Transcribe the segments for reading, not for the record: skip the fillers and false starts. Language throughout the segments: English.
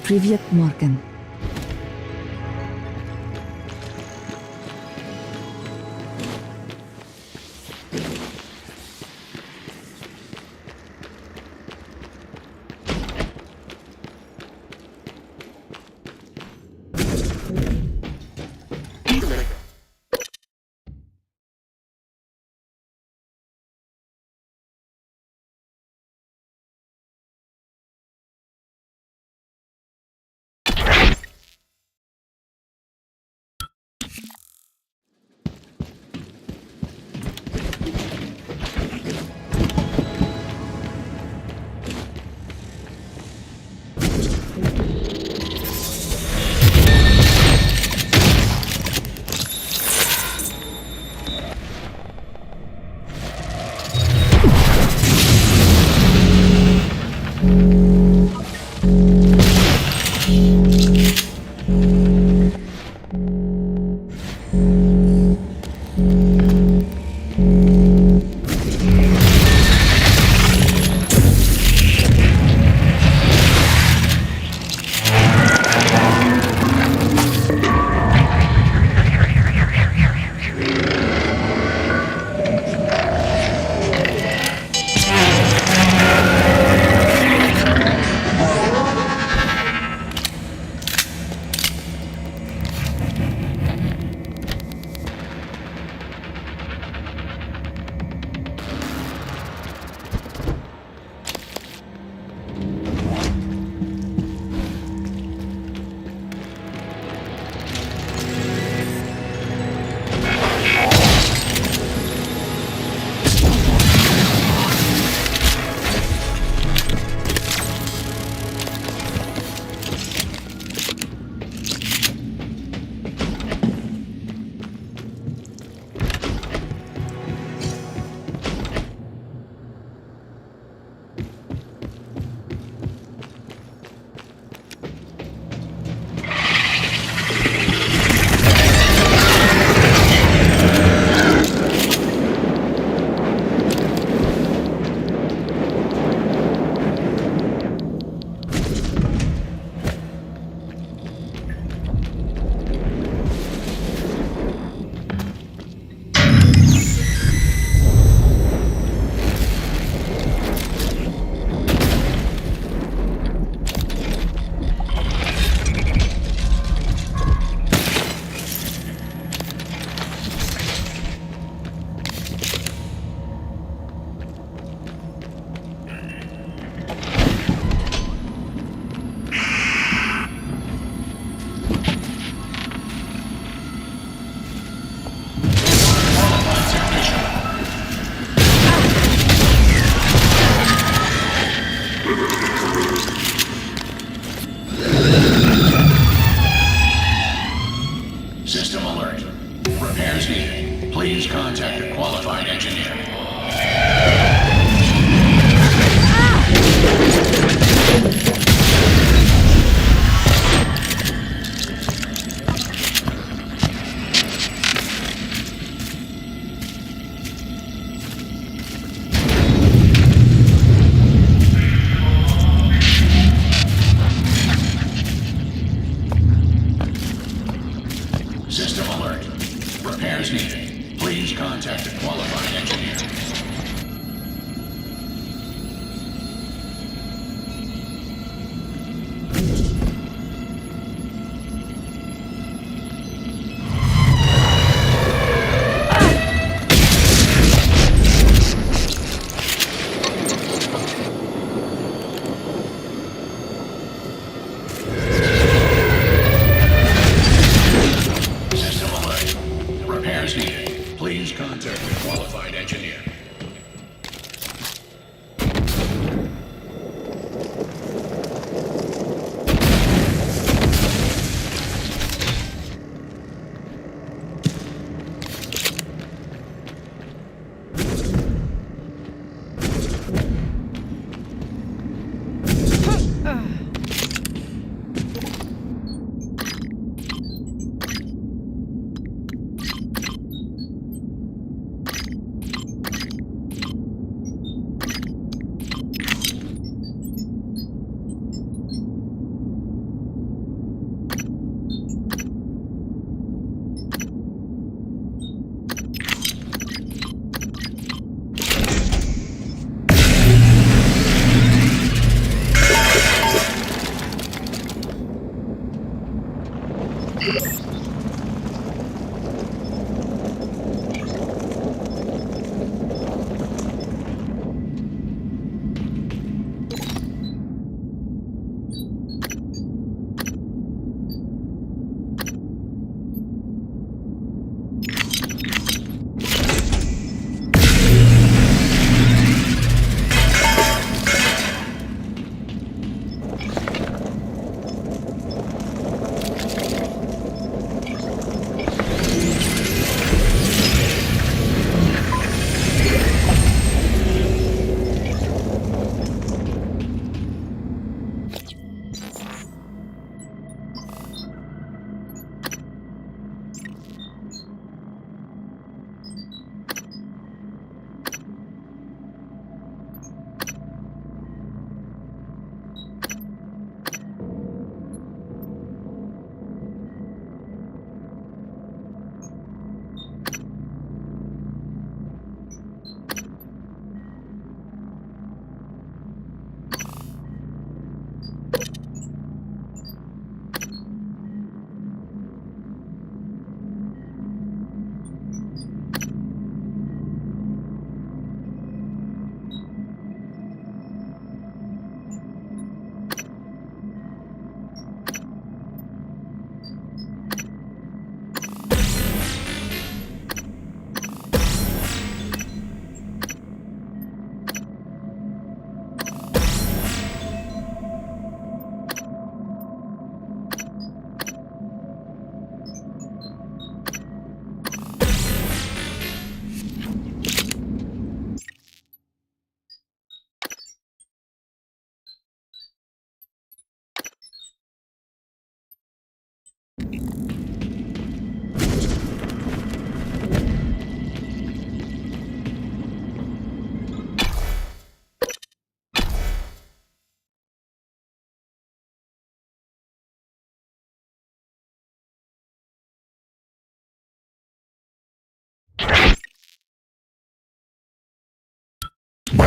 Привет, Морган.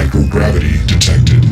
Microgravity detected.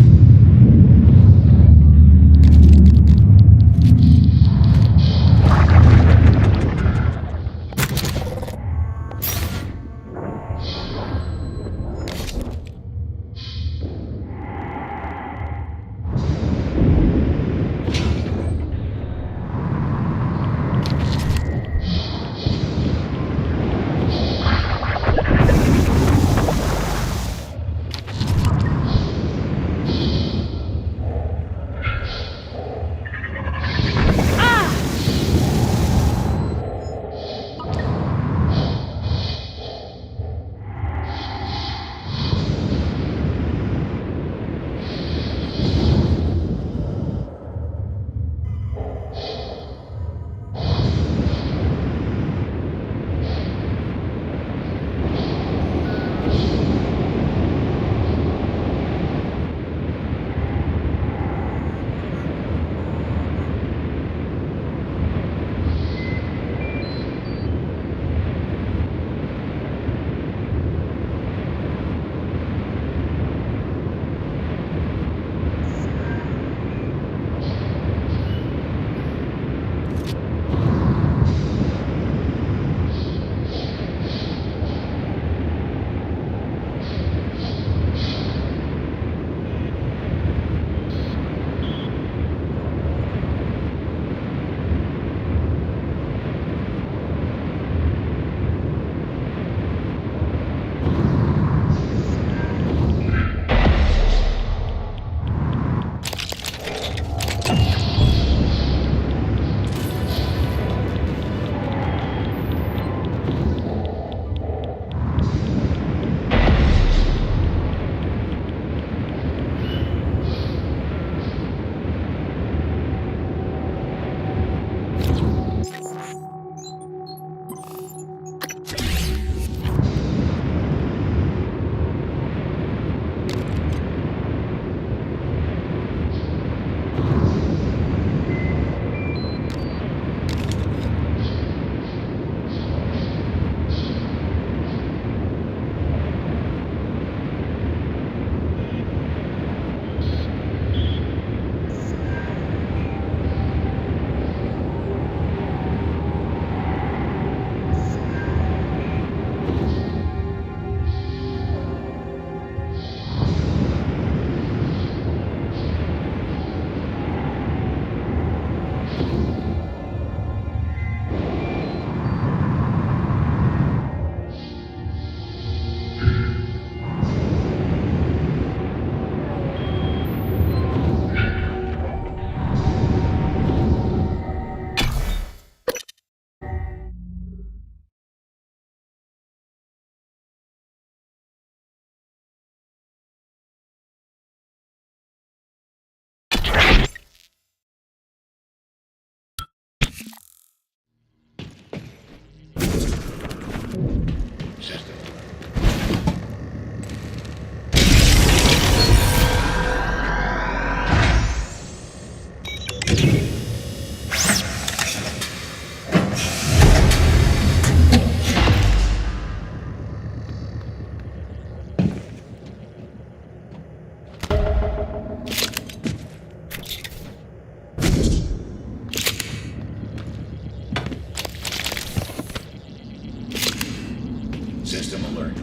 System alert.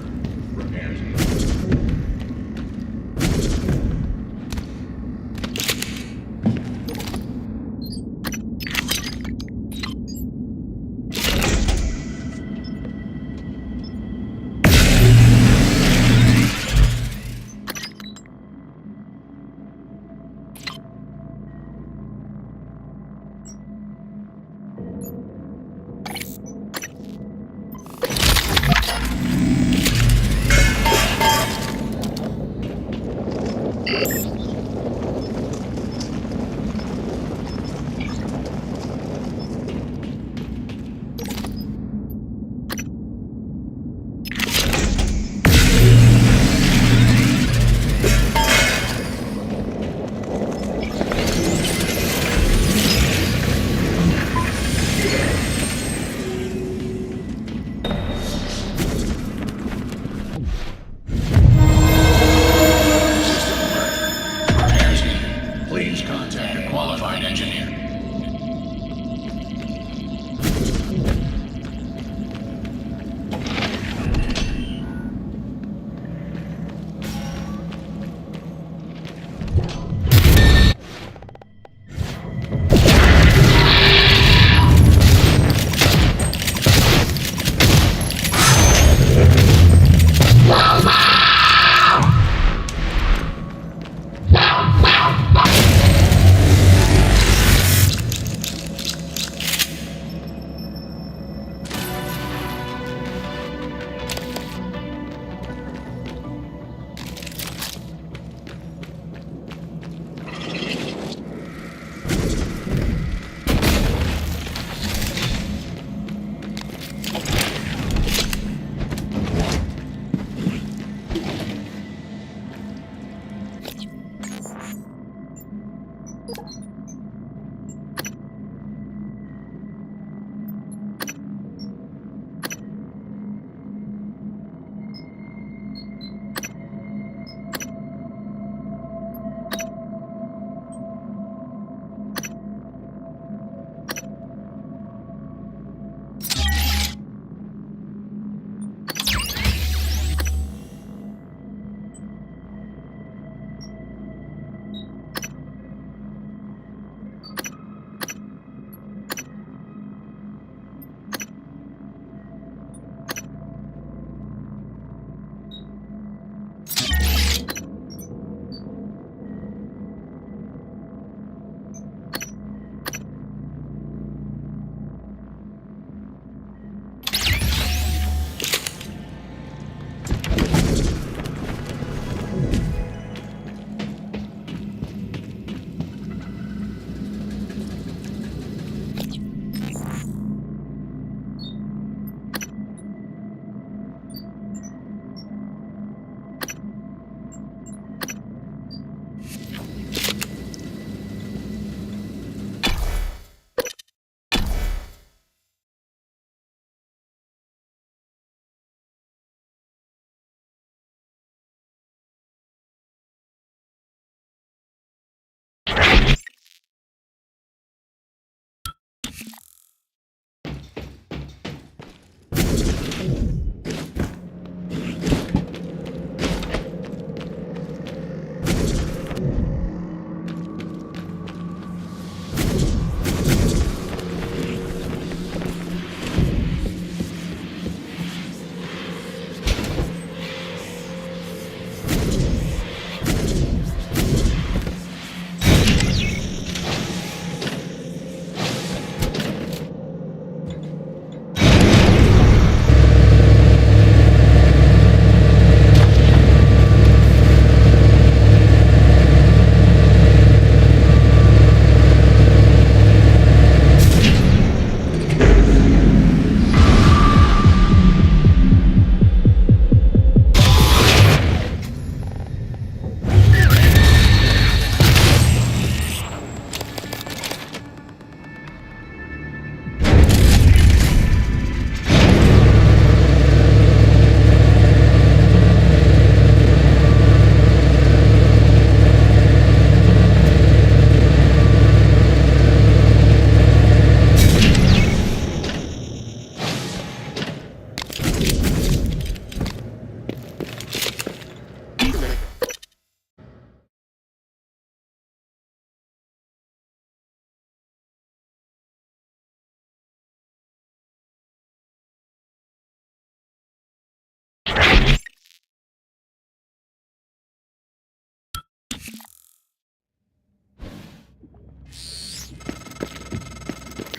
Repairs.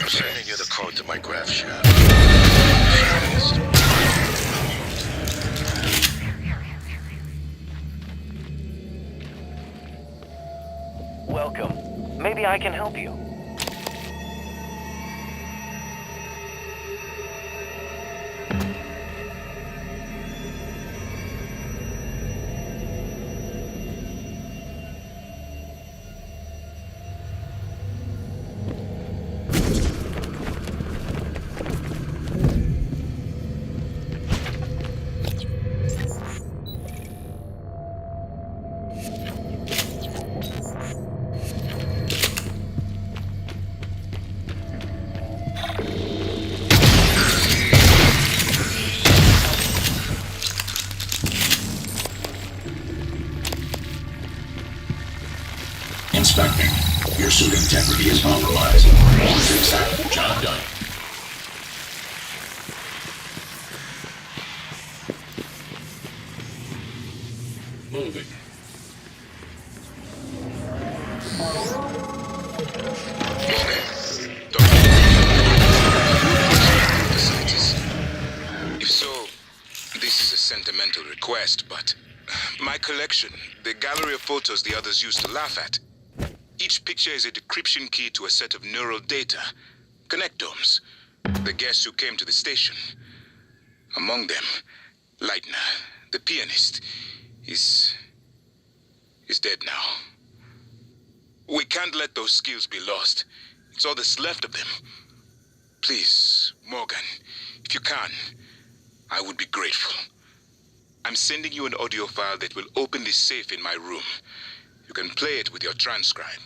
I'm sending you the code to my graph share. Welcome. Maybe I can help you. Inspecting. Your suit integrity is compromised. Fix that. Job done. Moving. If so, this is a sentimental request, but my collection, the gallery of photos the others used to laugh at. Each picture is a decryption key to a set of neural data, connectomes. The guests who came to the station. Among them, Leitner, the pianist, is dead now. We can't let those skills be lost. It's all that's left of them. Please, Morgan, if you can, I would be grateful. I'm sending you an audio file that will open this safe in my room. You can play it with your transcribe.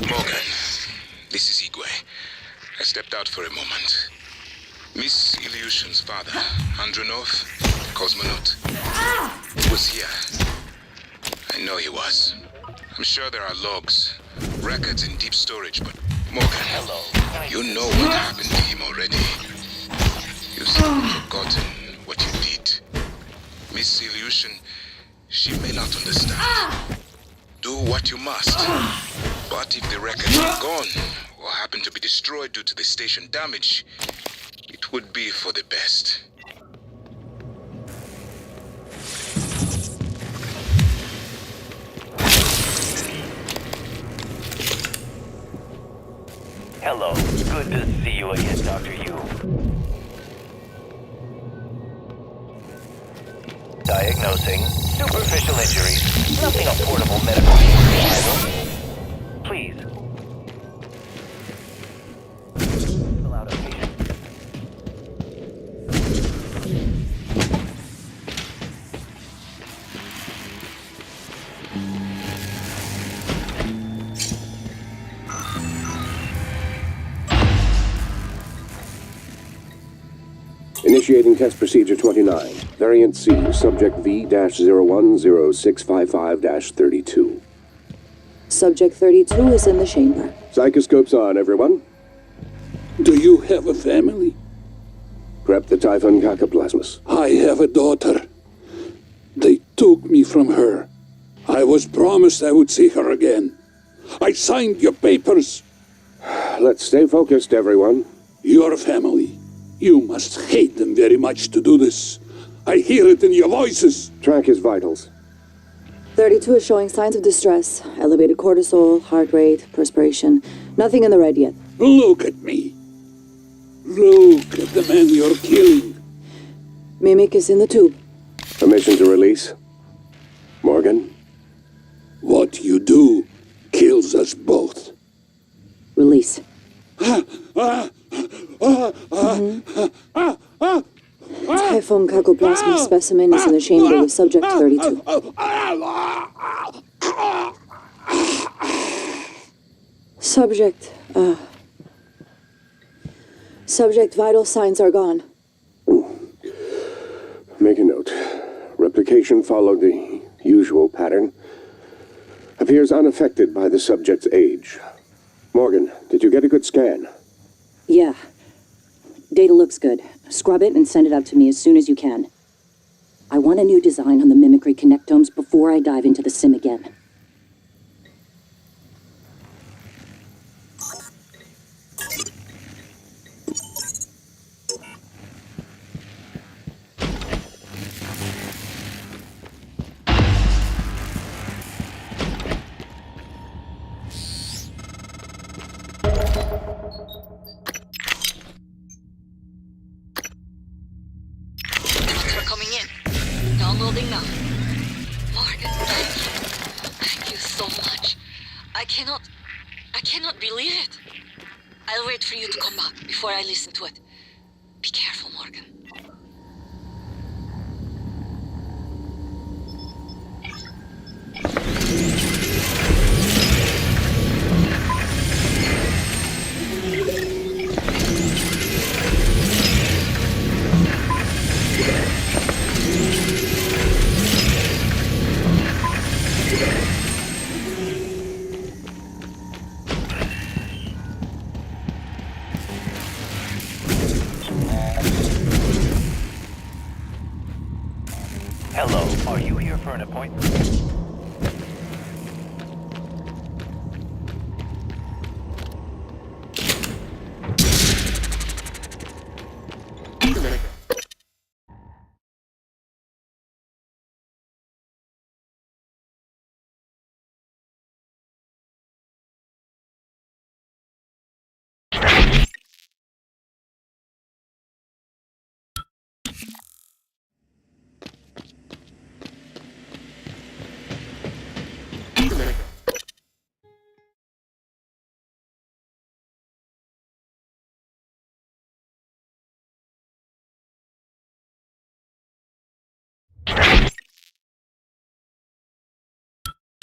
Morgan, this is Igwe. I stepped out for a moment. Miss Ilyushin's father, Andronov, the cosmonaut, was here. I know he was. I'm sure there are logs, records in deep storage, but Morgan, you know what happened to him already. You've simply forgotten what you did. Miss Ilyushin, she may not understand. Do what you must. But if the records are gone, or happen to be destroyed due to the station damage, it would be for the best. Hello. Good to see you again, Dr. Yu. Diagnosing superficial injuries. Nothing of portable medical use. Please. Fill out a patient. Initiating test procedure 29. Variant C, subject V-010655-32. Subject 32 is in the chamber. Psychoscopes on, everyone. Do you have a family? Prep the Typhon Cacoplasmus. I have a daughter. They took me from her. I was promised I would see her again. I signed your papers. Let's stay focused, everyone. Your family. You must hate them very much to do this. I hear it in your voices. Track his vitals. 32 is showing signs of distress. Elevated cortisol, heart rate, perspiration. Nothing in the red yet. Look at me. Look at the man you're killing. Mimic is in the tube. Permission to release. Morgan? What you do kills us both. Release. Typhon Cacoplasma specimen is in the chamber with subject 32. Subject vital signs are gone. Make a note. Replication followed the usual pattern. Appears unaffected by the subject's age. Morgan, did you get a good scan? Yeah. Data looks good. Scrub it and send it out to me as soon as you can. I want a new design on the mimicry connectomes before I dive into the sim again. We're coming in. Downloading now. Morgan, thank you so much. I cannot believe it. I'll wait for you to come back before I listen to it. Be careful, Morgan. Hello, are you here for an appointment?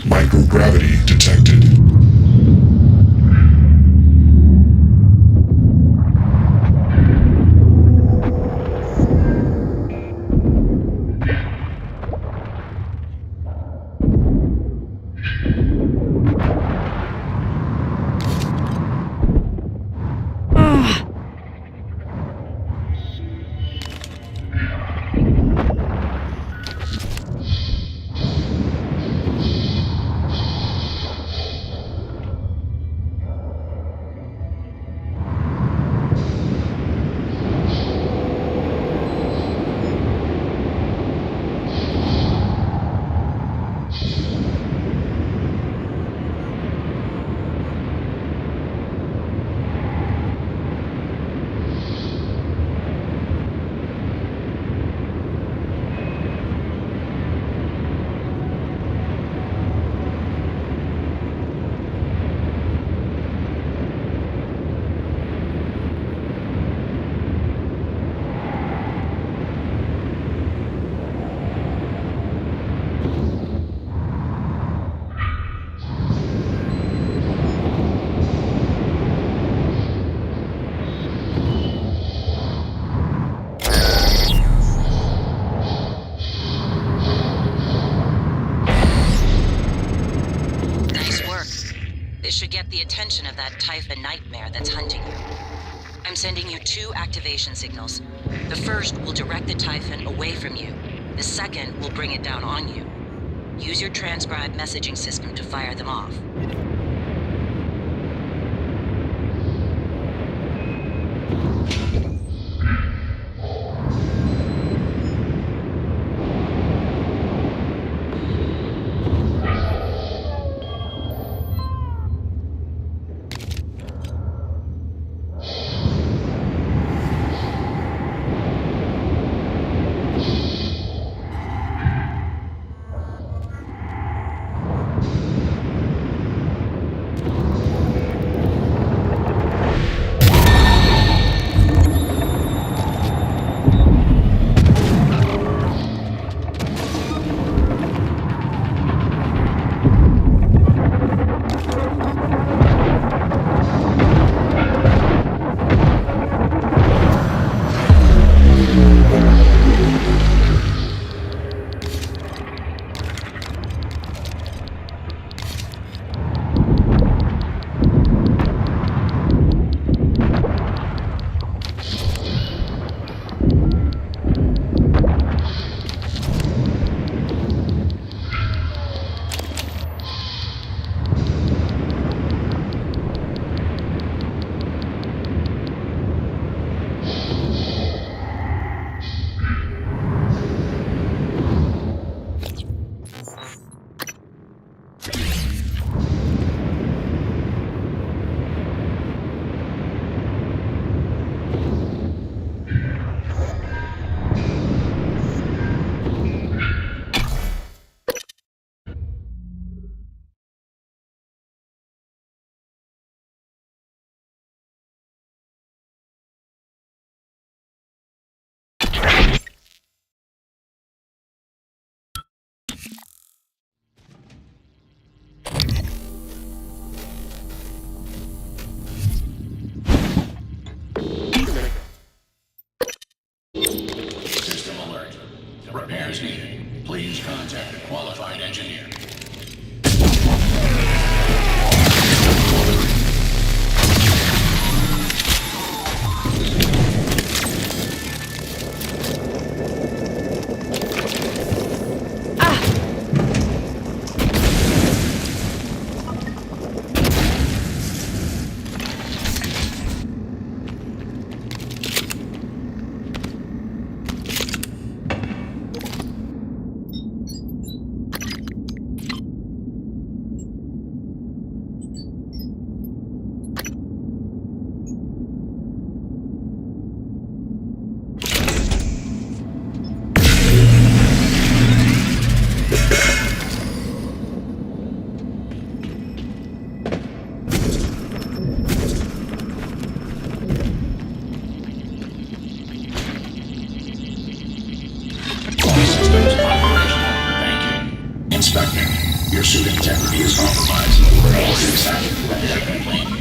Microgravity detected. This should get the attention of that Typhon nightmare that's hunting you. I'm sending you 2 activation signals. The first will direct the Typhon away from you. The second will bring it down on you. Use your transcribe messaging system to fire them off. System alert. Repairs needed. Please contact a qualified engineer. Your suit integrity is compromised. Fix that immediately.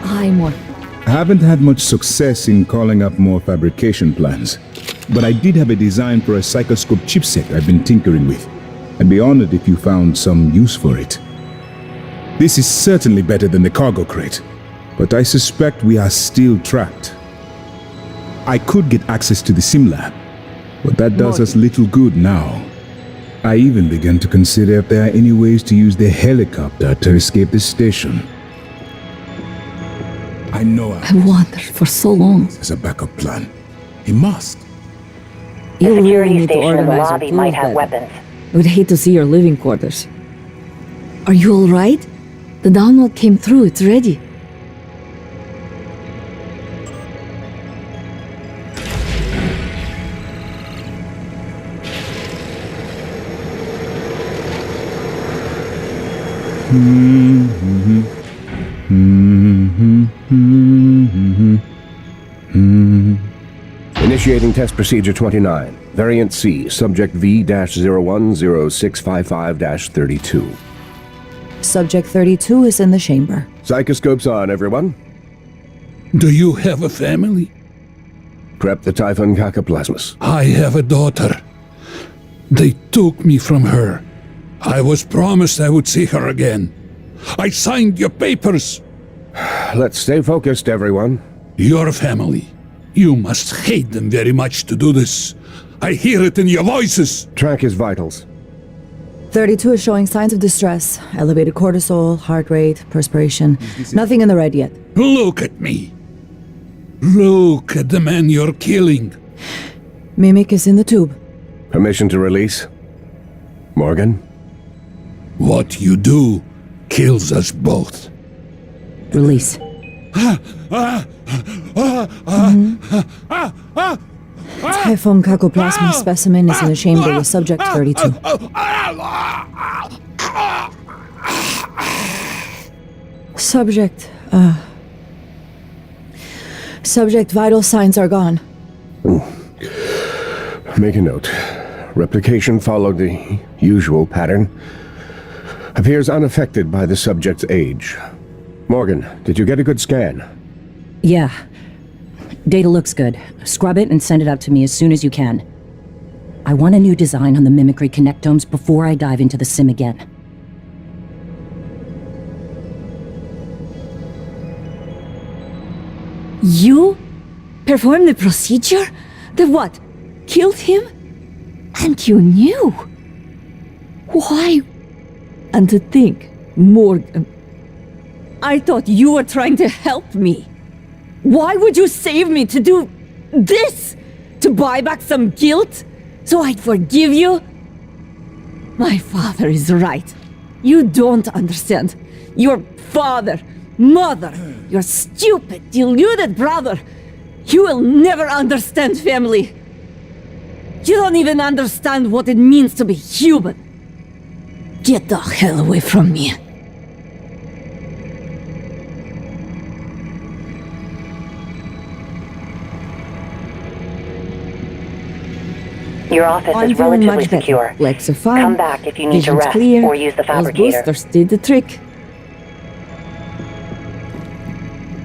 Hi, Morgan. I haven't had much success in calling up more fabrication plans, but I did have a design for a psychoscope chipset I've been tinkering with. I'd be honored if you found some use for it. This is certainly better than the cargo crate, but I suspect we are still trapped. I could get access to the sim lab, but that does us little good now. I even began to consider if there are any ways to use the helicopter to escape the station. I know I've wondered for so long. as a backup plan. He must. You really security need to station in the organize lobby your might tour have better. weapons. I would hate to see your living quarters. Are you all right? The download came through. It's ready. Initiating test procedure 29. Variant C, subject V-010655-32. Subject 32 is in the chamber. Psychoscopes on, everyone. Do you have a family? Prep the Typhon Cacoplasmus. I have a daughter. They took me from her. I was promised I would see her again. I signed your papers. Let's stay focused, everyone. Your family. You must hate them very much to do this. I hear it in your voices. Track his vitals. 32 is showing signs of distress. Elevated cortisol, heart rate, perspiration. Nothing in the red yet. Look at me. Look at the man you're killing. Mimic is in the tube. Permission to release? Morgan? What you do kills us both. Release. Typhon Cacoplasma specimen is in the chamber with subject 32. Subject vital signs are gone. Make a note. Replication followed the usual pattern. Appears unaffected by the subject's age. Morgan, did you get a good scan? Yeah. Data looks good. Scrub it and send it out to me as soon as you can. I want a new design on the mimicry connectomes before I dive into the sim again. You performed the procedure? The what? Killed him? And you knew? Why? And to think, Morgan, I thought you were trying to help me. Why would you save me to do this? To buy back some guilt? So I'd forgive you? My father is right. You don't understand. Your father, mother, your stupid, deluded brother. You will never understand family. You don't even understand what it means to be human. Get the hell away from me. Your office I'm is feeling relatively much better. secure. Legs are fine. Come back if you need to Vision's rest clear. or use the Those fabricator. boosters did the trick.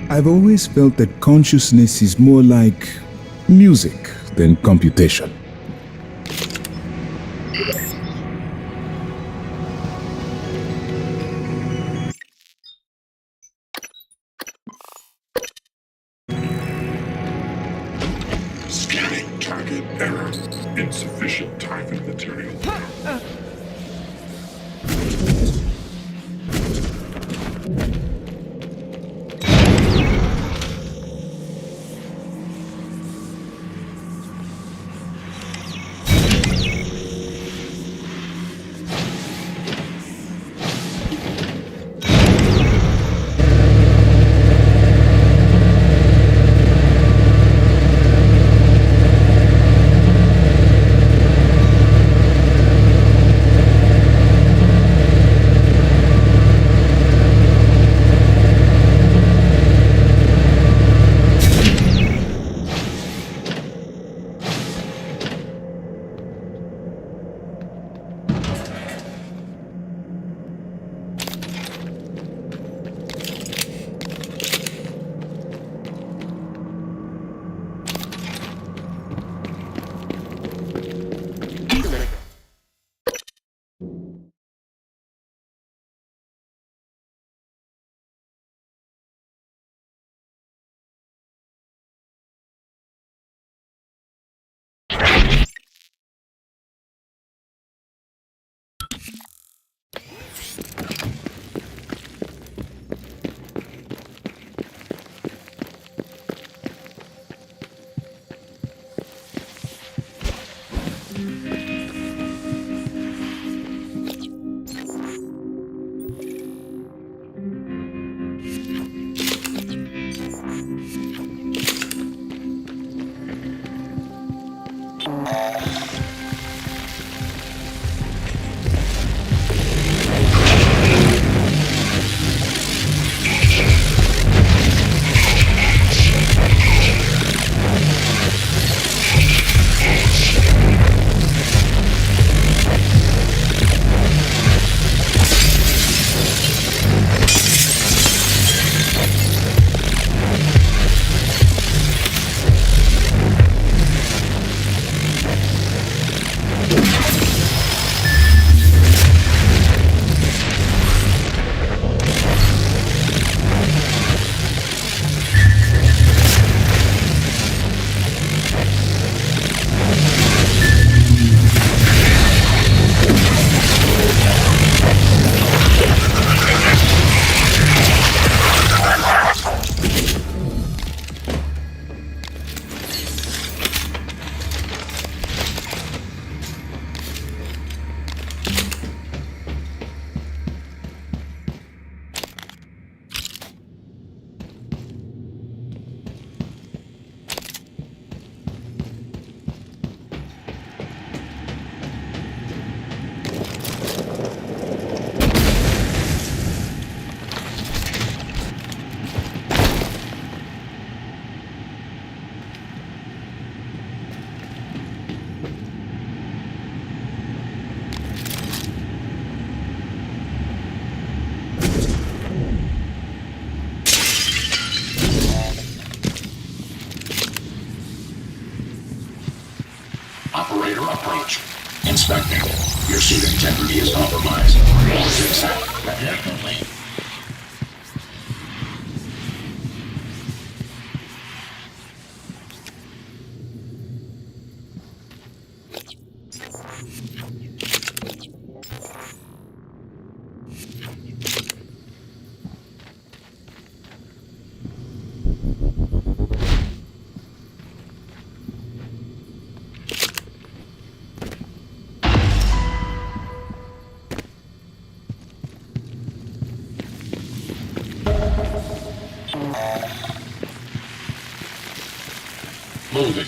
I've always felt that consciousness is more like music than computation. Scanning target error. Insufficient Typhon material. Operator approach. Inspecting. Your suit integrity is compromised. Fix that. Definitely. Moving.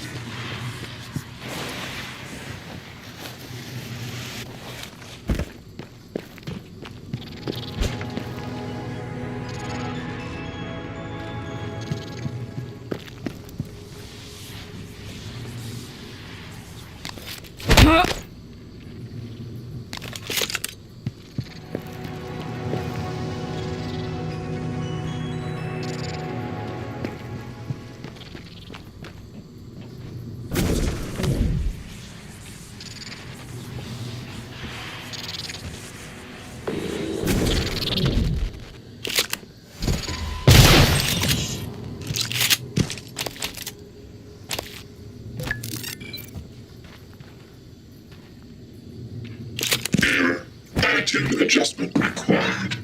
Attitude adjustment required.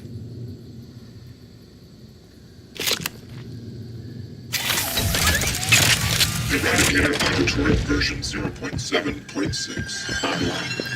Eradicator auditory version 0.7.6 online.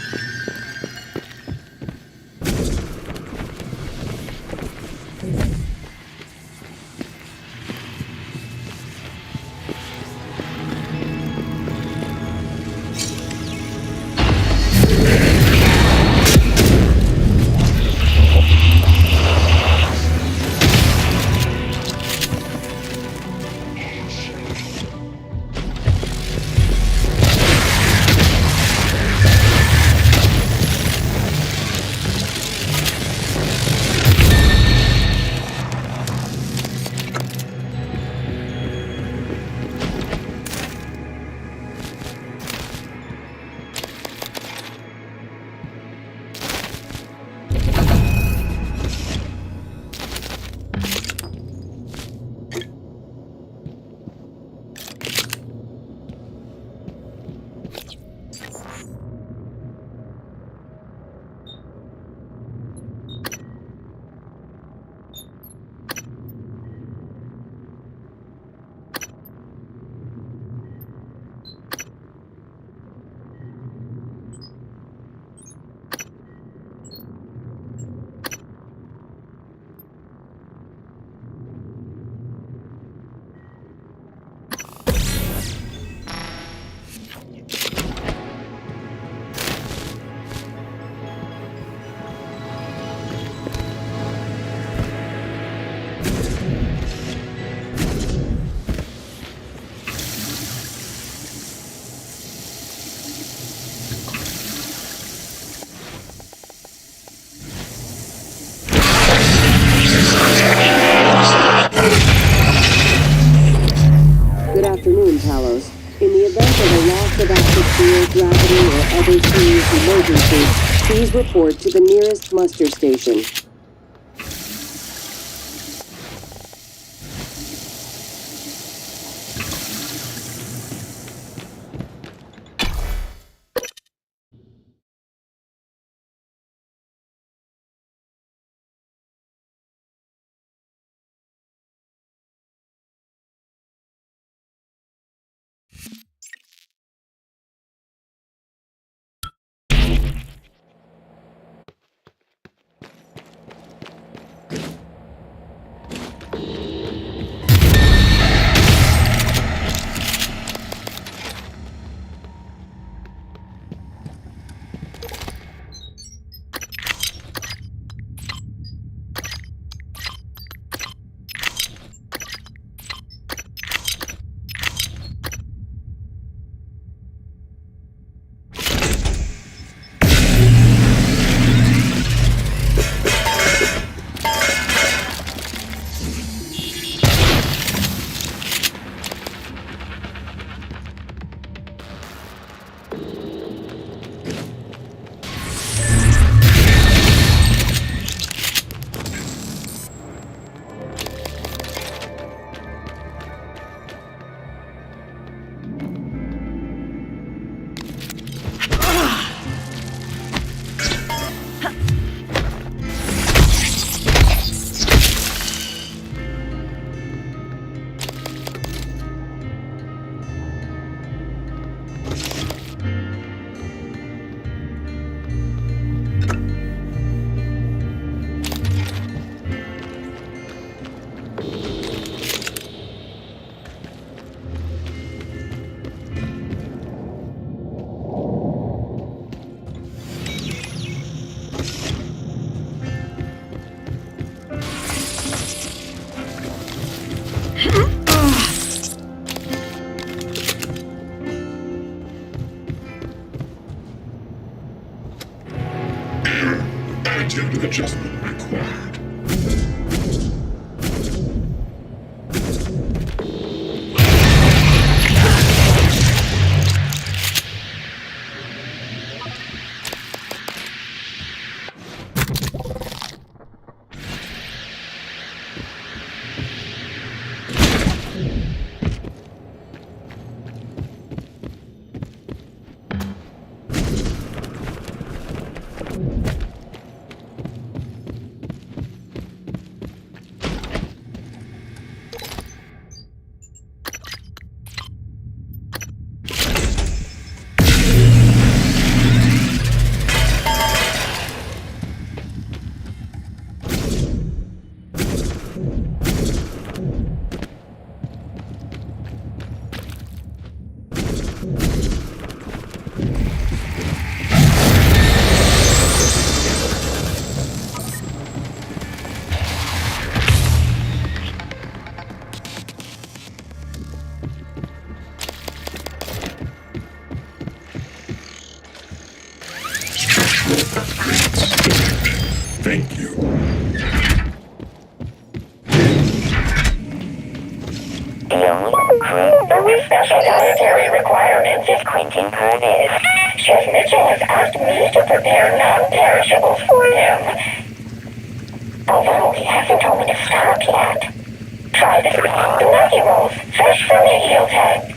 Good afternoon, Palos. In the event of a loss of atmosphere, gravity, or other serious emergency, please report to the nearest muster station. schedule adjustment required. Thank you. The with special dietary requirements is Quentin Perez. Chef Mitchell has asked me to prepare non-perishables for him. Although he hasn't told me to start yet. Try this unagi rolls, fresh from the eel tank.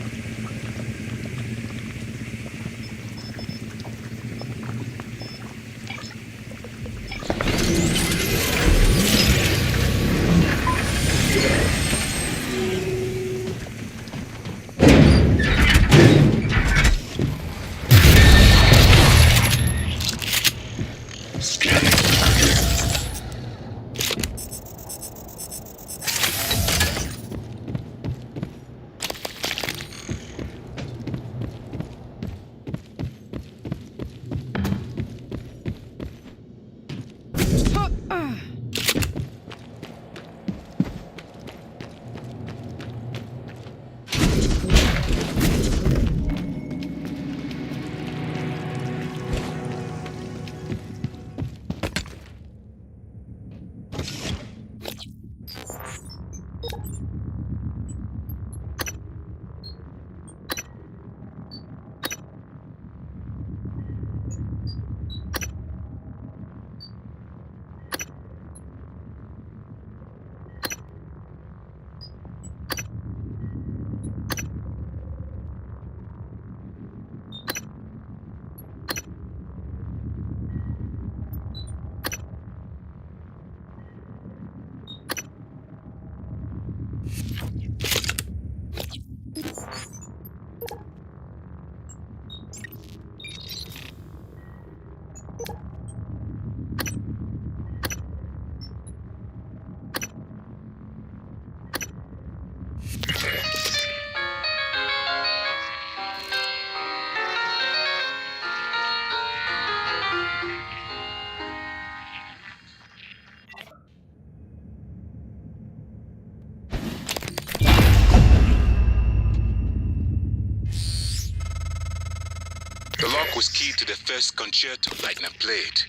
The lock was keyed to the first concerto Leitner played.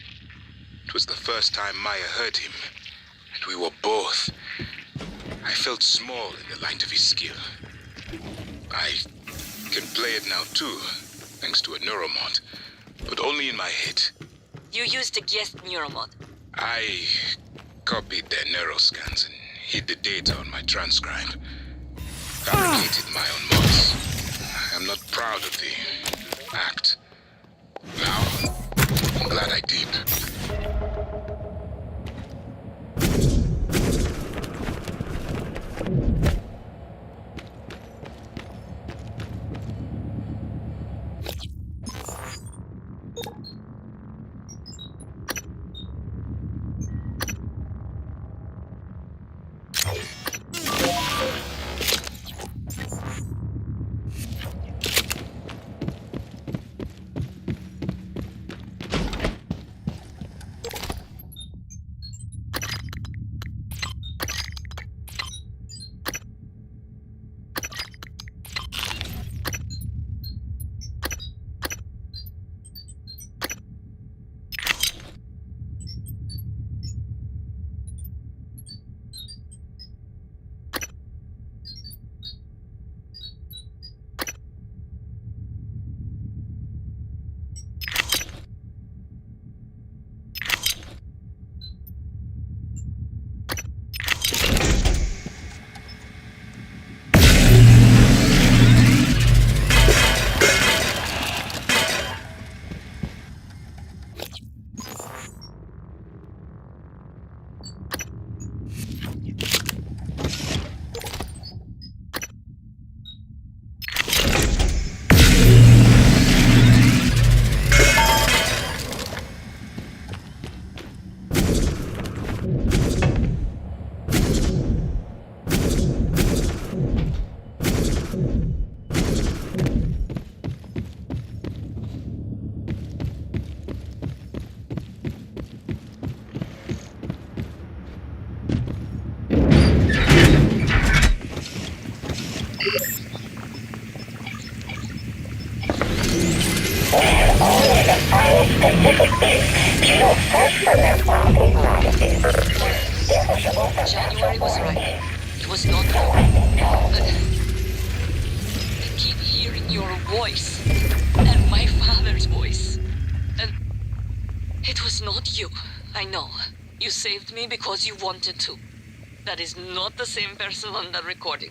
It was the first time Maya heard him, and we were both. I felt small in the light of his skill. I can play it now too, thanks to a neuromod, but only in my head. You used a guest neuromod. I copied their neuroscans and hid the data on my transcribe. Fabricated my own mods. I'm not proud of the act. Now, I'm glad I did. the files specifically. She'll search for them while they write this. January was right. It was not you. I keep hearing your voice. And my father's voice. And it was not you. I know. You saved me because you wanted to. That is not the same person on the recording.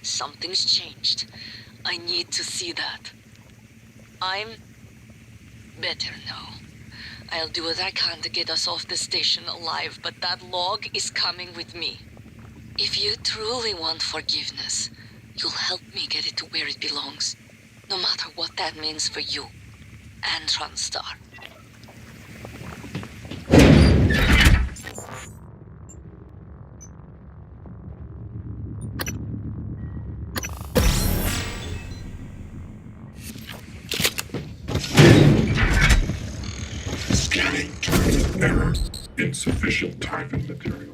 Something's changed. I need to see that. I'm better now. I'll do what I can to get us off the station alive, but that log is coming with me. If you truly want forgiveness, you'll help me get it to where it belongs. No matter what that means for you and Transtar. Scanning Typhon error. Insufficient Typhon material.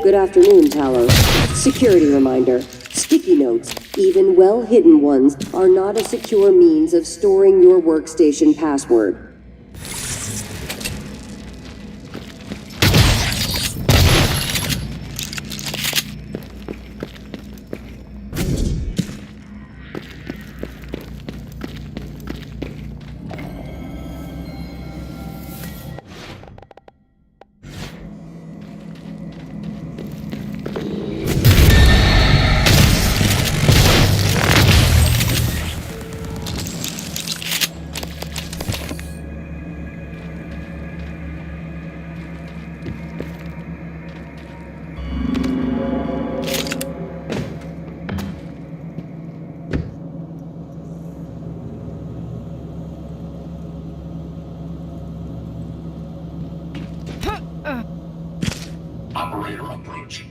Good afternoon, Talos. Security reminder. Sticky notes, even well-hidden ones, are not a secure means of storing your workstation password. Operator approach.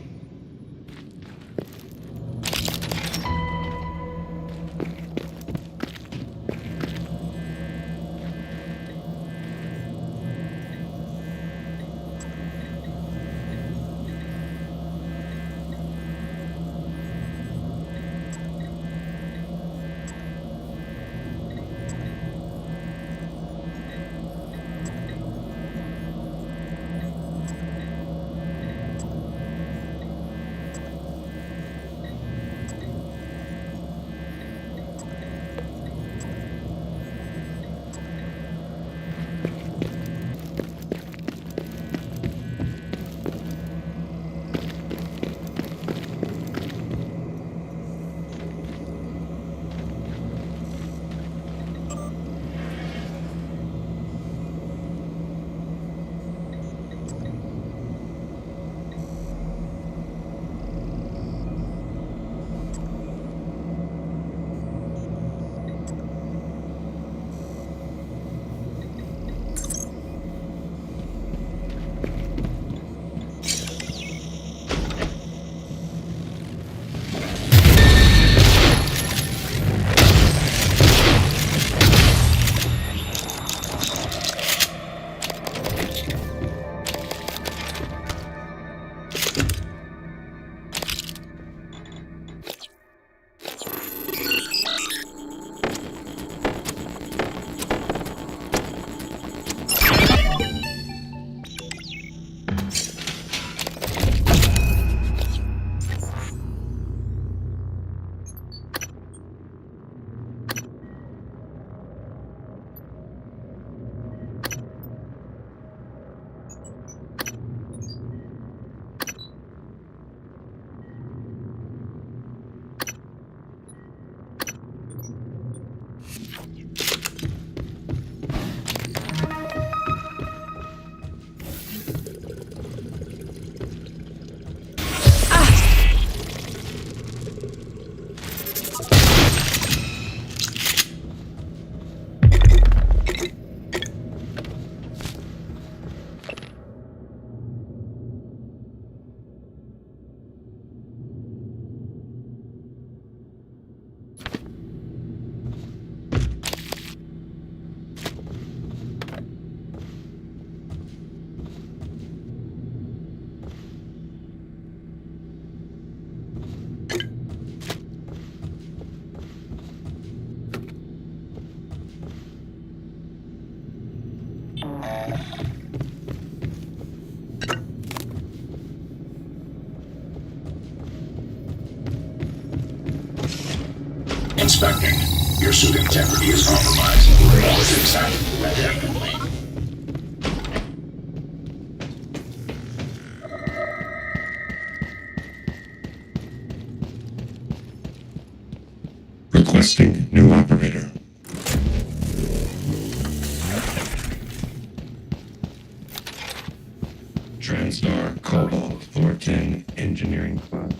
Inspecting. Your suit integrity is compromised. Politics act. Definitely. Requesting new operator. Transtar Cobalt 410 Engineering Class.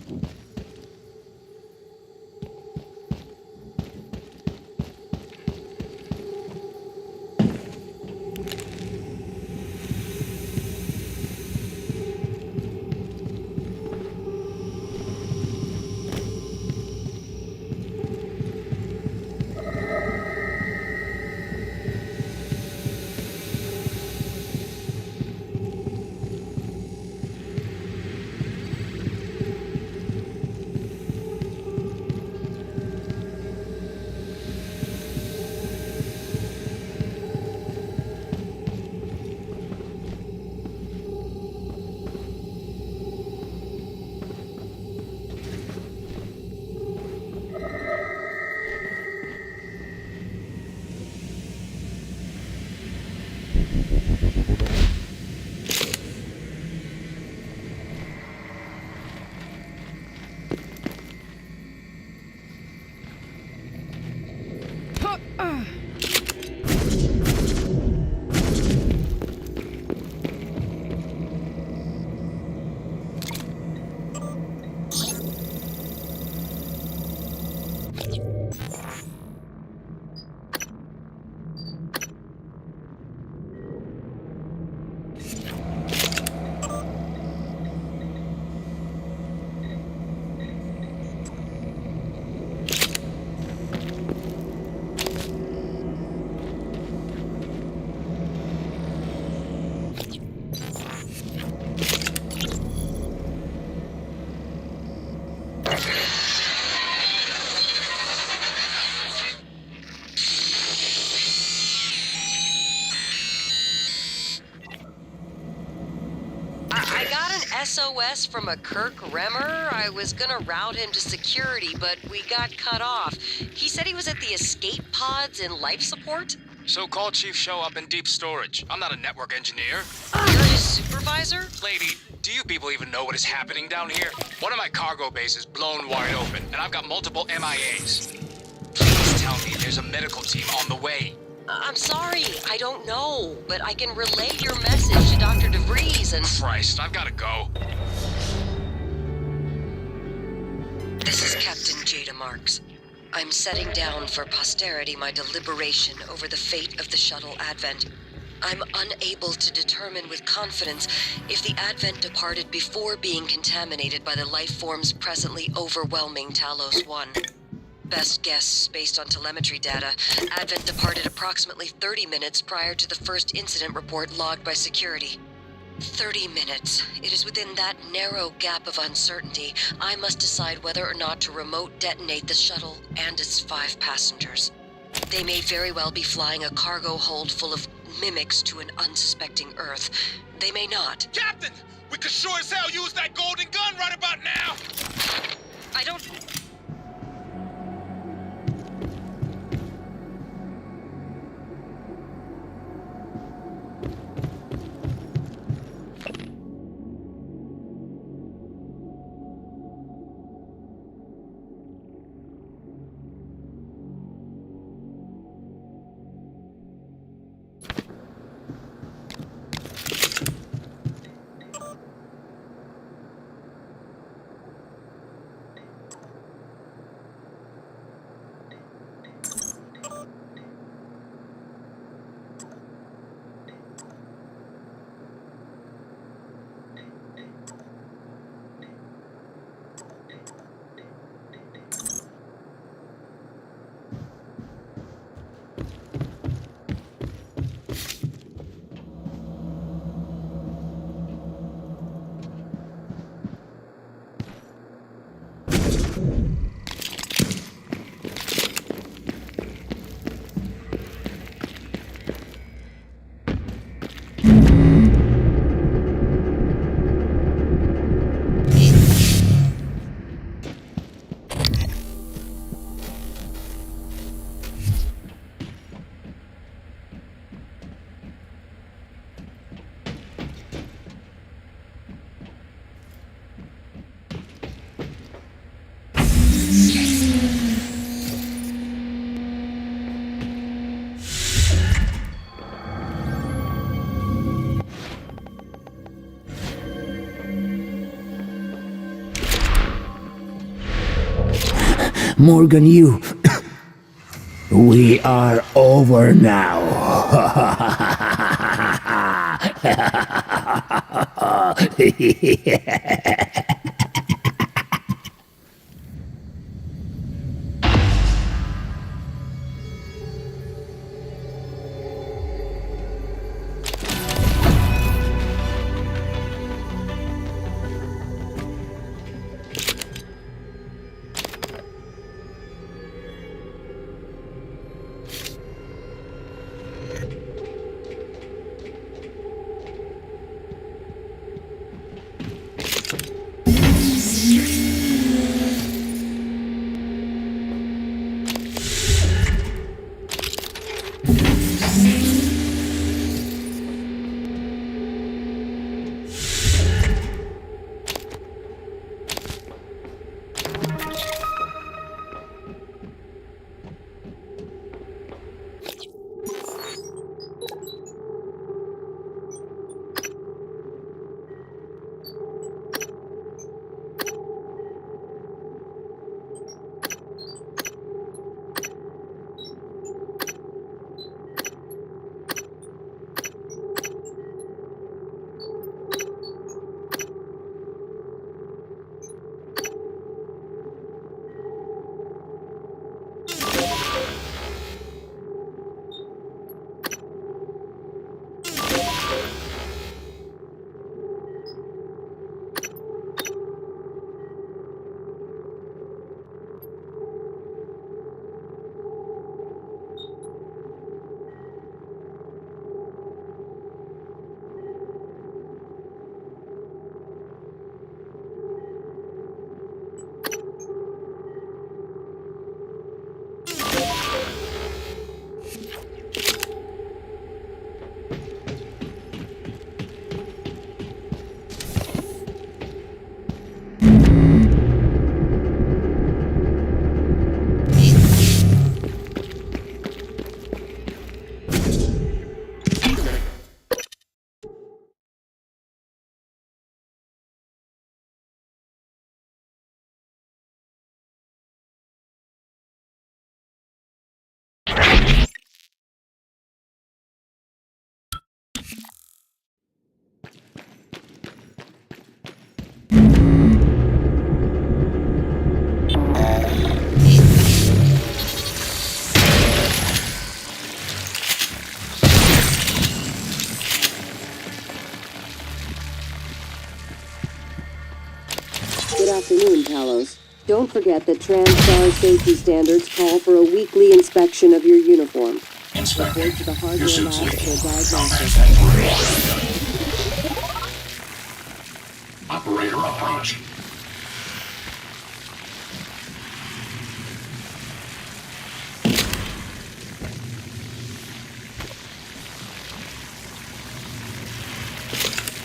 I got an SOS from a Kirk Remmer. I was gonna route him to security, but we got cut off. He said he was at the escape pods in life support. So call Chief Show up in deep storage. I'm not a network engineer. You're his supervisor? Lady, do you people even know what is happening down here? One of my cargo bays is blown wide open, and I've got multiple MIAs. Please tell me there's a medical team on the way. I'm sorry, I don't know, but I can relay your message to Dr. DeVries and... Christ, I've gotta go. This is Captain Jada Marks. I'm setting down for posterity my deliberation over the fate of the shuttle Advent. I'm unable to determine with confidence if the Advent departed before being contaminated by the life forms presently overwhelming Talos 1. Best guess, based on telemetry data, Advent departed approximately 30 minutes prior to the first incident report logged by security. 30 minutes. It is within that narrow gap of uncertainty I must decide whether or not to remote detonate the shuttle and its 5 passengers. They may very well be flying a cargo hold full of mimics to an unsuspecting Earth. They may not. Captain! We could sure as hell use that golden gun right about now! I don't... Morgan, you... We are over now. afternoon, Talos. Don't forget that TranStar safety standards call for a weekly inspection of your uniform. Inspecting. Report to the Your hardware suit's lab leaking. for Combat diagnosis. temporary. Operator approach.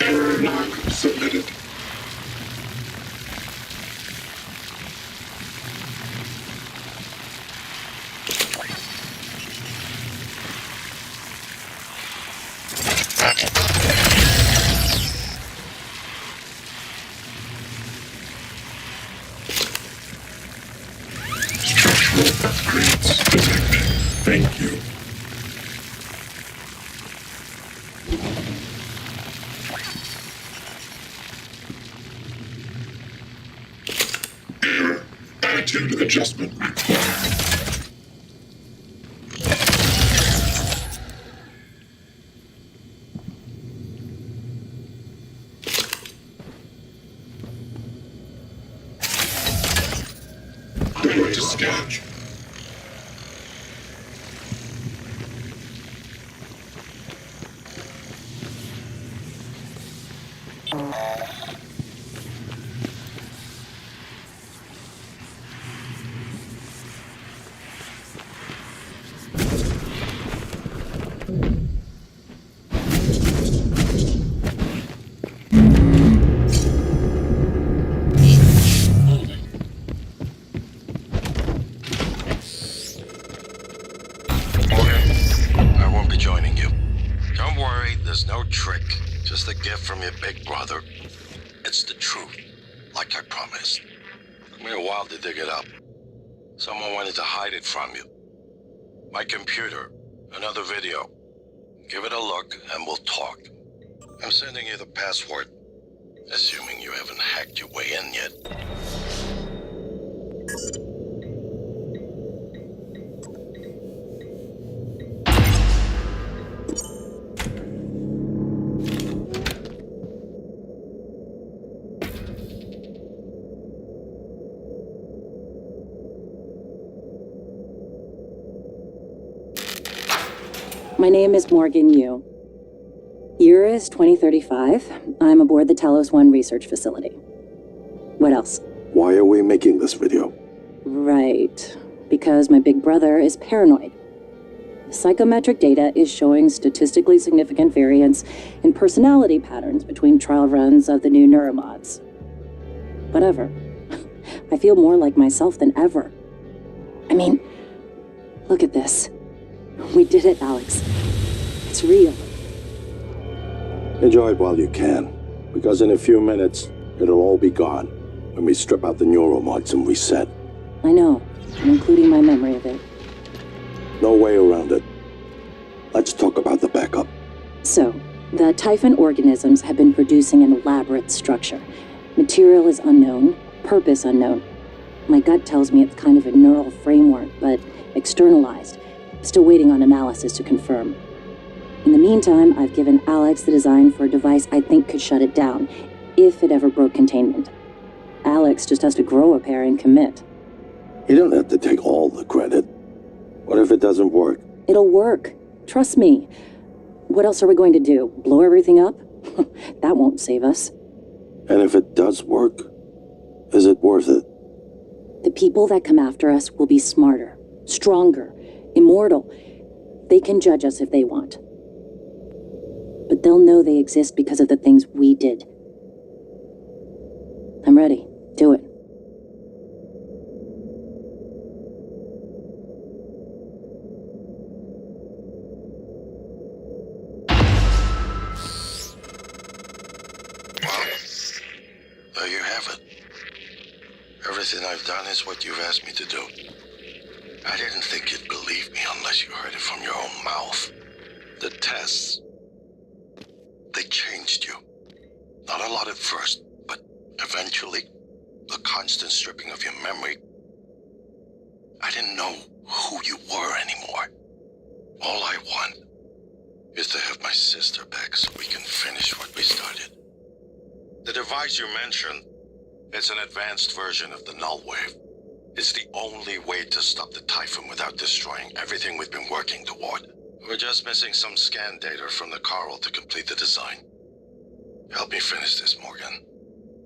Error log submitted. Structural upgrades detected. Thank you. Error. Attitude adjustment required. Operator sketch. I won't be joining you. Don't worry, there's no trick. Just a gift from your big brother. It's the truth, like I promised. Took me a while to dig it up. Someone wanted to hide it from you. My computer, another video. Give it a look and we'll talk. I'm sending you the password, assuming you haven't hacked your way in yet. My name is Morgan Yu. Year is 2035. I'm aboard the Talos 1 research facility. What else? Why are we making this video? Right. Because my big brother is paranoid. Psychometric data is showing statistically significant variance in personality patterns between trial runs of the new neuromods. Whatever. I feel more like myself than ever. I mean, look at this. We did it, Alex. It's real. Enjoy it while you can, because in a few minutes, it'll all be gone when we strip out the neuromods and reset. I know, including my memory of it. No way around it. Let's talk about the backup. So, the Typhon organisms have been producing an elaborate structure. Material is unknown, purpose unknown. My gut tells me it's kind of a neural framework, but externalized. Still waiting on analysis to confirm. In the meantime, I've given Alex the design for a device I think could shut it down, if it ever broke containment. Alex just has to grow a pair and commit. You don't have to take all the credit. What if it doesn't work? It'll work. Trust me. What else are we going to do? Blow everything up? That won't save us. And if it does work, is it worth it? The people that come after us will be smarter, stronger, immortal. They can judge us if they want. But they'll know they exist because of the things we did. I'm ready. Do it. Well, there you have it. Everything I've done is what you've asked me to do. I didn't think you'd believe me unless you heard it from your own mouth. The tests, they changed you. Not a lot at first, but eventually, the constant stripping of your memory. I didn't know who you were anymore. All I want is to have my sister back so we can finish what we started. The device you mentioned, It's an advanced version of the null wave. It's the only way to stop the Typhon without destroying everything we've been working toward. We're just missing some scan data from the Coral to complete the design. Help me finish this, Morgan.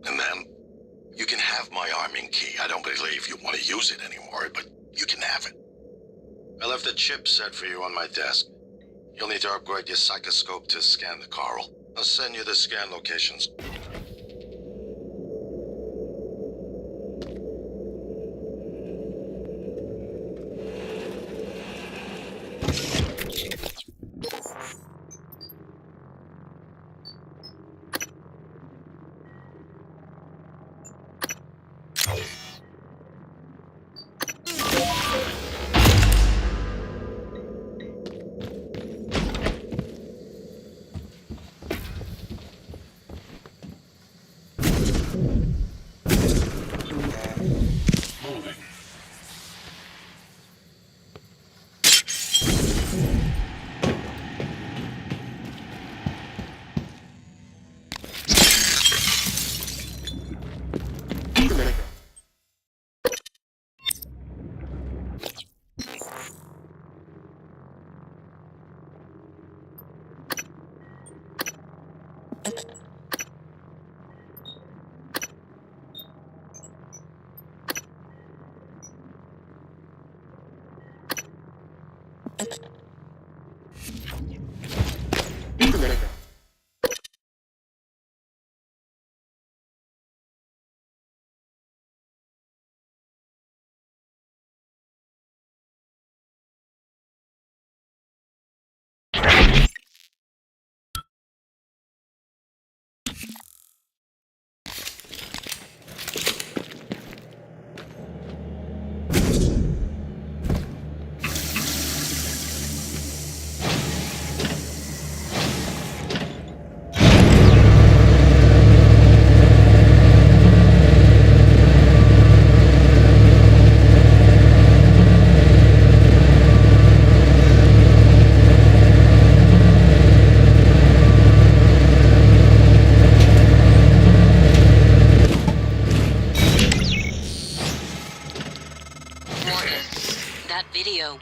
And then, you can have my arming key. I don't believe you want to use it anymore, but you can have it. I left the chip set for you on my desk. You'll need to upgrade your psychoscope to scan the Coral. I'll send you the scan locations.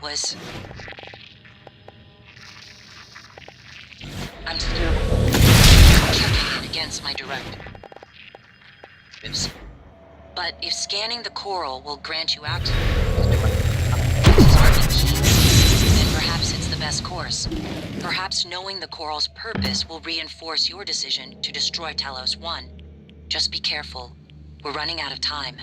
Was... I'm still checking it against my directives. But if scanning the Coral will grant you access to arming keys, then perhaps it's the best course. Perhaps knowing the Coral's purpose will reinforce your decision to destroy Talos 1. Just be careful. We're running out of time.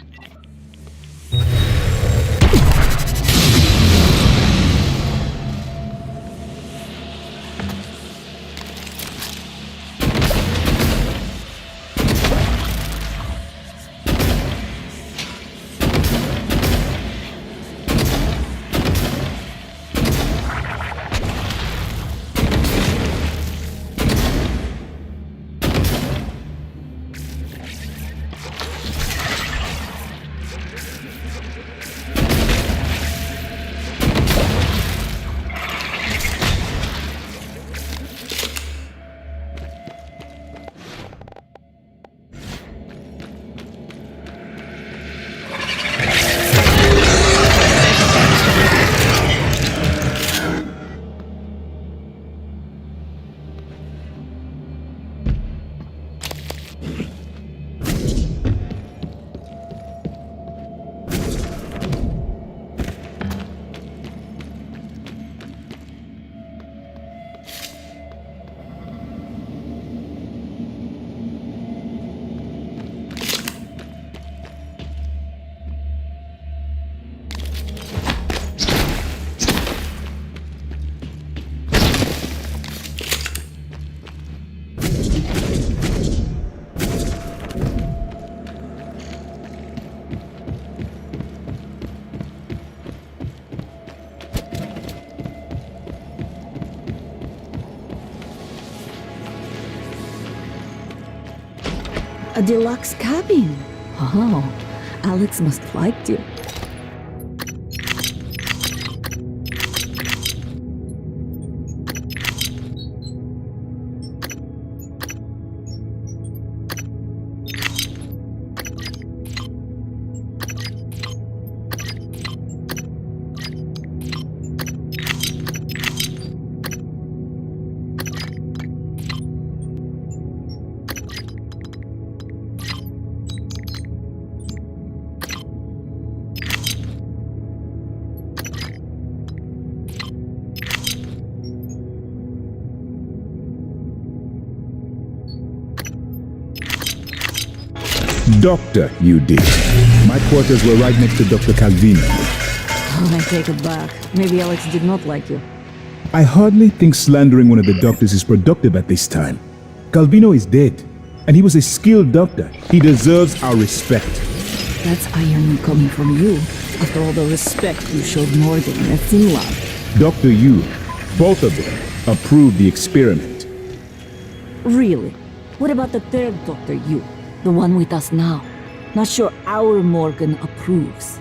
A deluxe cabin. Oh, Alex must have liked you. Doctor, you did. My quarters were right next to Dr. Calvino. Oh, I take it back. Maybe Alex did not like you. I hardly think slandering one of the doctors is productive at this time. Calvino is dead, and he was a skilled doctor. He deserves our respect. That's irony coming from you, after all the respect you showed Morgan and Finland. Dr. Yu, both of them, approved the experiment. Really? What about the third Dr. Yu? The one with us now? Not sure our Morgan approves.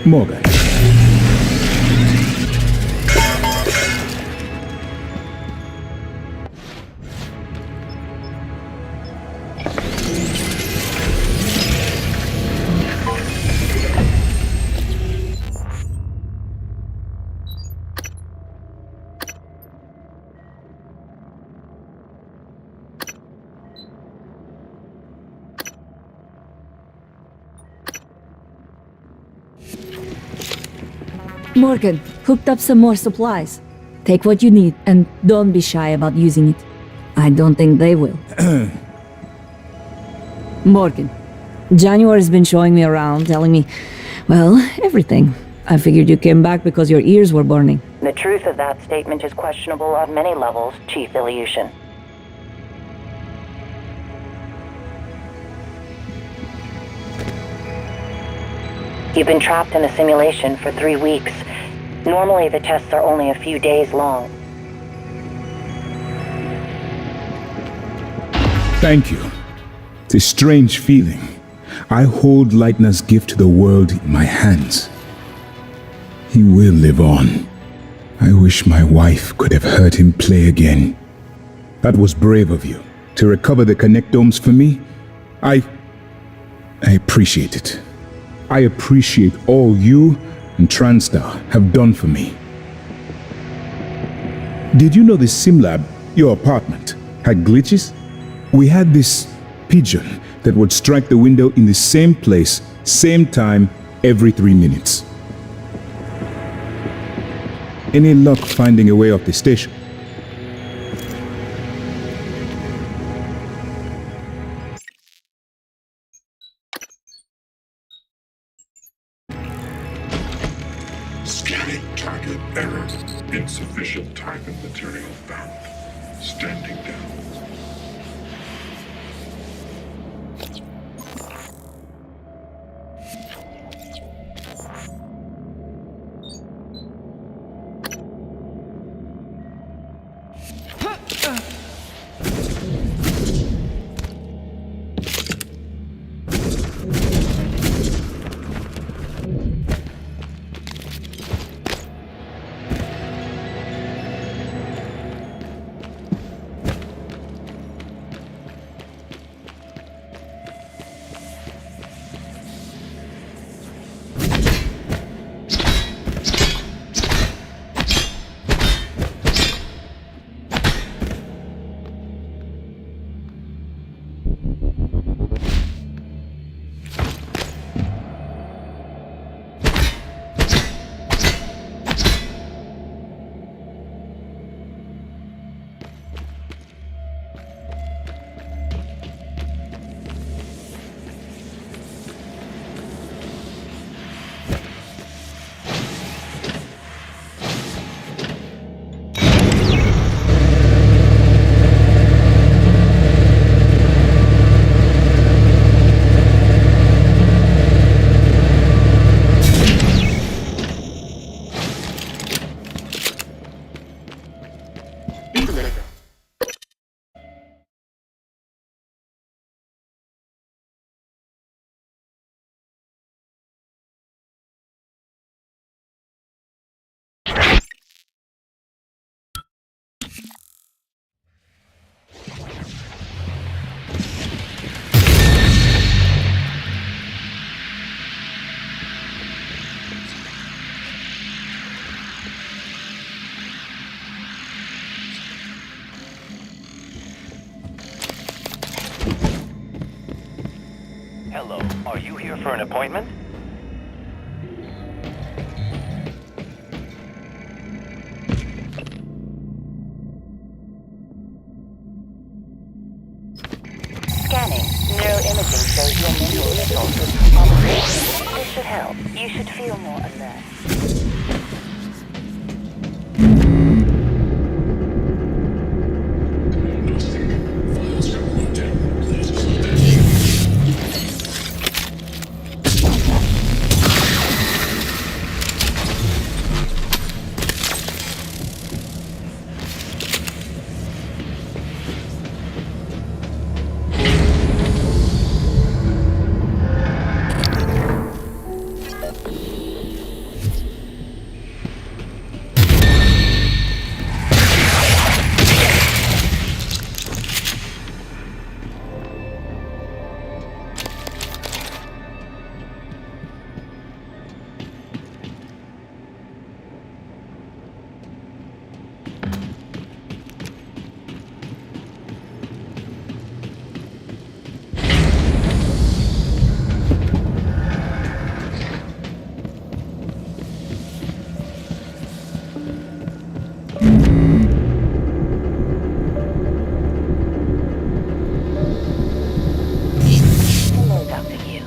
Morgan. Morgan, hooked up some more supplies. Take what you need, and don't be shy about using it. I don't think they will. Morgan, January's been showing me around, telling me, well, everything. I figured you came back because your ears were burning. The truth of that statement is questionable on many levels, Chief Ilyushin. You've been trapped in a simulation for 3 weeks. Normally, the tests are only a few days long. Thank you. It's a strange feeling. I hold Leitner's gift to the world in my hands. He will live on. I wish my wife could have heard him play again. That was brave of you, to recover the connectomes for me. I appreciate it. I appreciate all you and TranStar have done for me. Did you know the SimLab, your apartment, had glitches? We had this pigeon that would strike the window in the same place, same time, every 3 minutes. Any luck finding a way off the station? Scanning target error. Insufficient type and material found. Standing down. Hello, are you here for an appointment? Scanning. Neuroimaging shows your mental resources are depleted. This should help. You should feel more alert. Files corrupted. Please close attention. Hello, Dr. Yu.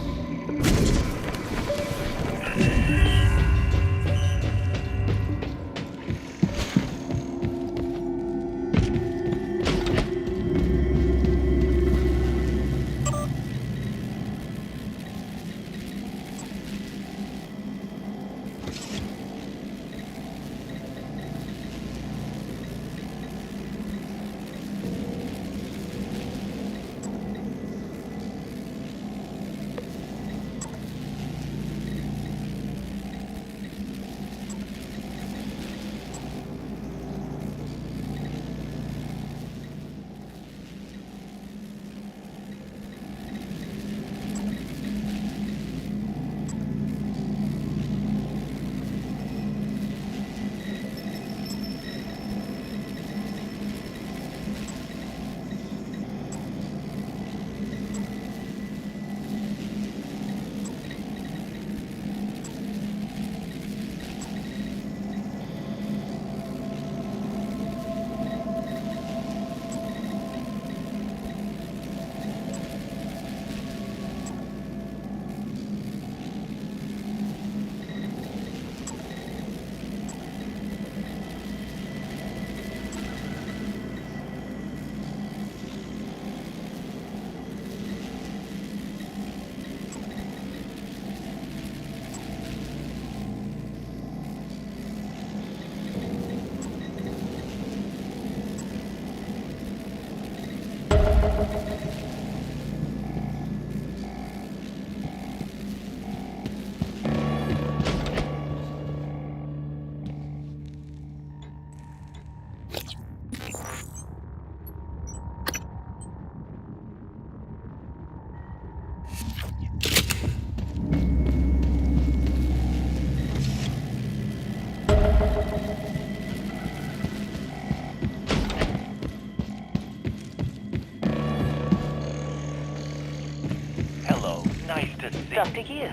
Hello, nice to see Dr. Yu.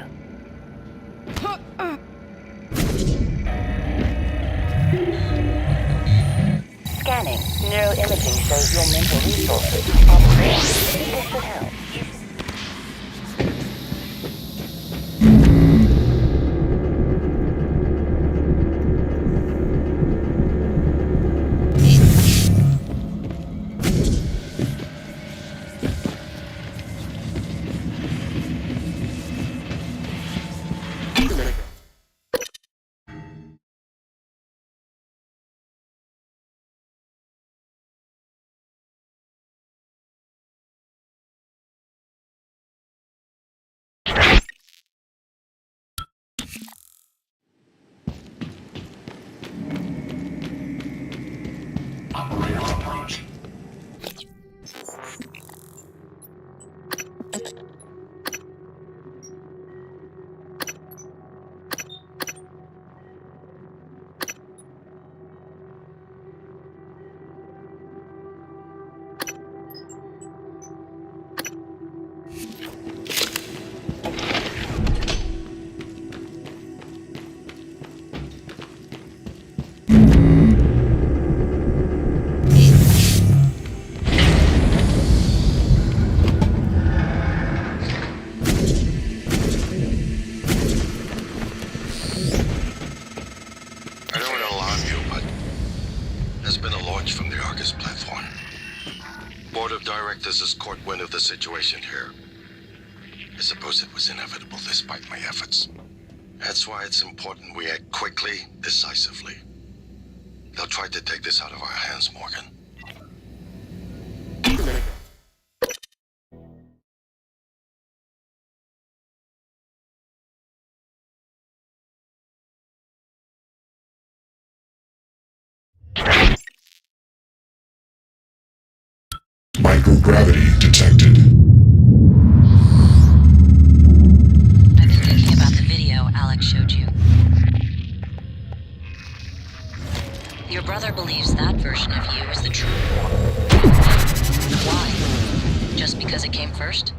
Scanning. Neuroimaging shows your mental resources are depleted. This should help. launch from the Argus platform. Board of Directors has caught wind of the situation here. I suppose it was inevitable despite my efforts. That's why it's important we act quickly, decisively. They'll try to take this out of our hands, Morgan. Microgravity detected. I've been thinking about the video Alex showed you. Your brother believes that version of you is the true one. Why? Just because it came first?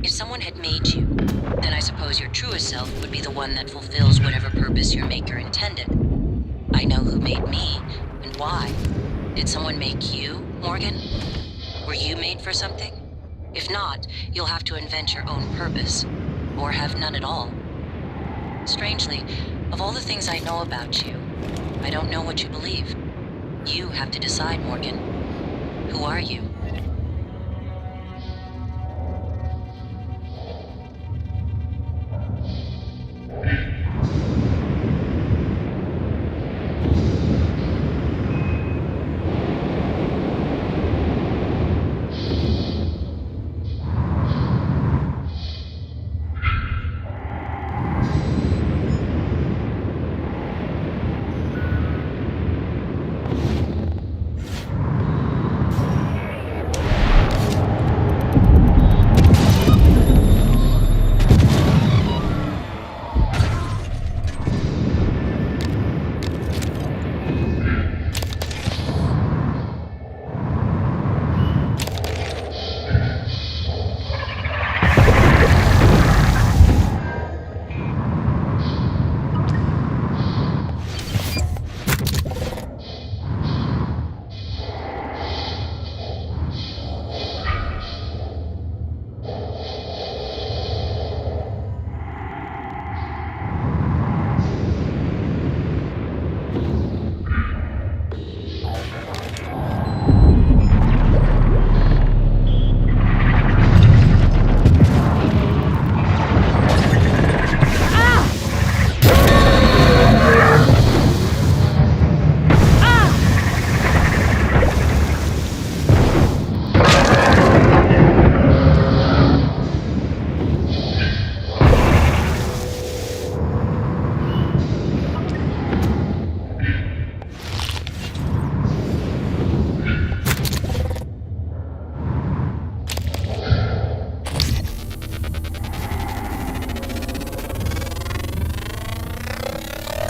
If someone had made you, then I suppose your truest self would be the one that fulfills whatever purpose your maker intended. I know who made me, and why. Did someone make you, Morgan? Were you made for something? If not, you'll have to invent your own purpose. Or have none at all. Strangely, of all the things I know about you, I don't know what you believe. You have to decide, Morgan. Who are you?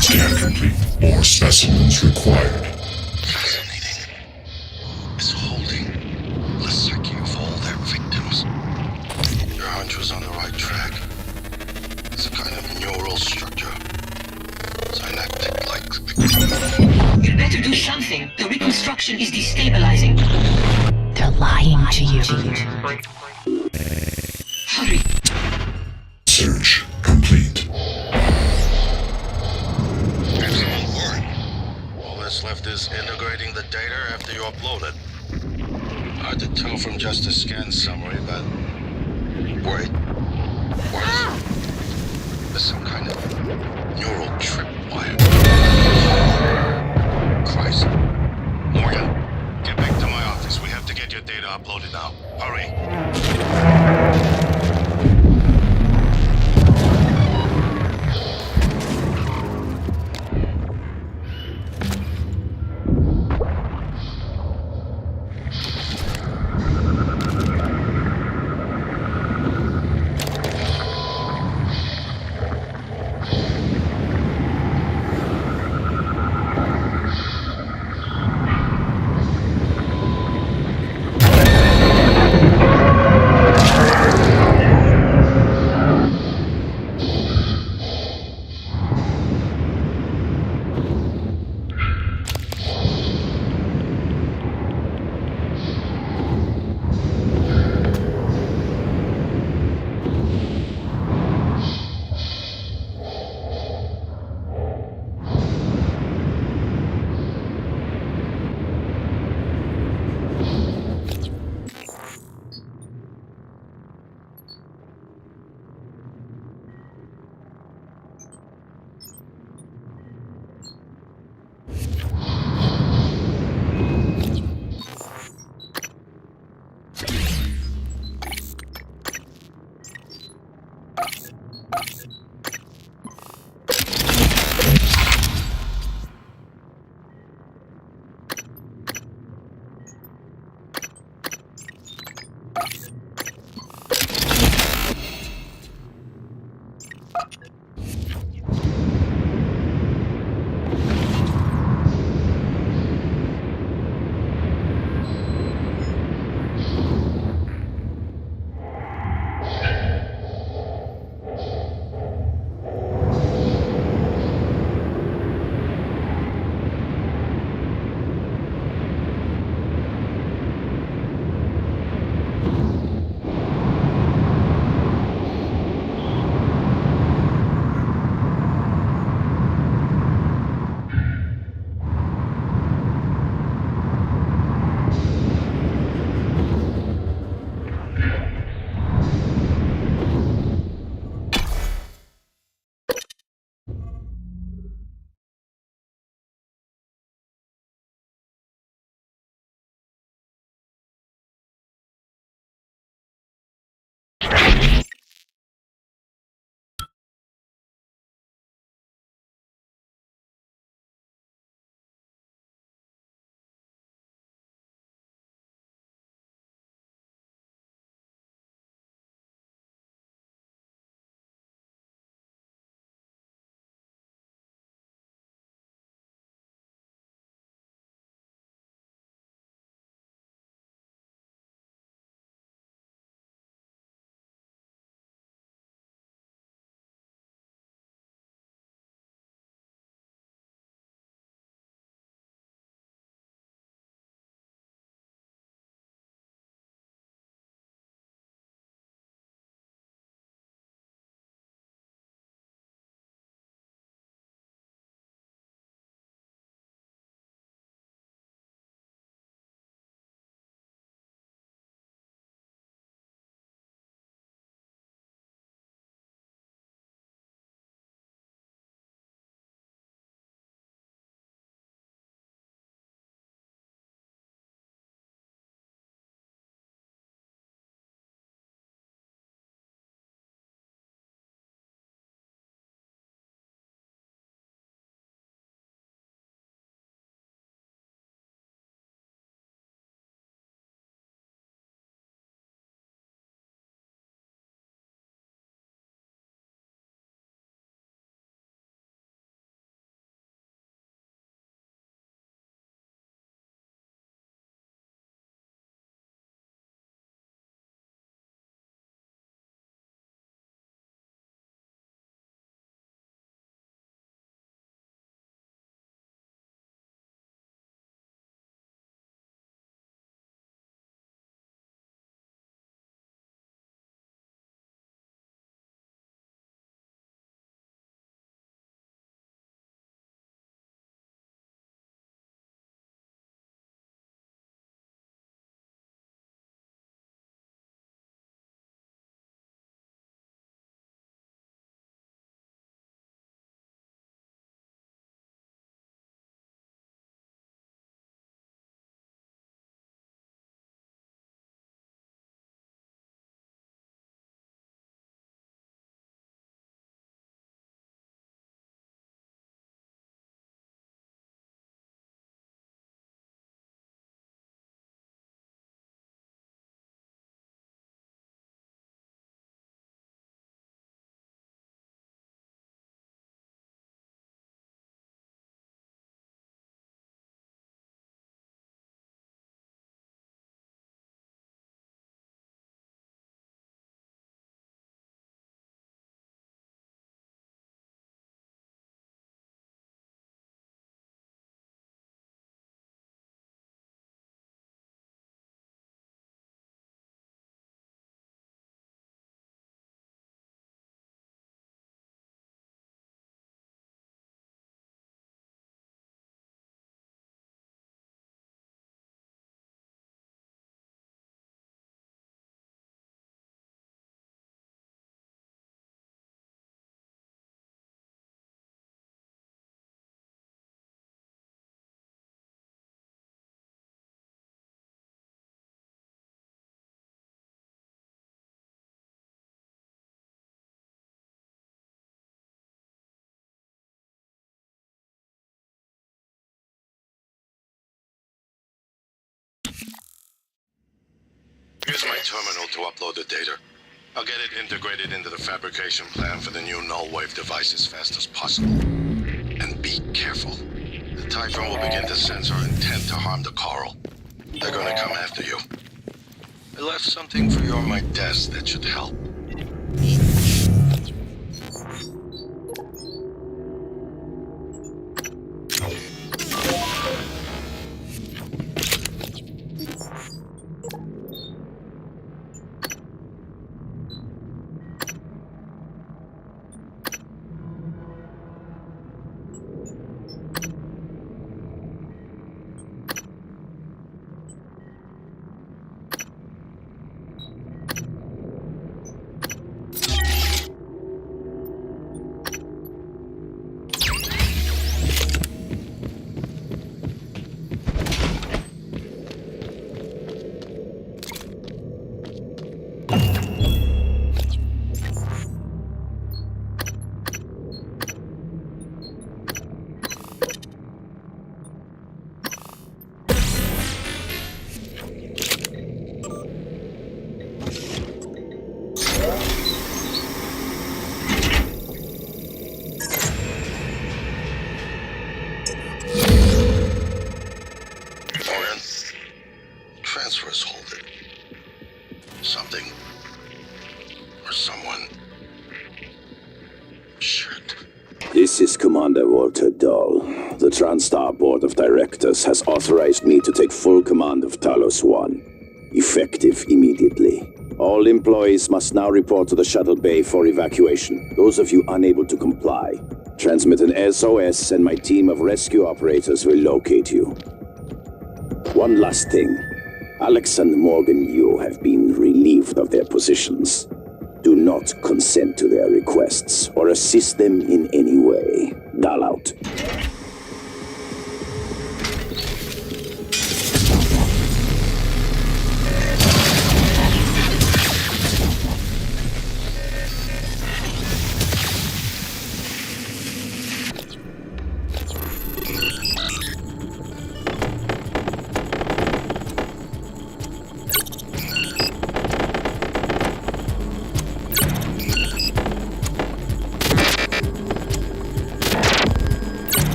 Scan complete. More specimens required. Fascinating. It's holding the psyche of all their victims. Your hunch was on the right track. It's a kind of neural structure. Synaptic-like. You better do something. The reconstruction is destabilizing. They're lying to you. Hurry. Search complete. Excellent work. All that's left is integrating the data after you upload it. Hard to tell from just a scan summary, but... Wait. What is it? There's some kind of neural tripwire. Christ. Morgan, get back to my office. We have to get your data uploaded now. Hurry. Here's my terminal to upload the data. I'll get it integrated into the fabrication plan for the new null-wave device as fast as possible. And be careful. The Typhon will begin to sense our intent to harm the coral. They're gonna come after you. I left something for you on my desk that should help. Transfers hold it. Something. Or someone. Shit. This is Commander Walter Dahl. The TranStar Board of Directors has authorized me to take full command of Talos 1. Effective immediately. All employees must now report to the shuttle bay for evacuation. Those of you unable to comply, transmit an SOS and my team of rescue operators will locate you. One last thing. Alex and Morgan Yu have been relieved of their positions. Do not consent to their requests or assist them in any way. Dahl out.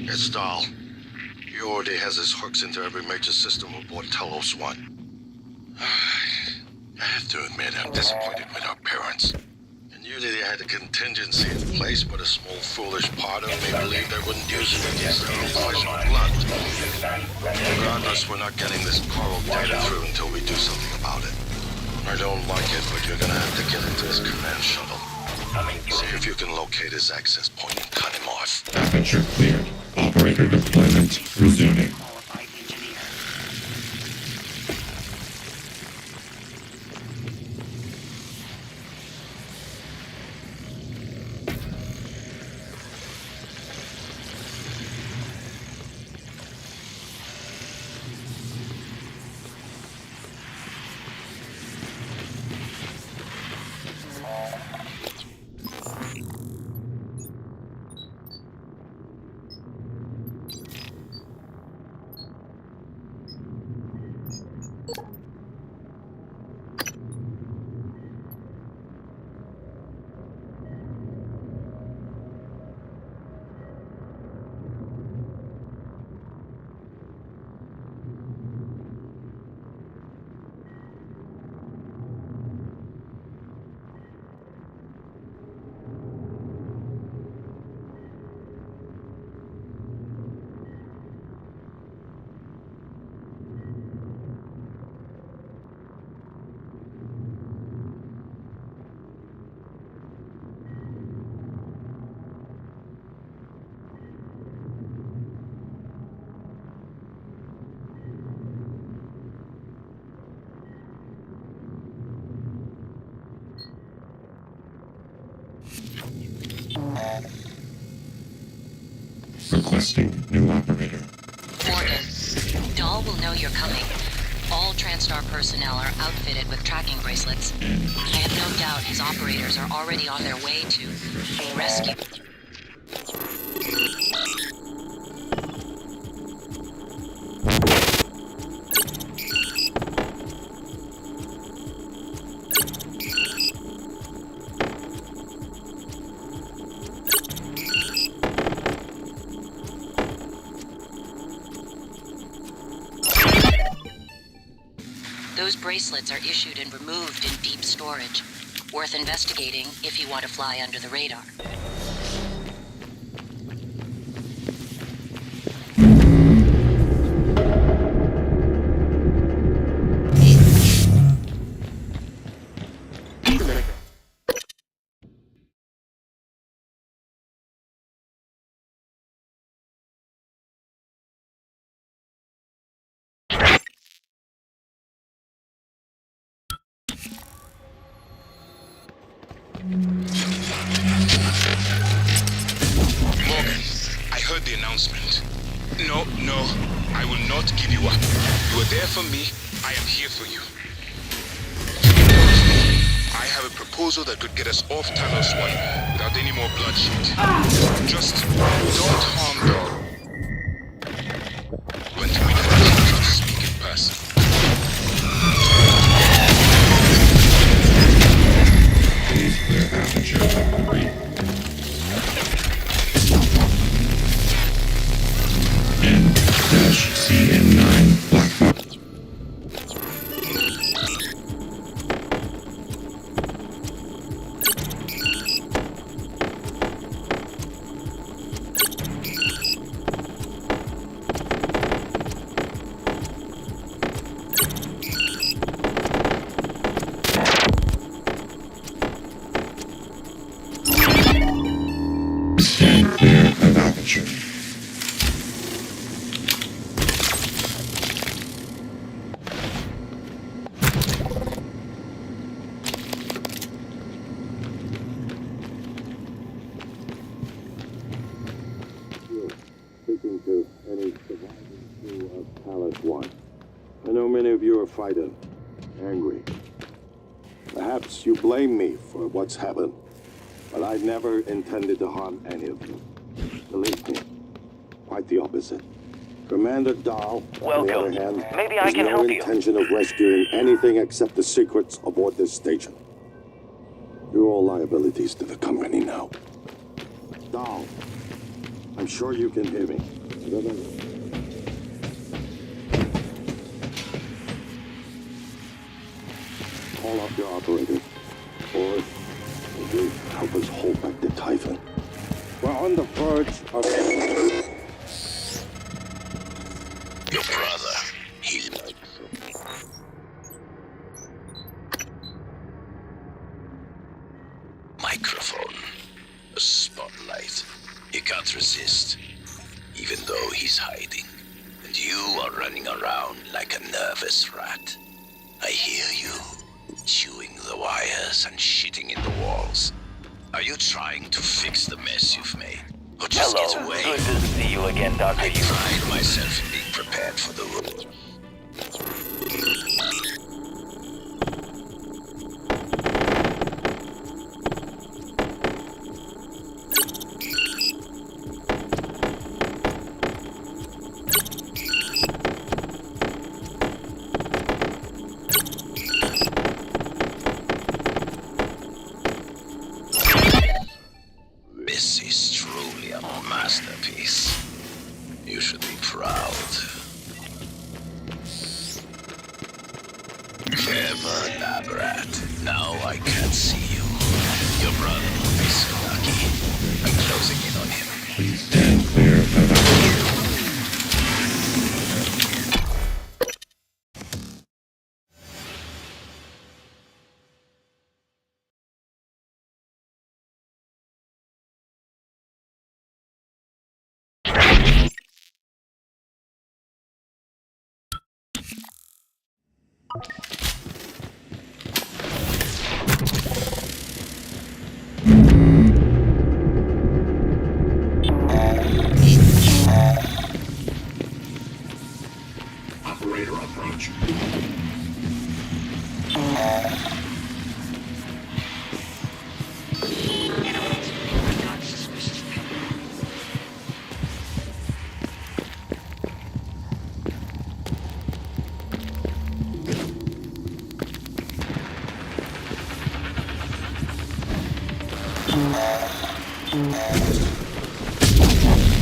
It's Dahl. He already has his hooks into every major system aboard Talos 1. I have to admit, I'm disappointed with our parents. I knew that they had a contingency in place, but a small foolish part of me believed they wouldn't use it against their own flesh and blood. Regardless, we're not getting this coral data through until we do something about it. I don't like it, but you're gonna have to get into his command shuttle. See if you can locate his access point and cut him off. Aperture cleared. Operator deployment resuming. Requesting new operator. Morgan, Dahl will know you're coming. All TranStar personnel are outfitted with tracking bracelets. I have no doubt his operators are already on their way to rescue. Those bracelets are issued and removed in deep storage. Worth investigating if you want to fly under the radar. Morgan, I heard the announcement. No, I will not give you up. You are there for me. I am here for you. I have a proposal that could get us off Talos 1 without any more bloodshed. Just don't harm Dahl. When to meet her, speak in person. Please clear aperture debris. N-CN9 Black Box. Stand clear of aperture. Speaking to any surviving crew of Talos 1. I know many of you are frightened, angry. Perhaps you blame me for what's happened, but I never intended to harm any of you. Believe me, quite the opposite. Commander Dahl, on the other hand, Maybe I has can no help you. intention of rescuing anything except the secrets aboard this station. You're all liabilities to the company now. Dahl, I'm sure you can hear me. Call up your operator, or maybe help us hold back the Typhon. We're on the verge of... Your brother, he... Microphone. A spotlight. He can't resist, even though he's hiding. And you are running around like a nervous rat. I hear you, chewing the wires and shitting in the walls. Are you trying to fix the mess you've made? Or just Hello, get away? good to see you again, Dr. I pride myself in being prepared for the road. This is truly a masterpiece. You should be proud. Clever lab rat. Now I can't see you. Your brother will be so lucky. I'm closing in on him. Please stand clear of aperture. operator approach.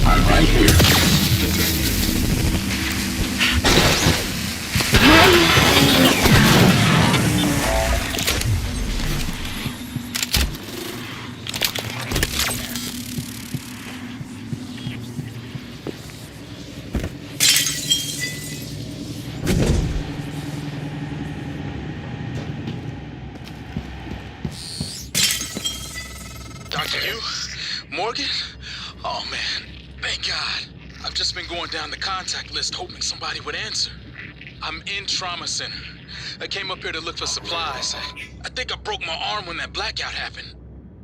I'm right here. Dr. Yu? Morgan? Oh man, thank God. I've just been going down the contact list hoping somebody would answer. I'm in trauma center. I came up here to look for supplies. I think I broke my arm when that blackout happened.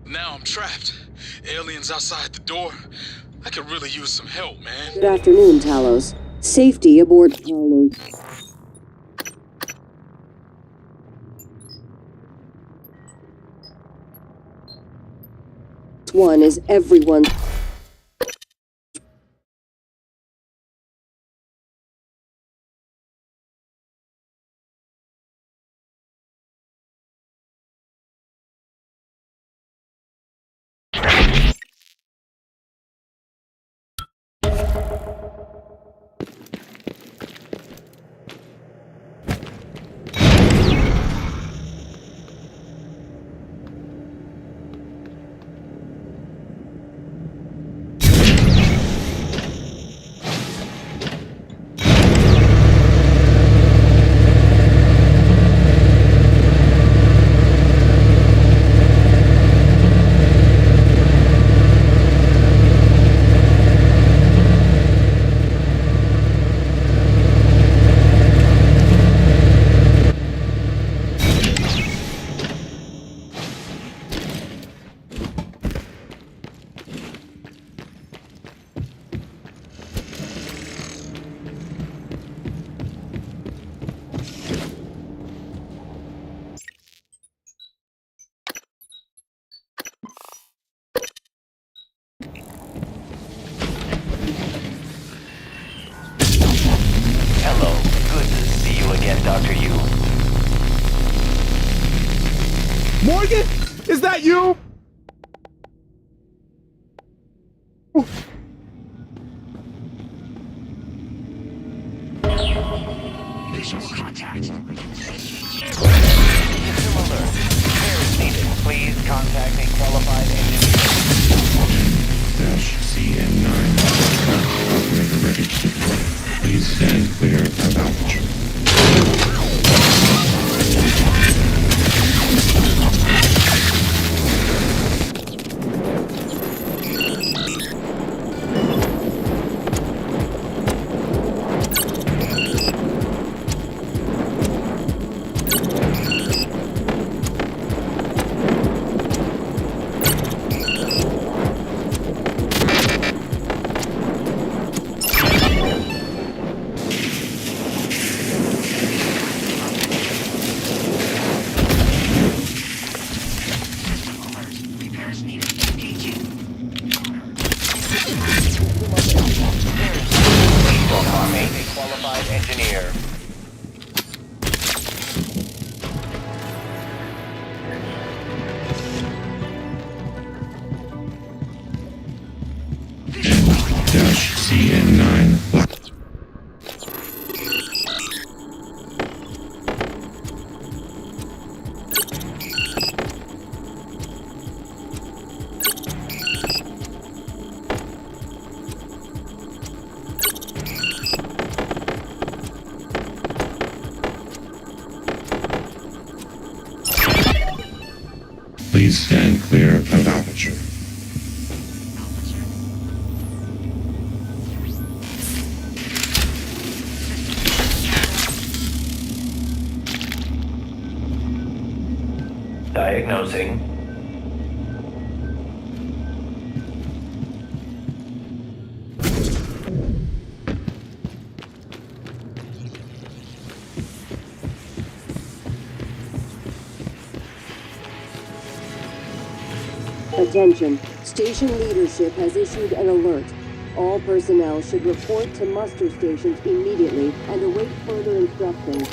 Now I'm trapped. Aliens outside the door. I could really use some help, man. Good afternoon, Talos. Safety aboard Talos. One is everyone. Hello. Good to see you again, Dr. Yu. Morgan? Is that you? Visual contact. System alert. Care is needed. Please contact a qualified engineer. CN9. Operator ready to deploy. Please stand clear of altitude. Engineer. CN9. Please stand clear of altitude. Diagnosing. Attention. Station leadership has issued an alert. All personnel should report to muster stations immediately and await further instructions.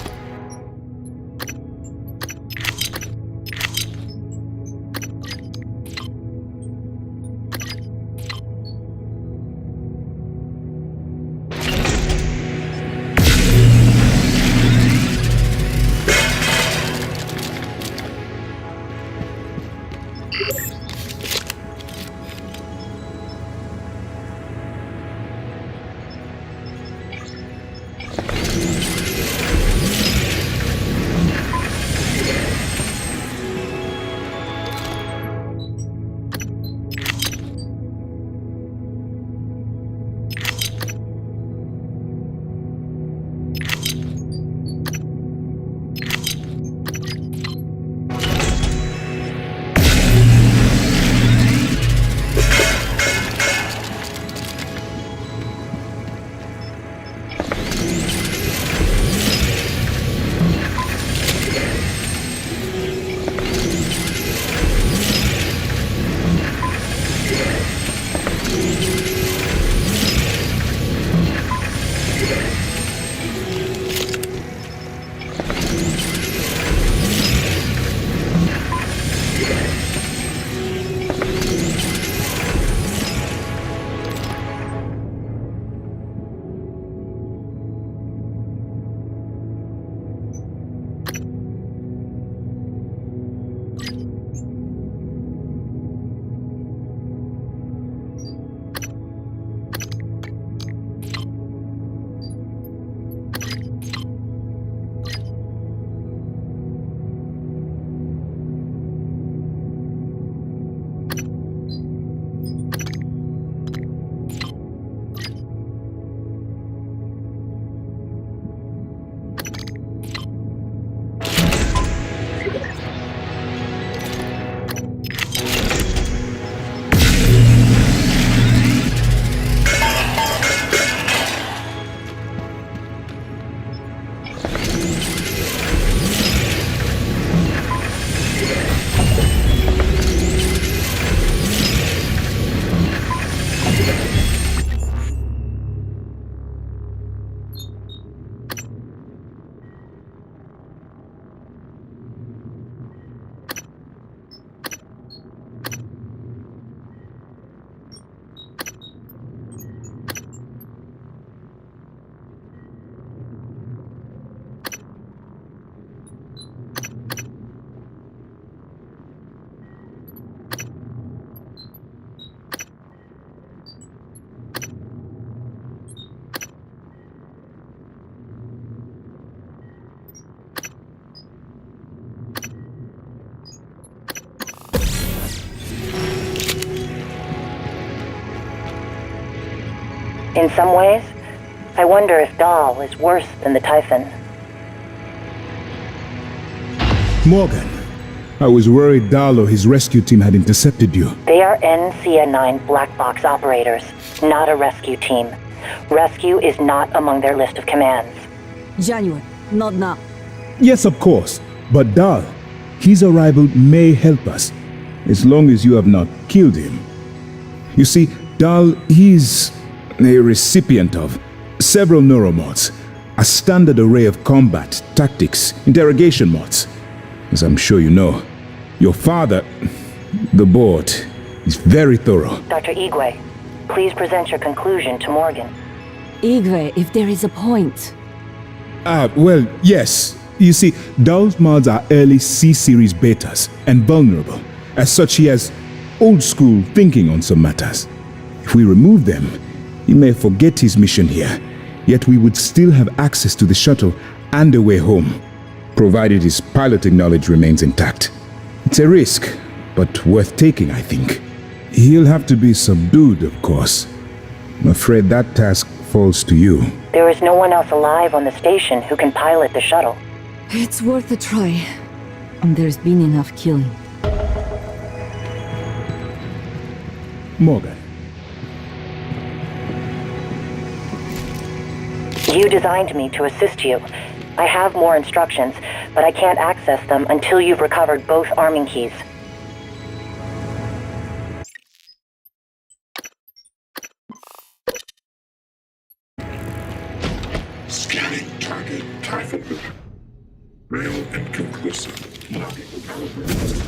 In some ways, I wonder if Dahl is worse than the Typhon. Morgan, I was worried Dahl or his rescue team had intercepted you. They are NCA-9 black box operators, not a rescue team. Rescue is not among their list of commands. January, not now. Yes, of course. But Dahl, his arrival may help us, as long as you have not killed him. You see, Dahl, he's a recipient of several neuromods, a standard array of combat, tactics, interrogation mods. As I'm sure you know, your father, the board, is very thorough. Dr. Igwe, please present your conclusion to Morgan. Igwe, if there is a point. Well, yes. You see, Dahl's mods are early C-series betas and vulnerable. As such, he has old-school thinking on some matters. If we remove them, he may forget his mission here, yet we would still have access to the shuttle and a way home, provided his piloting knowledge remains intact. It's a risk, but worth taking, I think. He'll have to be subdued, of course. I'm afraid that task falls to you. There is no one else alive on the station who can pilot the shuttle. It's worth a try. And there's been enough killing. Morgan. You designed me to assist you. I have more instructions, but I can't access them until you've recovered both arming keys. Scanning target Typhon. Real inconclusive. Locking calibrated.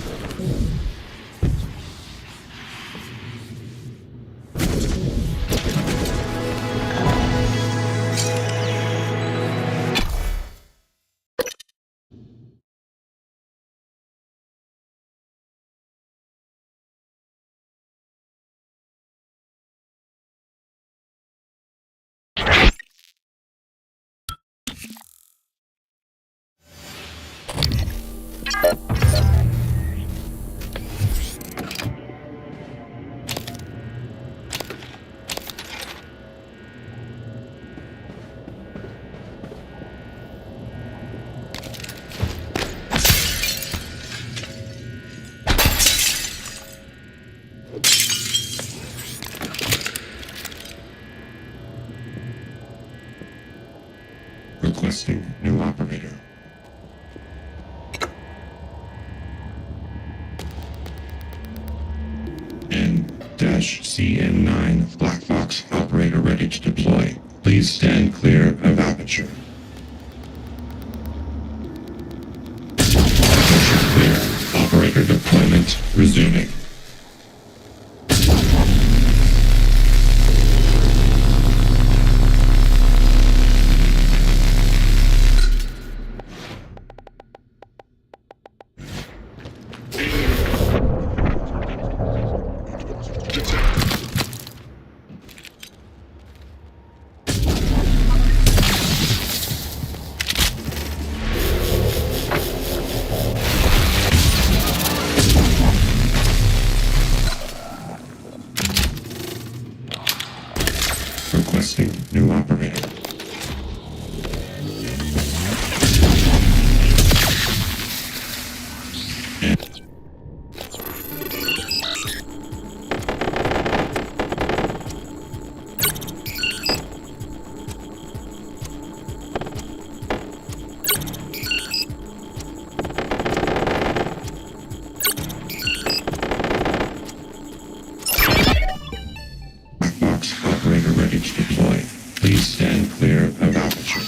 Requesting new operator. N-CN9 black box operator ready to deploy. Please stand clear of aperture. Aperture clear. Operator deployment resuming. Requesting new operator. Box operator ready to deploy. Please stand clear of aperture.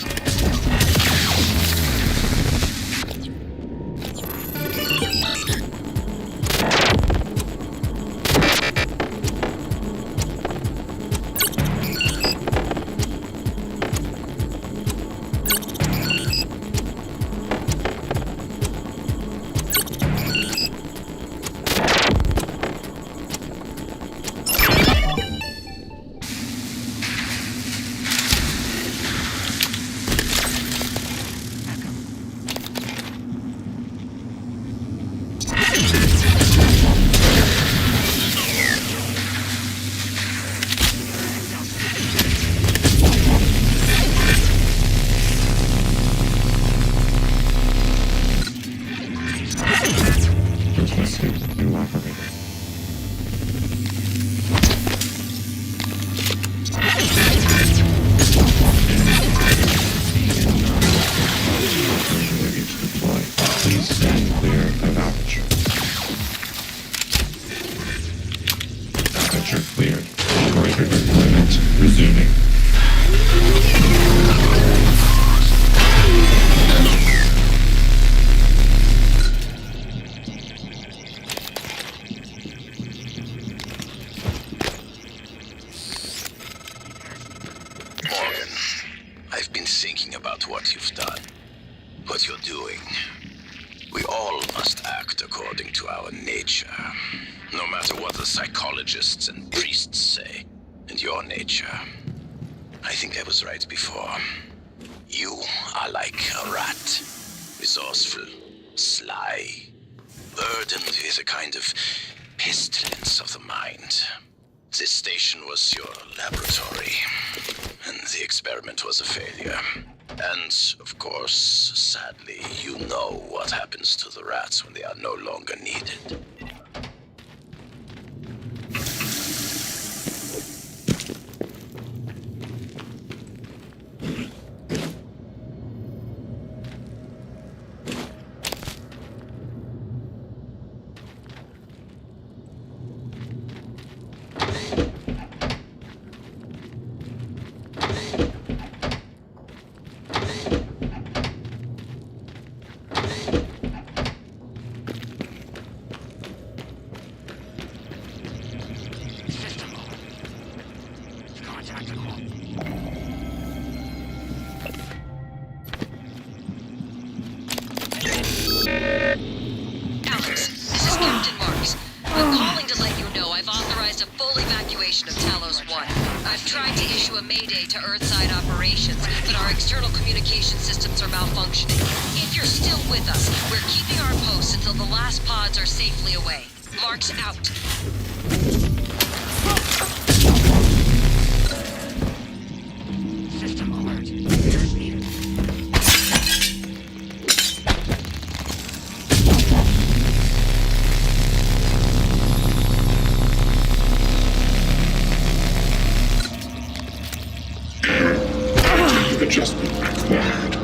Requesting new operator. Ready to deploy. Please stand clear of aperture. Aperture cleared. Operator deployment resuming. Morgan, I've been thinking about what you've done, what you're doing. We all must act according to our nature, no matter what the psychologists and priests say. And your nature, I think I was right before. You are like a rat, resourceful, sly, burdened with a kind of pestilence of the mind. This station was your laboratory, and the experiment was a failure. And, of course, sadly, you know what happens to the rats when they are no longer needed. location of Talos 1. I've tried to issue a mayday to Earthside operations, but our external communication systems are malfunctioning. If you're still with us, we're keeping our posts until the last pods are safely away. Mark's out. System alert. Adjustment required.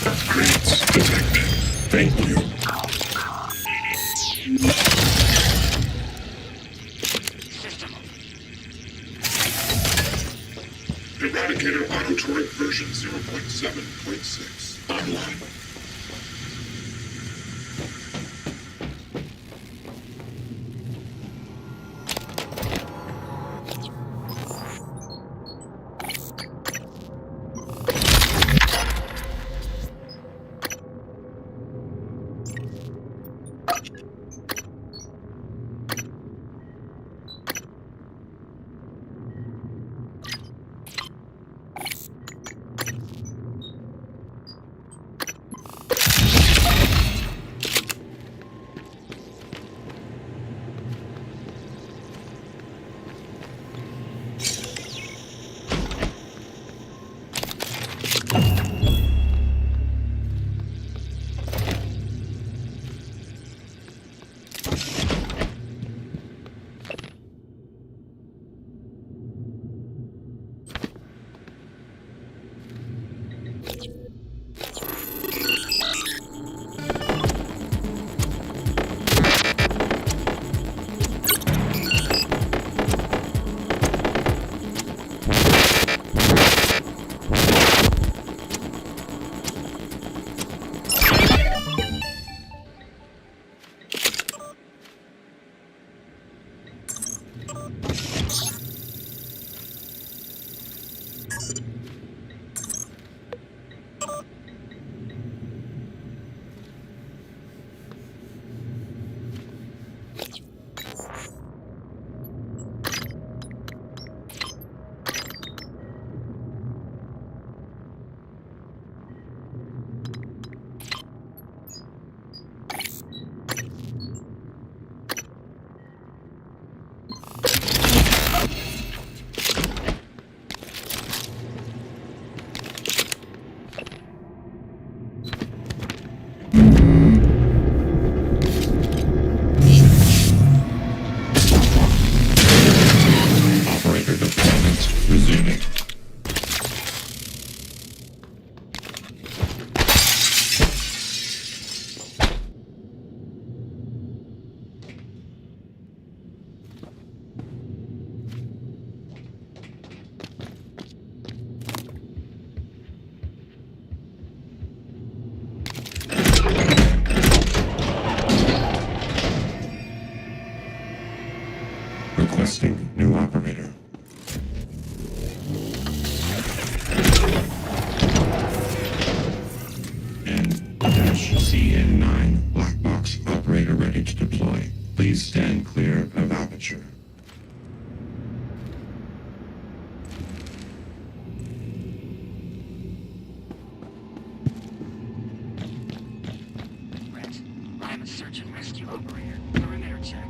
Upgrades detected. Thank you. Eradicator auto turret version 0.7.6 online. Please stand clear of aperture. Brett, I'm a search and rescue operator. Perimeter check.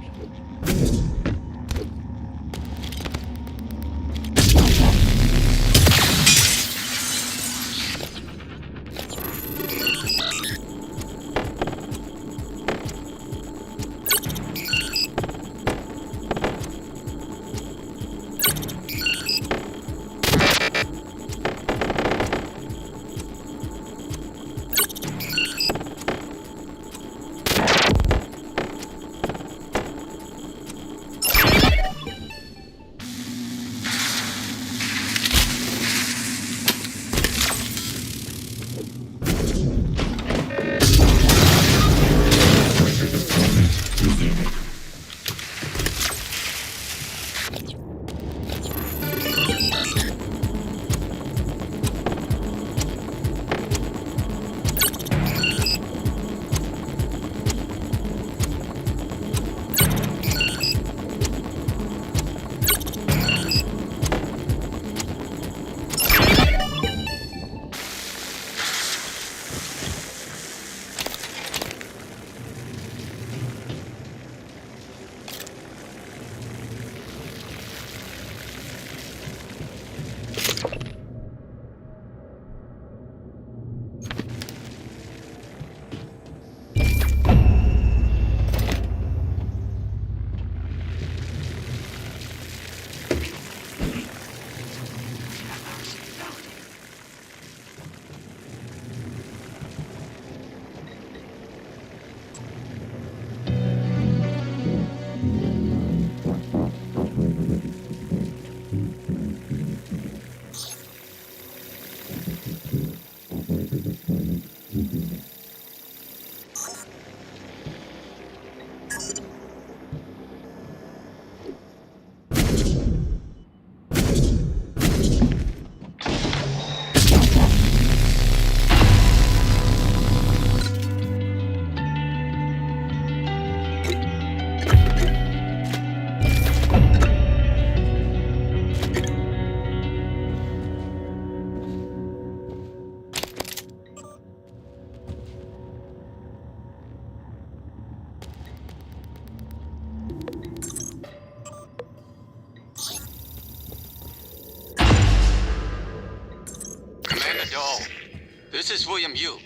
This is William Yu,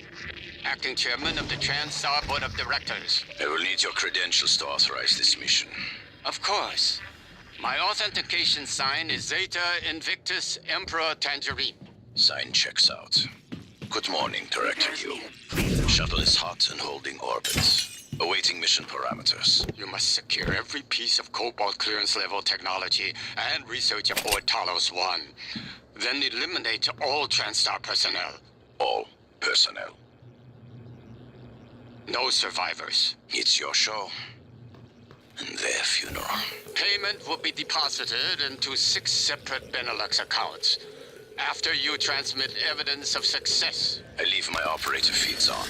acting chairman of the TranStar Board of Directors. I will need your credentials to authorize this mission. Of course. My authentication sign is Zeta Invictus Emperor Tangerine. Sign checks out. Good morning, Director Yu. Shuttle is hot and holding orbit. Awaiting mission parameters. You must secure every piece of Cobalt clearance level technology and research aboard Talos 1. Then eliminate all TranStar personnel. All personnel. No survivors. It's your show. And their funeral. Payment will be deposited into 6 separate Benelux accounts. After you transmit evidence of success. I leave my operator feeds on.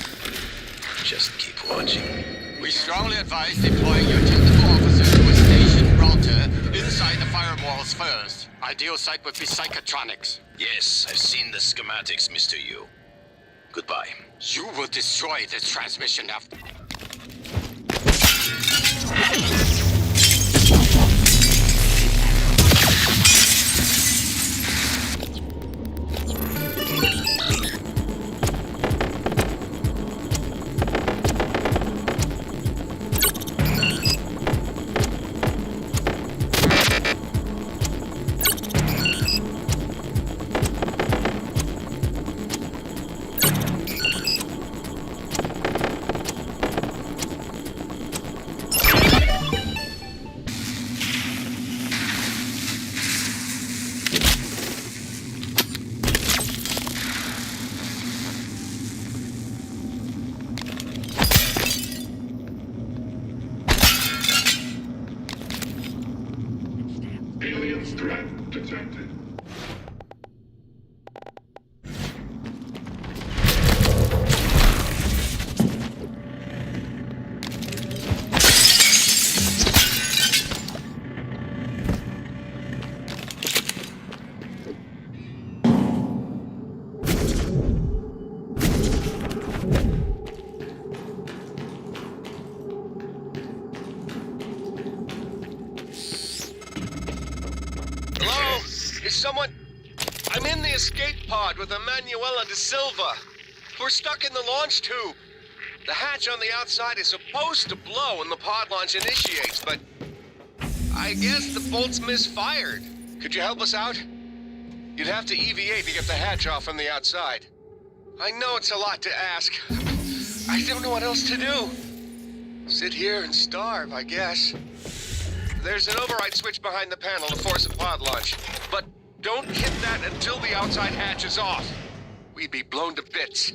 Just keep watching. We strongly advise deploying your technical officer to a station router inside the firewalls first. Ideal site would be Psychotronics. Yes, I've seen the schematics, Mr. Yu. Goodbye. You will destroy this transmission after... Aliens threat detected. someone... I'm in the escape pod with Emanuela de Silva. We're stuck in the launch tube. The hatch on the outside is supposed to blow when the pod launch initiates, but... I guess the bolt's misfired. Could you help us out? You'd have to EVA to get the hatch off from the outside. I know it's a lot to ask. I don't know what else to do. Sit here and starve, I guess. There's an override switch behind the panel to force a pod launch. But don't hit that until the outside hatch is off. We'd be blown to bits.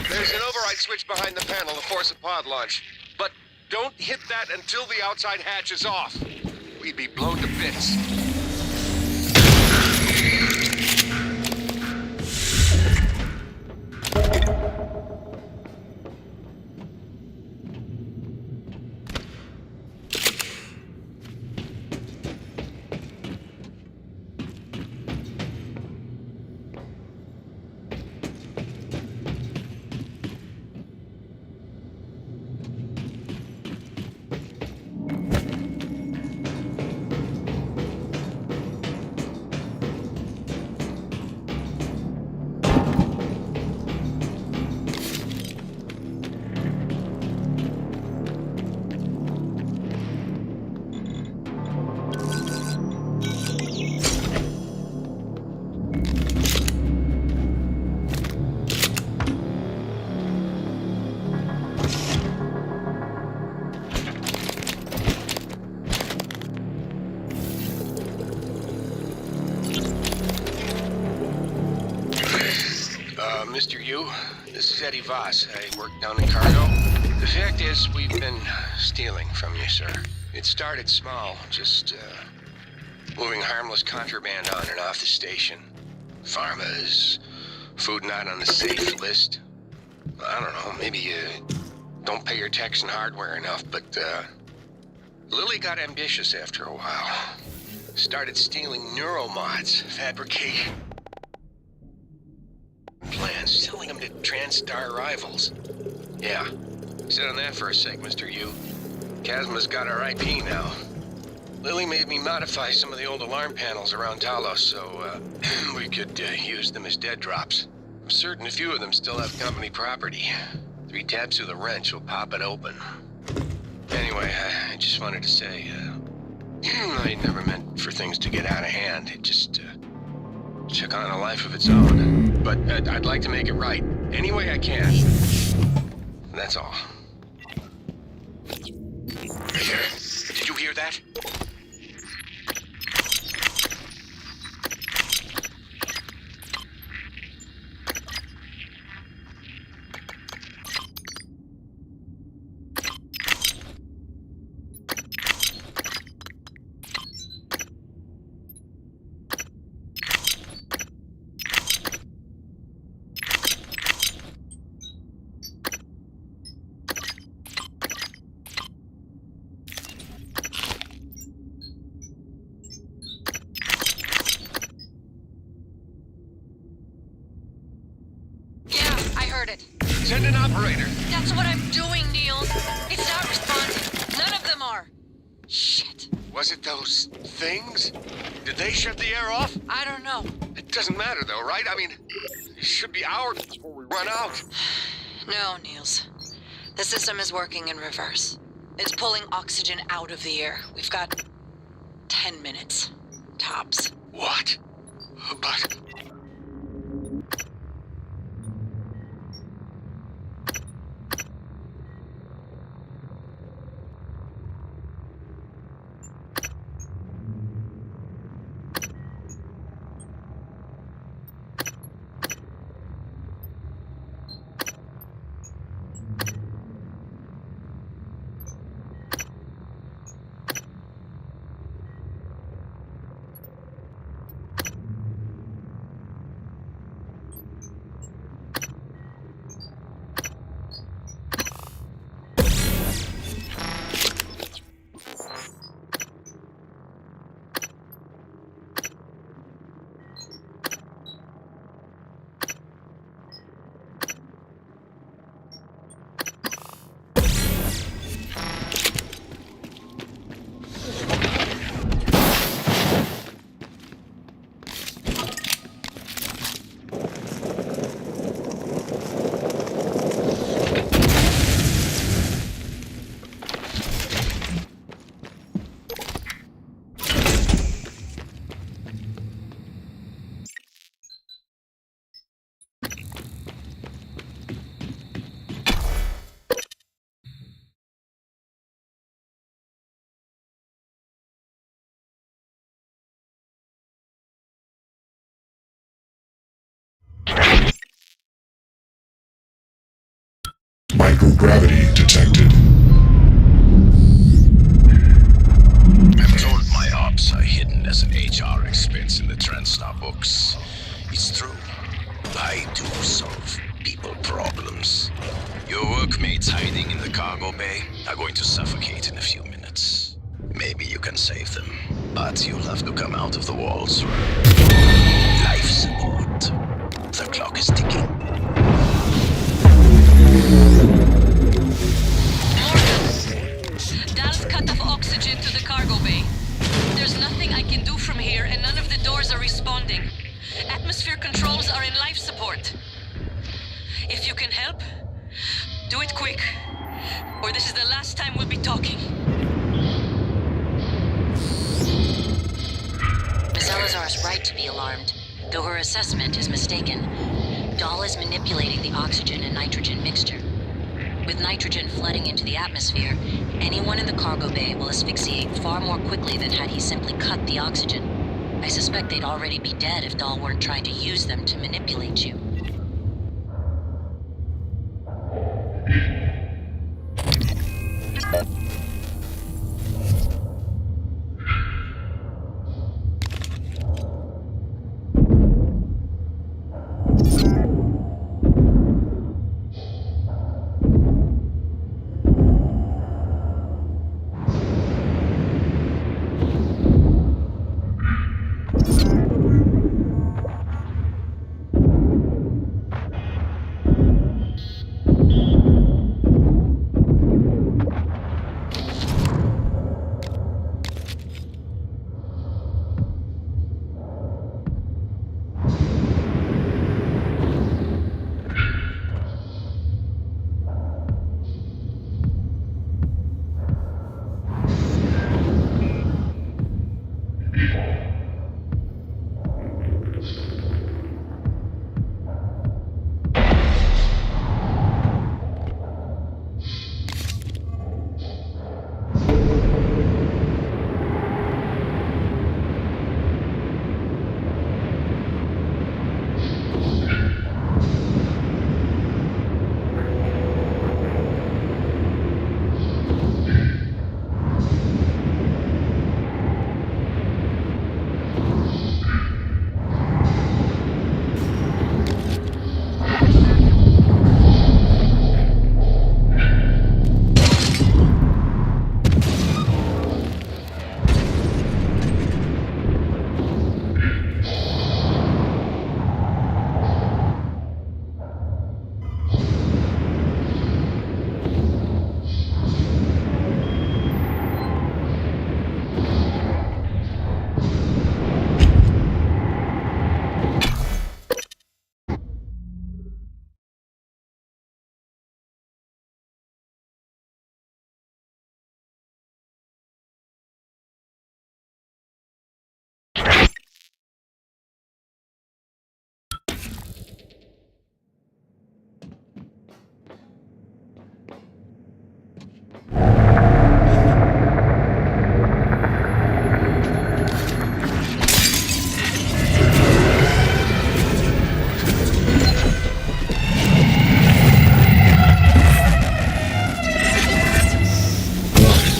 There's an override switch behind the panel to force a pod launch. But don't hit that until the outside hatch is off. We'd be blown to bits. Mr. Yu, this is Eddie Voss. I work down in cargo. The fact is, we've been stealing from you, sir. It started small, just moving harmless contraband on and off the station. Pharmas, food not on the safe list. I don't know, maybe you don't pay your tax and hardware enough, but Lily got ambitious after a while. Started stealing neuromods, fabrication plans, selling them to TranStar rivals. Yeah, sit on that for a sec, Mr. Yu. Chasma's got our IP now. Lily made me modify some of the old alarm panels around Talos so we could use them as dead drops. I'm certain a few of them still have company property. 3 taps through the wrench will pop it open. Anyway, I just wanted to say, I never meant for things to get out of hand. It just took on a life of its own. But I'd like to make it right, any way I can. That's all. Did you hear that? Send an operator. That's what I'm doing, Niels. It's not responding. None of them are. Shit. Was it those things? Did they shut the air off? I don't know. It doesn't matter though, right? I mean, it should be hours before we run out. No, Niels. The system is working in reverse. It's pulling oxygen out of the air. We've got 10 minutes. Tops. What? But... Microgravity detected. I'm told my ops are hidden as an HR expense in the TranStar books. It's true. I do solve people problems. Your workmates hiding in the cargo bay are going to suffocate in a few minutes. Maybe you can save them, but you'll have to come out of the walls. Life support. The clock is ticking. Dal's cut off oxygen to the cargo bay. There's nothing I can do from here, and none of the doors are responding. Atmosphere controls are in life support. If you can help, do it quick, or this is the last time we'll be talking. Ms. Elazar is right to be alarmed, though her assessment is mistaken. Dal is manipulating the oxygen and nitrogen mixture. With nitrogen flooding into the atmosphere, anyone in the cargo bay will asphyxiate far more quickly than had he simply cut the oxygen. I suspect they'd already be dead if Dal weren't trying to use them to manipulate you.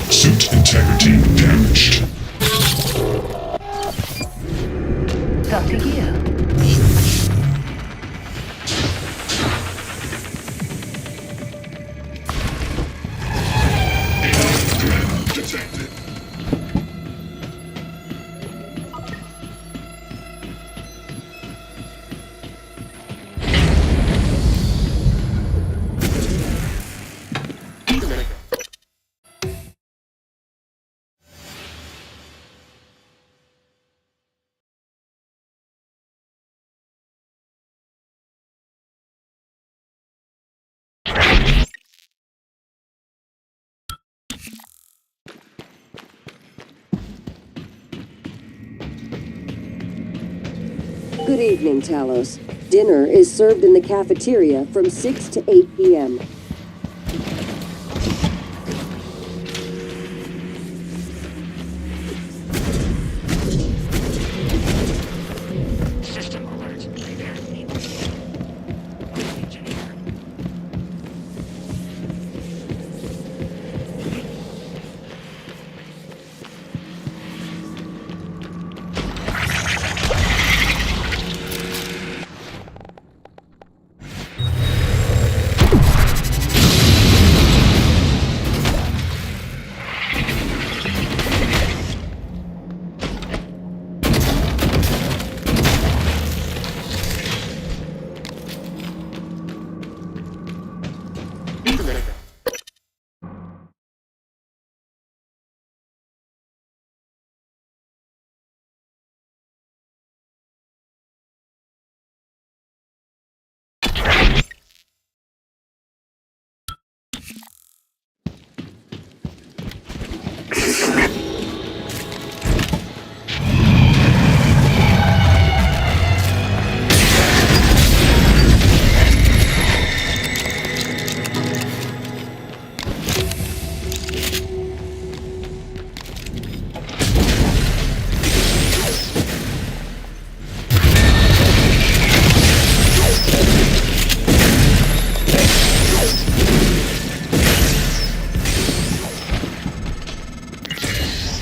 Suit integrity damaged. Dr. Gear. Detected. Good evening, Talos. Dinner is served in the cafeteria from 6 to 8 p.m. System alert. Prepare for me. Engineer.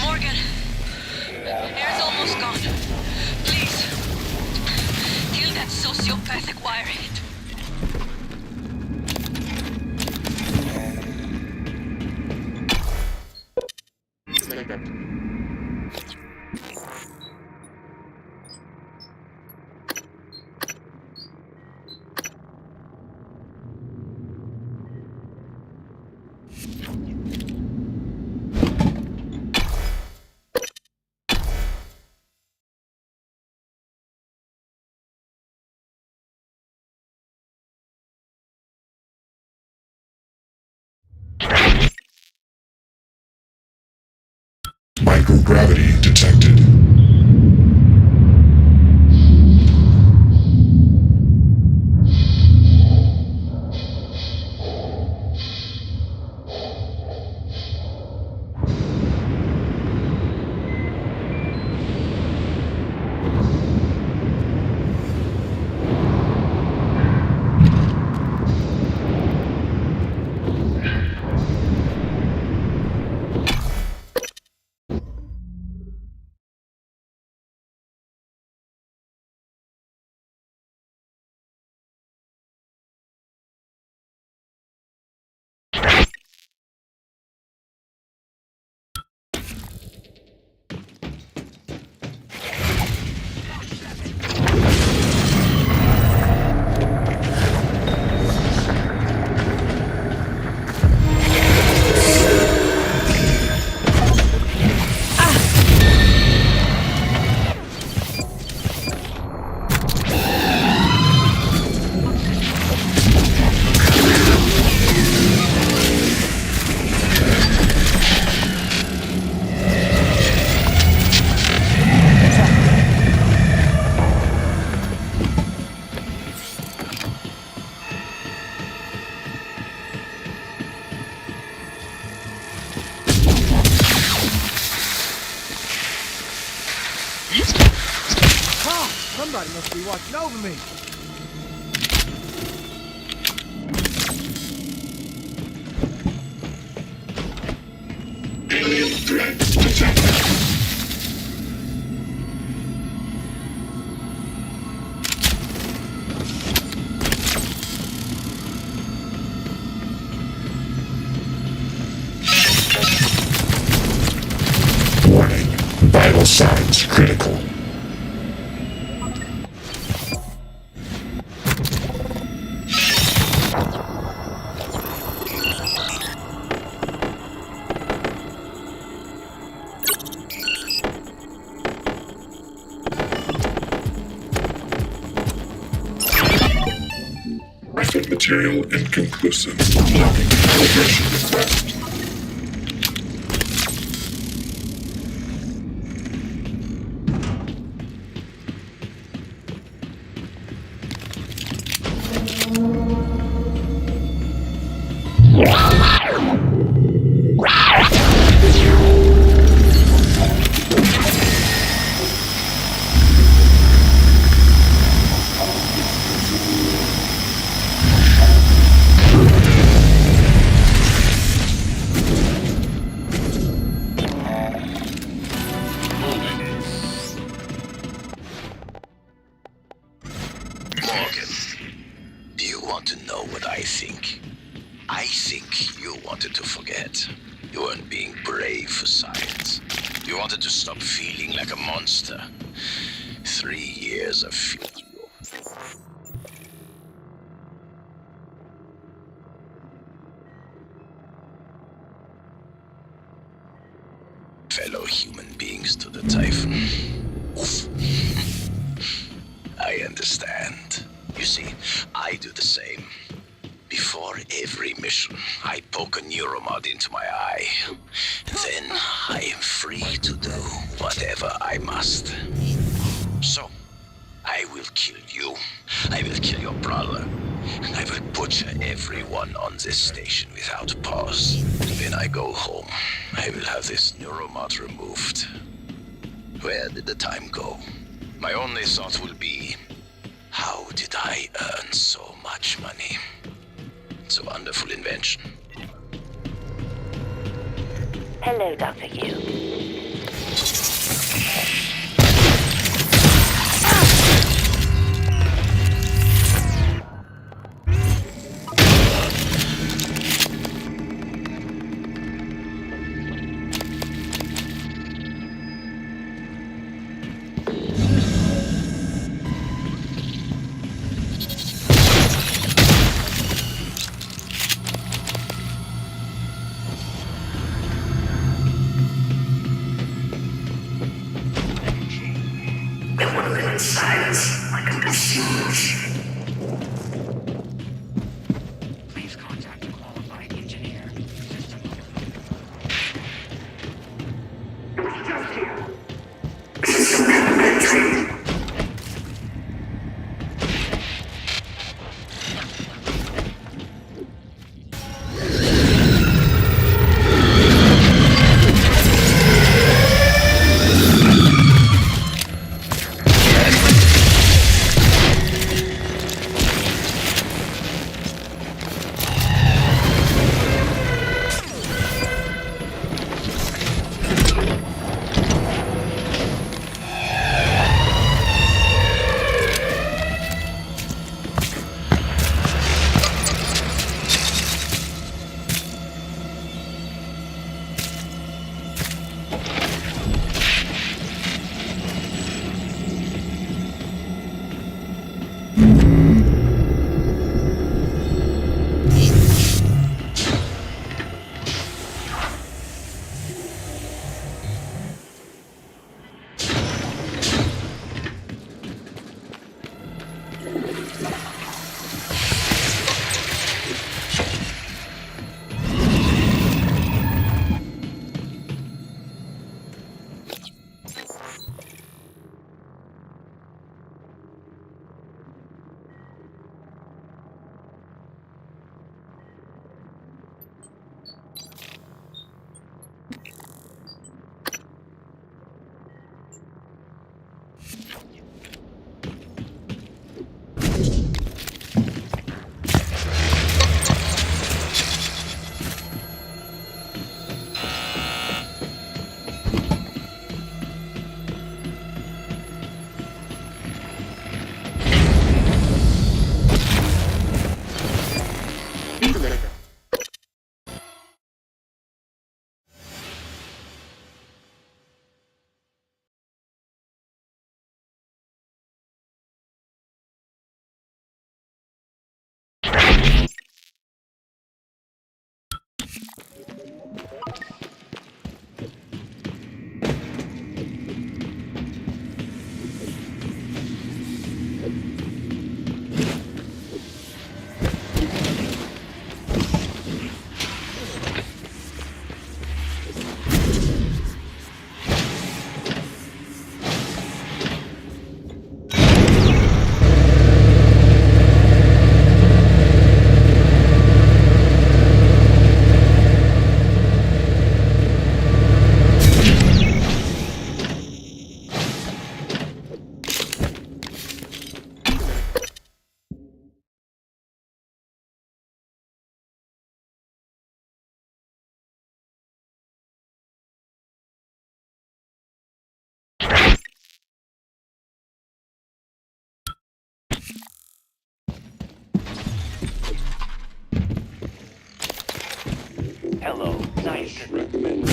Morgan, air's almost gone. Please, kill that sociopathic wiring. Microgravity detected. Ah! Somebody must be watching over me. Alien threat detected. Warning. Vital signs critical. Effed material inconclusive. Blocking calibration request. Morgan, do you want to know what I think? I think you wanted to forget. You weren't being brave for science. You wanted to stop feeling like a monster. 3 years of fear. Fellow human beings to the Typhon. Oof. I understand. You see, I do the same. Before every mission, I poke a neuromod into my eye. Then I am free to do whatever I must. So, I will kill you. I will kill your brother. And I will butcher everyone on this station without pause. When I go home, I will have this neuromod removed. Where did the time go? My only thought will be, how did I earn so much money? It's a wonderful invention. Hello, Dr. Yu. Silence, like a besieged. Please contact a qualified engineer. It was just here. System elementary. Hello, nice. Recommend.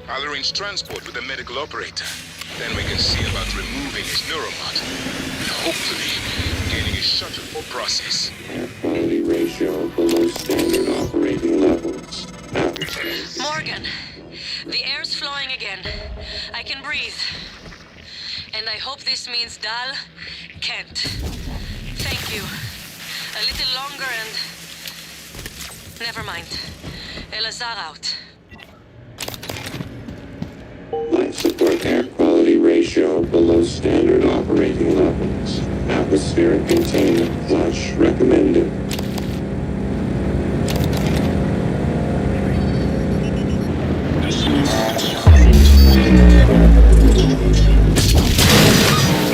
I'll arrange transport with the medical operator. Then we can see about removing his neuromod. And hopefully, gaining a shuttleable process. Air quality ratio below standard operating levels. Morgan, the air's flowing again. I can breathe. And I hope this means Dal can't. Thank you. A little longer and... Never mind. Elazar out. Life support air quality ratio below standard operating levels. Atmospheric containment flush recommended.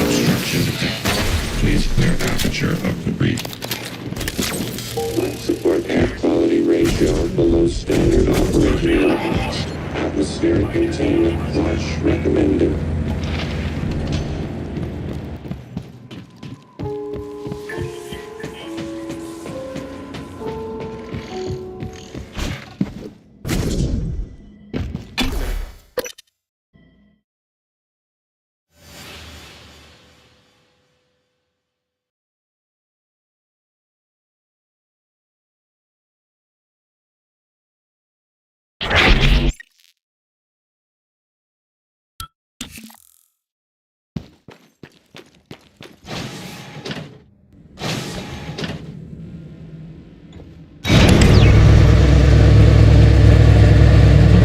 Obstruction detected. Please clear aperture of the breach. Life support air quality ratio below standard operating levels. Atmospheric containment flush recommended.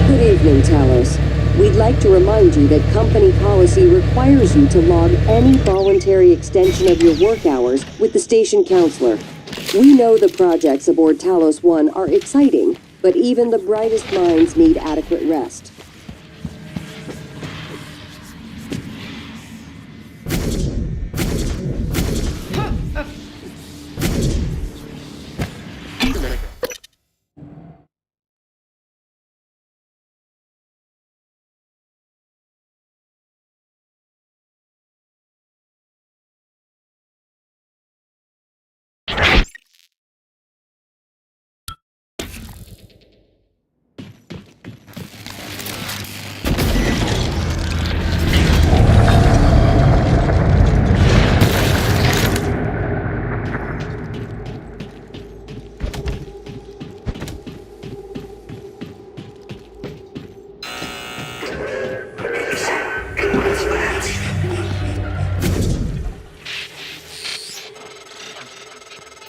Good evening, Talos. We'd like to remind you that company policy requires you to log any voluntary extension of your work hours with the station counselor. We know the projects aboard Talos 1 are exciting, but even the brightest minds need adequate rest.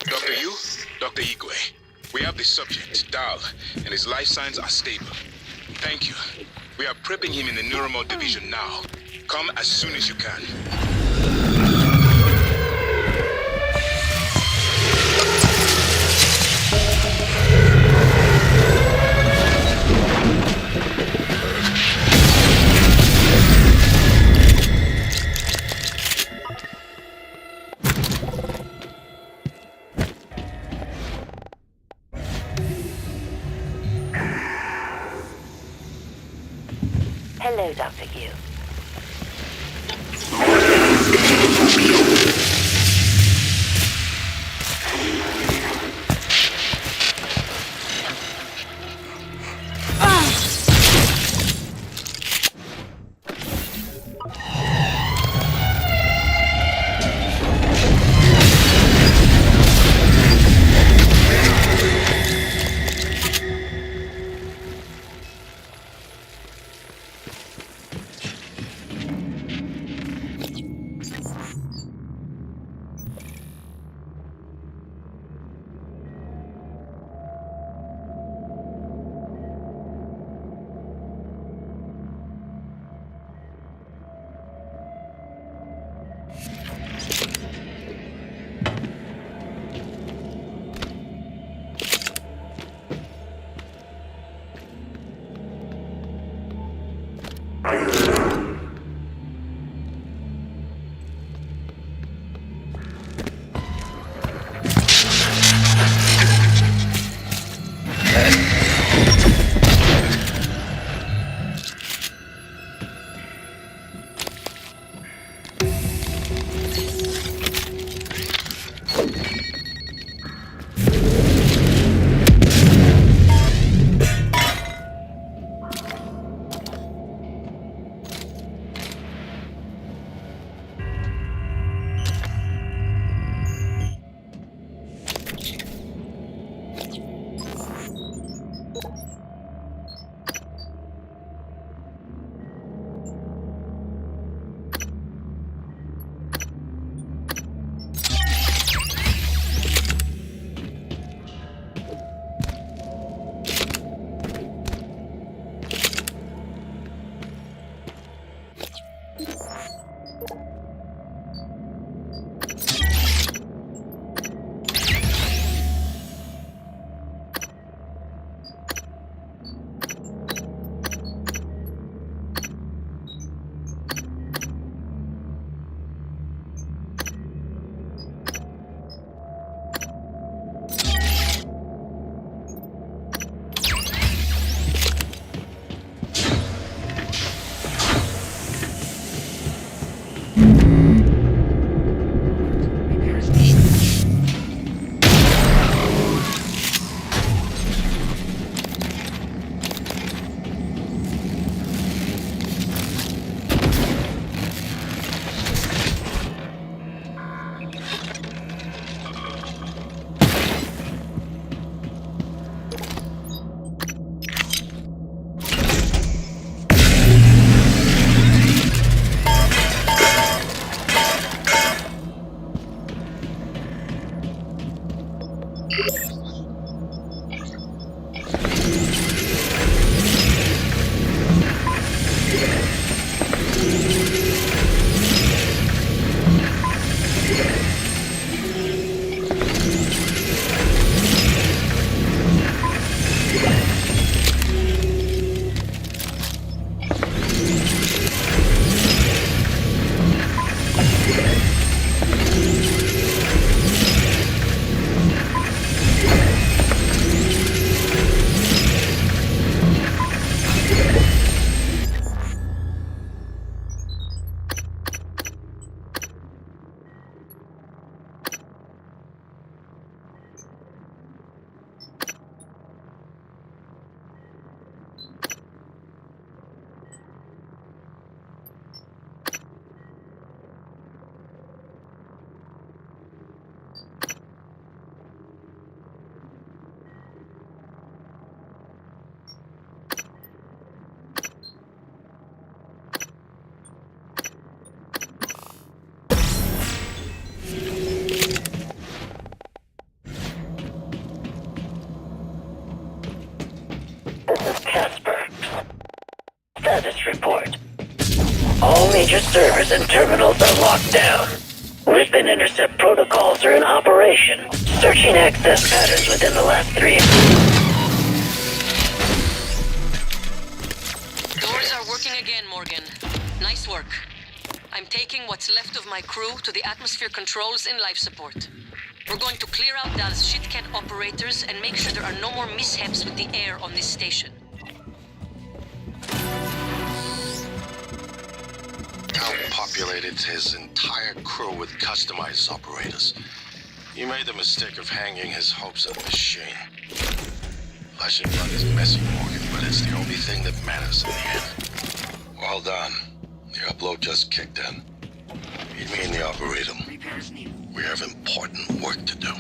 Dr. Yu, Dr. Igwe, we have the subject, Dal, and his life signs are stable. Thank you. We are prepping him in the Neuromod division now. Come as soon as you can. Hello, Dr. Yu. status report. All major servers and terminals are locked down. Wristband intercept protocols are in operation. Searching access patterns within the last 3. Doors are working again, Morgan. Nice work. I'm taking what's left of my crew to the atmosphere controls and life support. We're going to clear out Dal's shit-can operators and make sure there are no more mishaps with the air on this station. Cal populated his entire crew with customized operators. He made the mistake of hanging his hopes on the machine. Flashing blood is messy, Morgan, but it's the only thing that matters in the end. Well done. The upload just kicked in. Meet me in the operator. We have important work to do.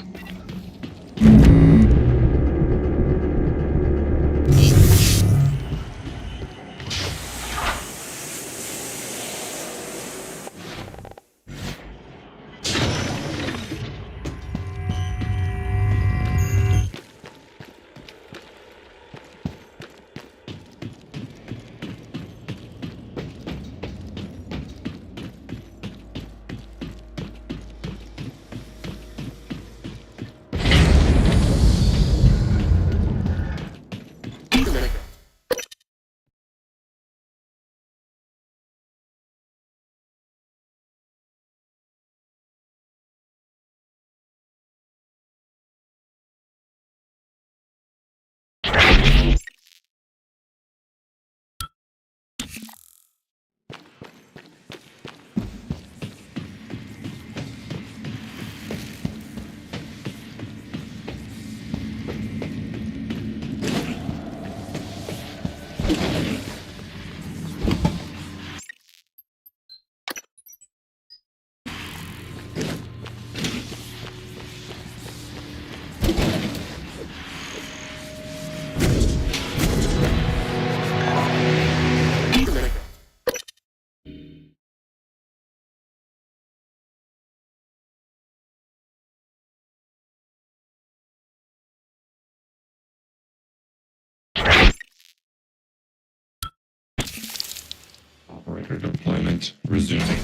Operator deployment resuming.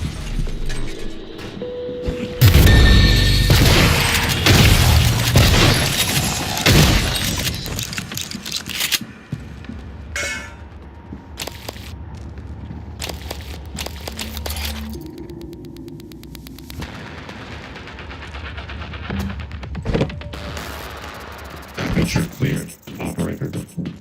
Aperture cleared. Operator deployment.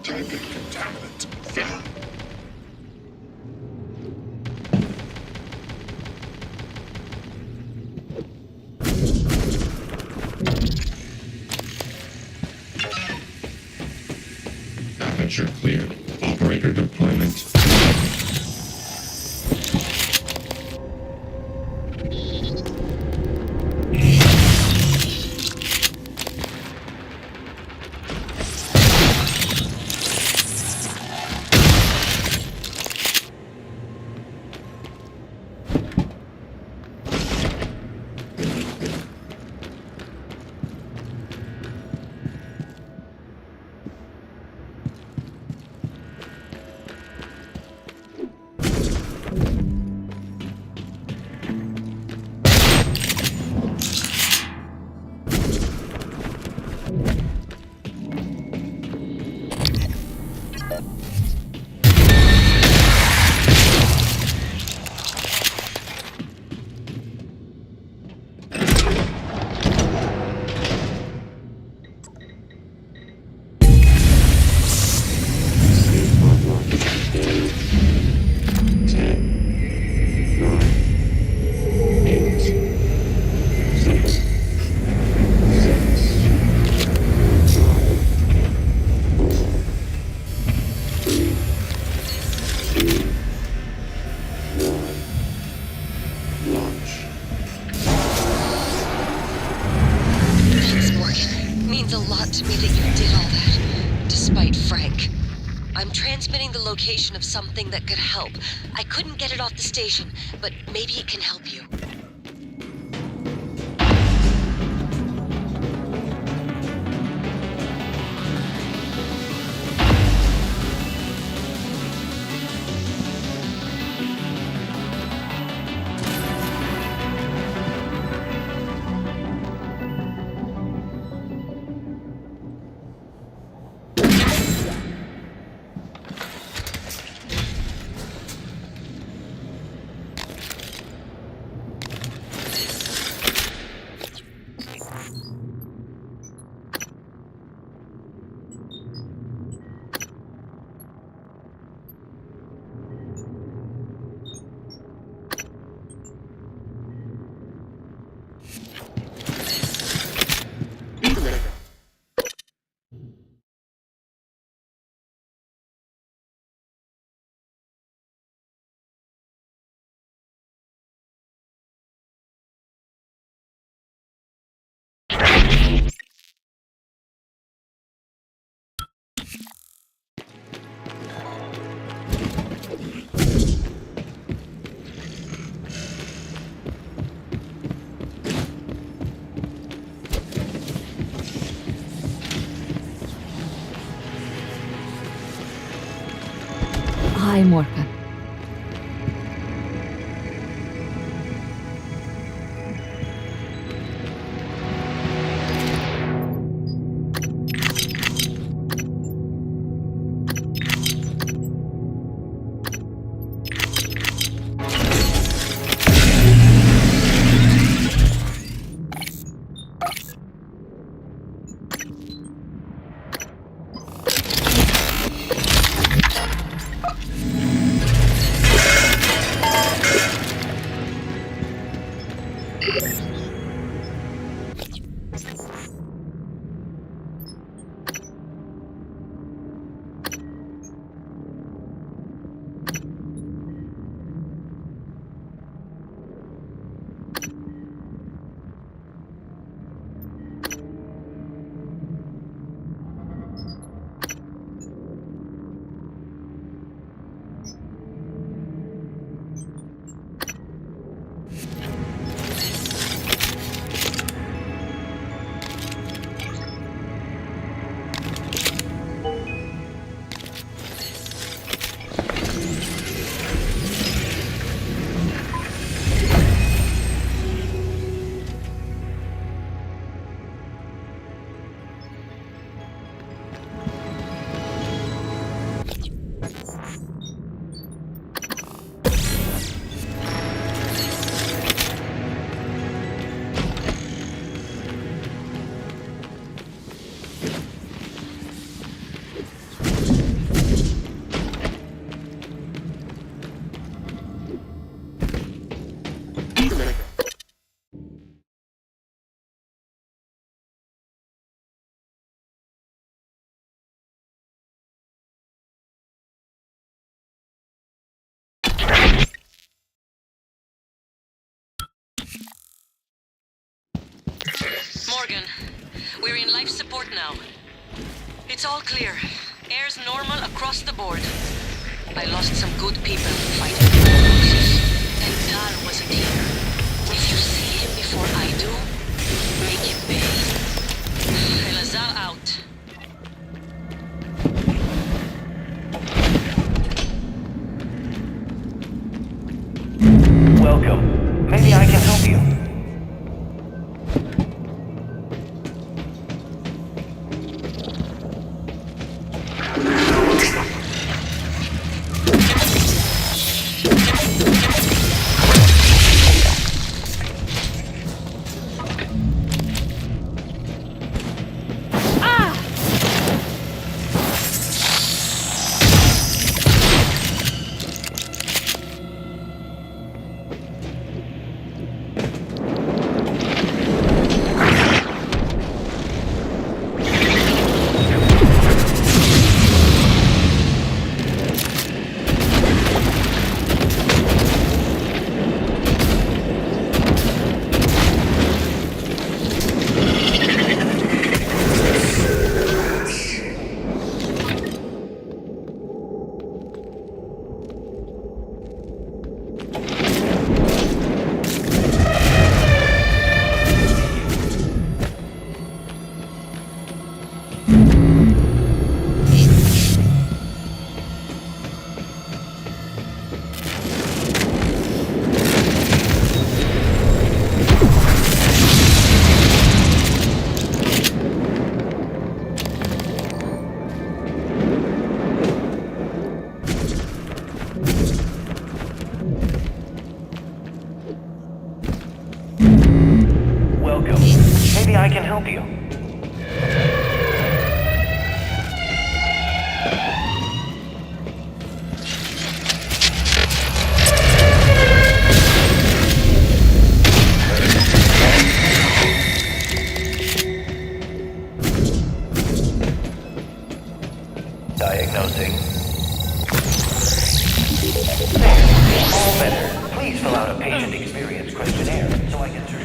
Typing contaminant found. Aperture cleared. Operator deployment. I'm transmitting the location of something that could help. I couldn't get it off the station, but maybe it can help you. Hi, Morgan. Morgan, we're in life support now. It's all clear. Air's normal across the board. I lost some good people fighting the forces, and Dal wasn't here. If you see him before I do, make him pay. Elazar out. Welcome. Maybe I can help you. help you? Diagnosing. There. All better. Please fill out a patient experience questionnaire so I can turn.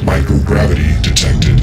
Microgravity detected.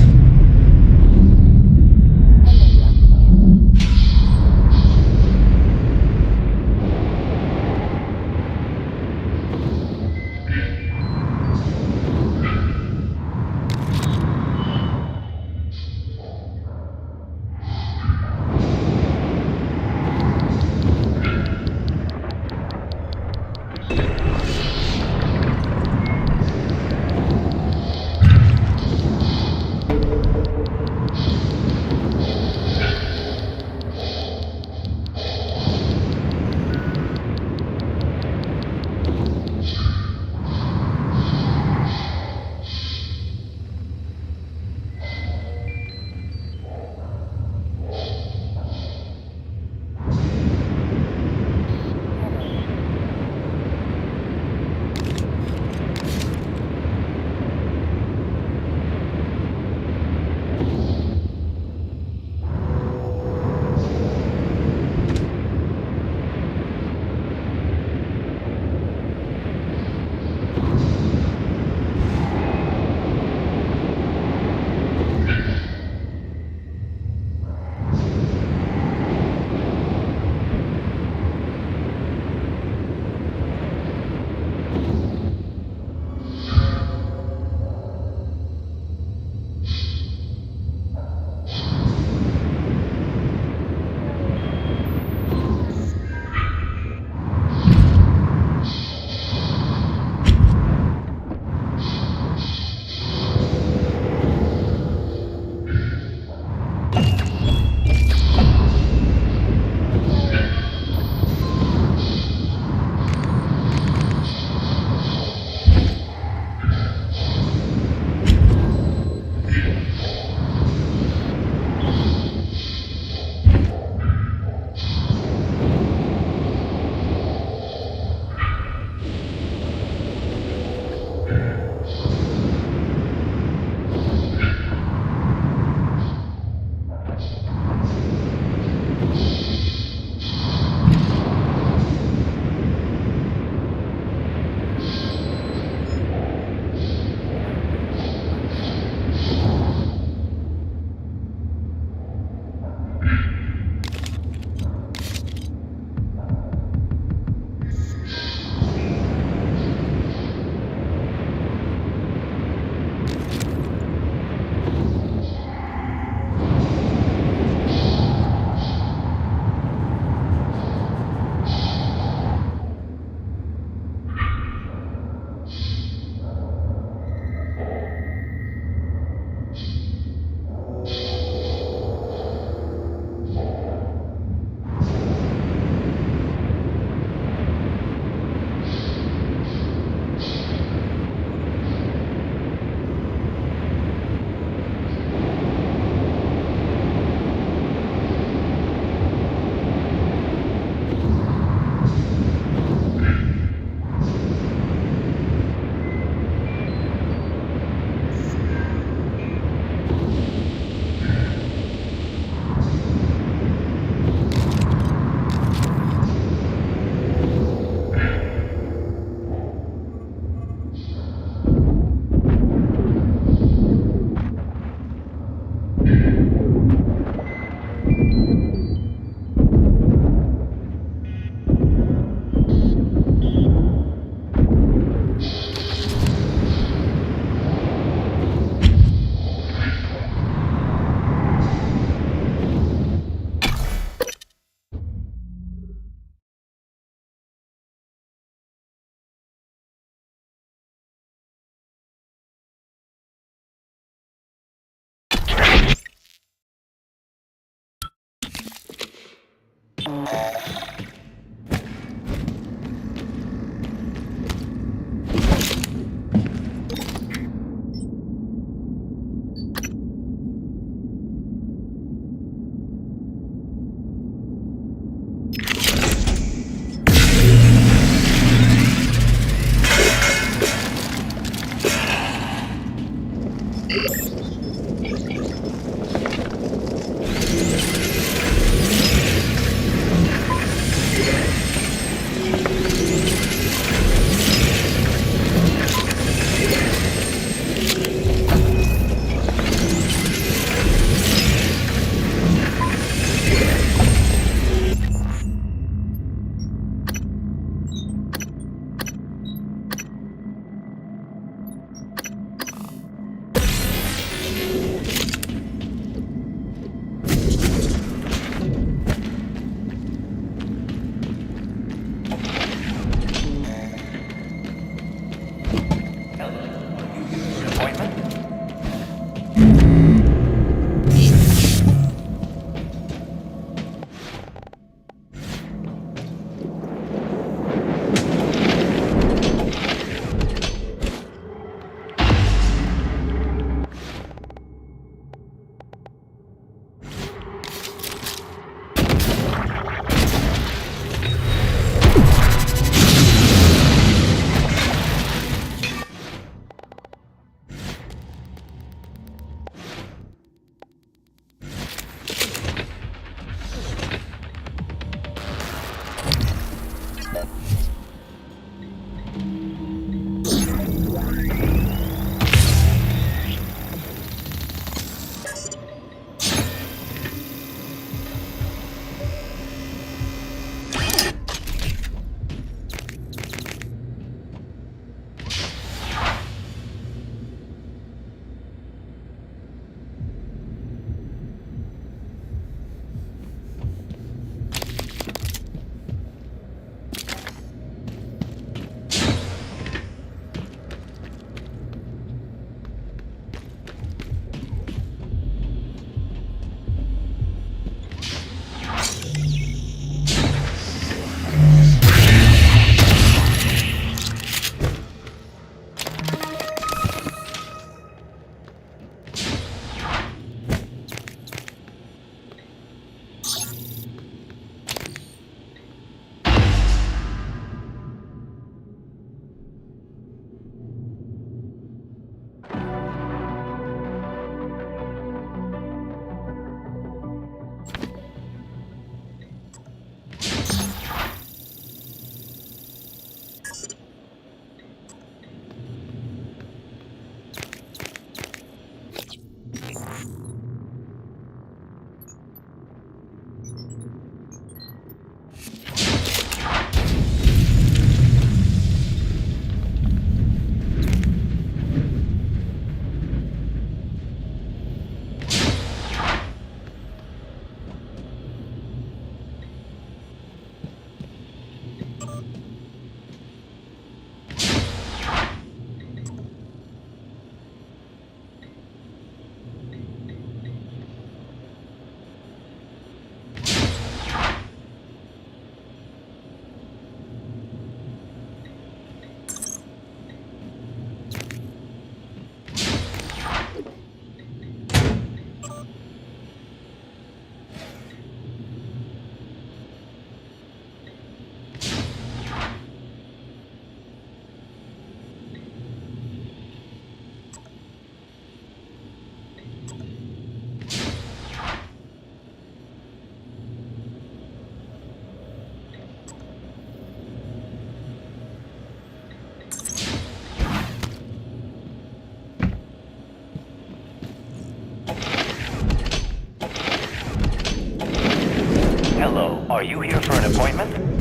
Hello, are you here for an appointment?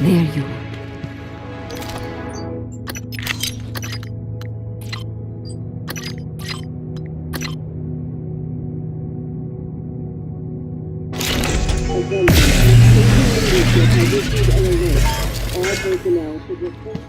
There you are. All personnel should report.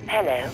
Hello.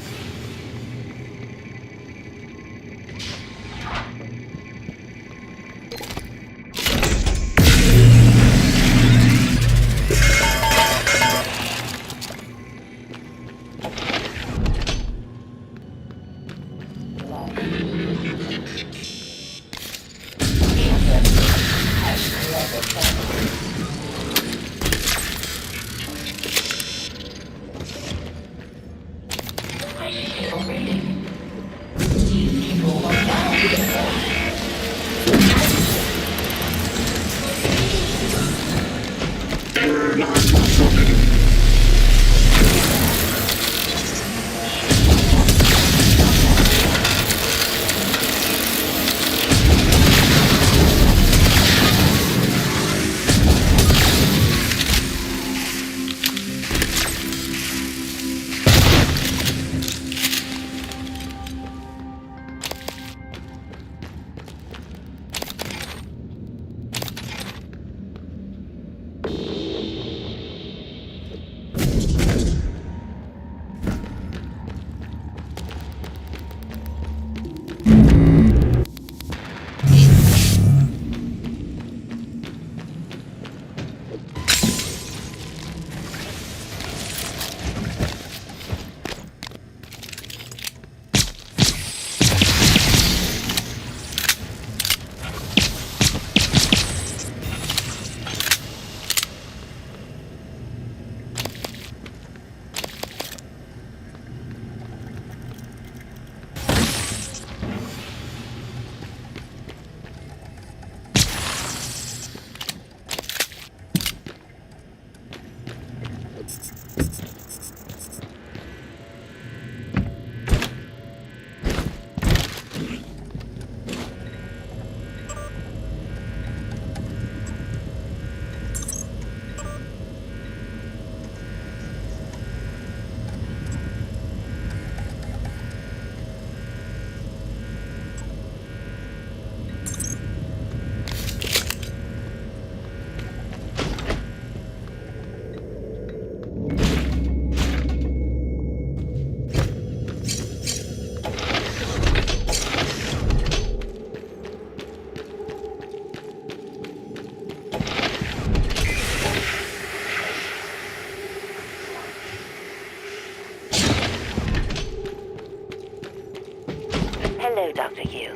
Hello, Dr. Yu.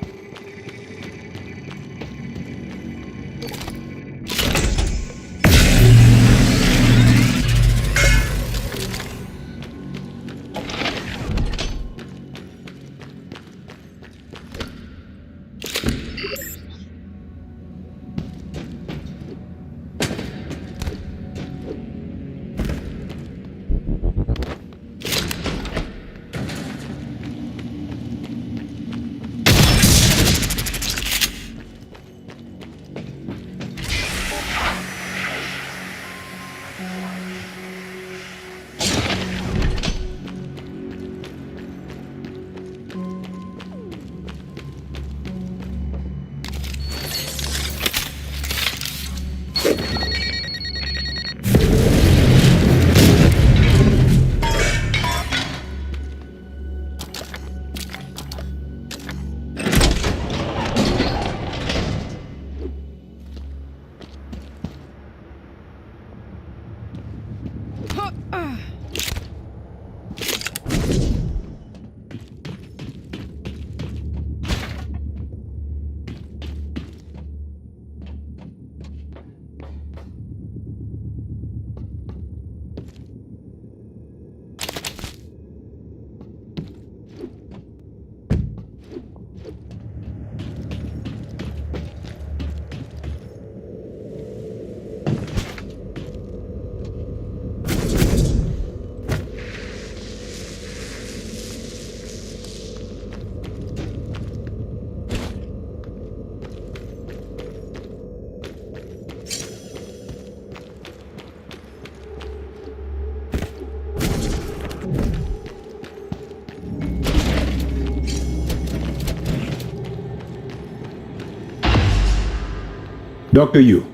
Dr. Yu,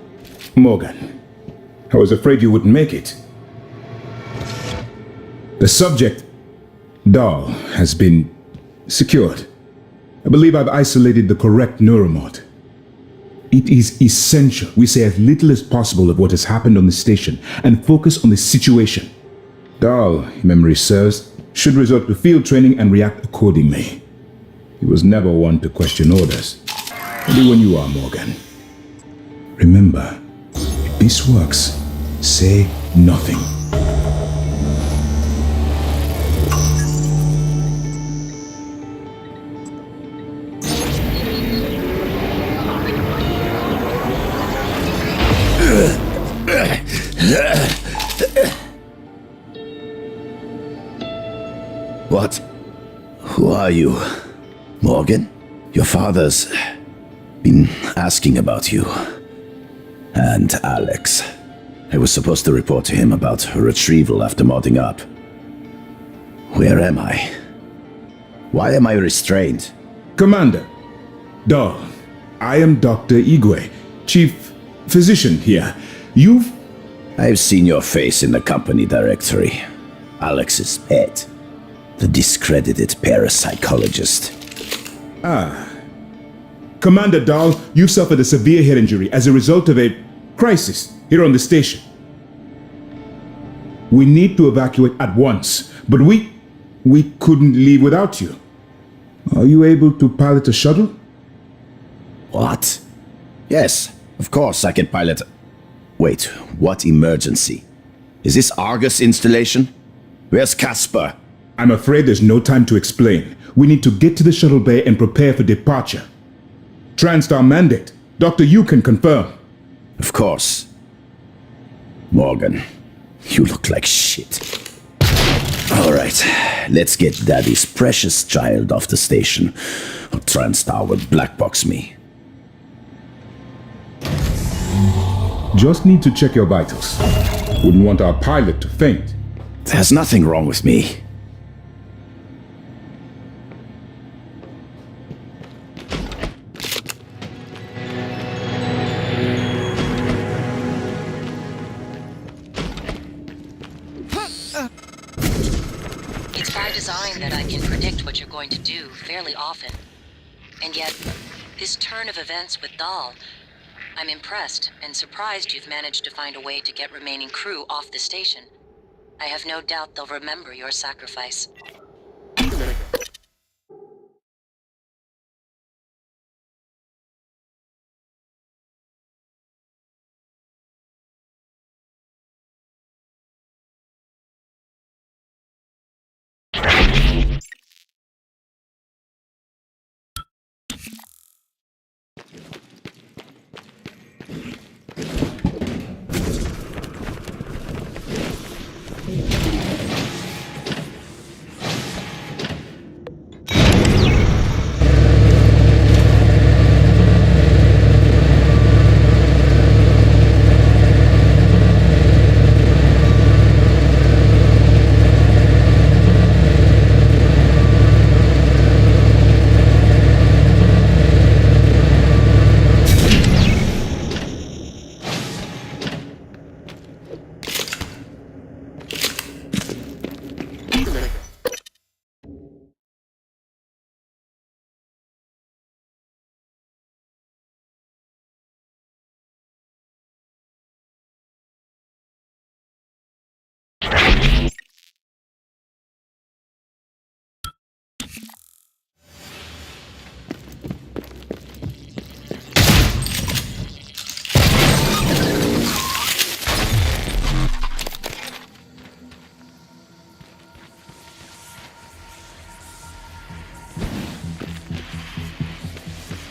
Morgan, I was afraid you wouldn't make it. The subject, Dahl, has been secured. I believe I've isolated the correct neuromod. It is essential we say as little as possible of what has happened on the station and focus on the situation. Dahl, if memory serves, should resort to field training and react accordingly. He was never one to question orders. Ready when you are, Morgan. Remember, if this works, say nothing. What? Who are you? Morgan? Your father's been asking about you. And Alex. I was supposed to report to him about her retrieval after modding up. Where am I? Why am I restrained? Commander, Dahl, I am Dr. Igwe, Chief Physician here. I've seen your face in the company directory. Alex's pet. The discredited parapsychologist. Commander Dahl, you suffered a severe head injury as a result of a crisis here on the station. We need to evacuate at once, but we couldn't leave without you. Are you able to pilot a shuttle? What? Yes, of course I can pilot. Wait, what emergency? Is this Argus installation? Where's Casper? I'm afraid there's no time to explain. We need to get to the shuttle bay and prepare for departure. TranStar mandate. Dr. Yu can confirm. Of course. Morgan, you look like shit. Alright, let's get Daddy's precious child off the station, or TranStar will blackbox me. Just need to check your vitals. Wouldn't want our pilot to faint. There's nothing wrong with me. It's by design that I can predict what you're going to do fairly often. And yet, this turn of events with Dahl, I'm impressed and surprised you've managed to find a way to get remaining crew off the station. I have no doubt they'll remember your sacrifice.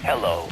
Hello.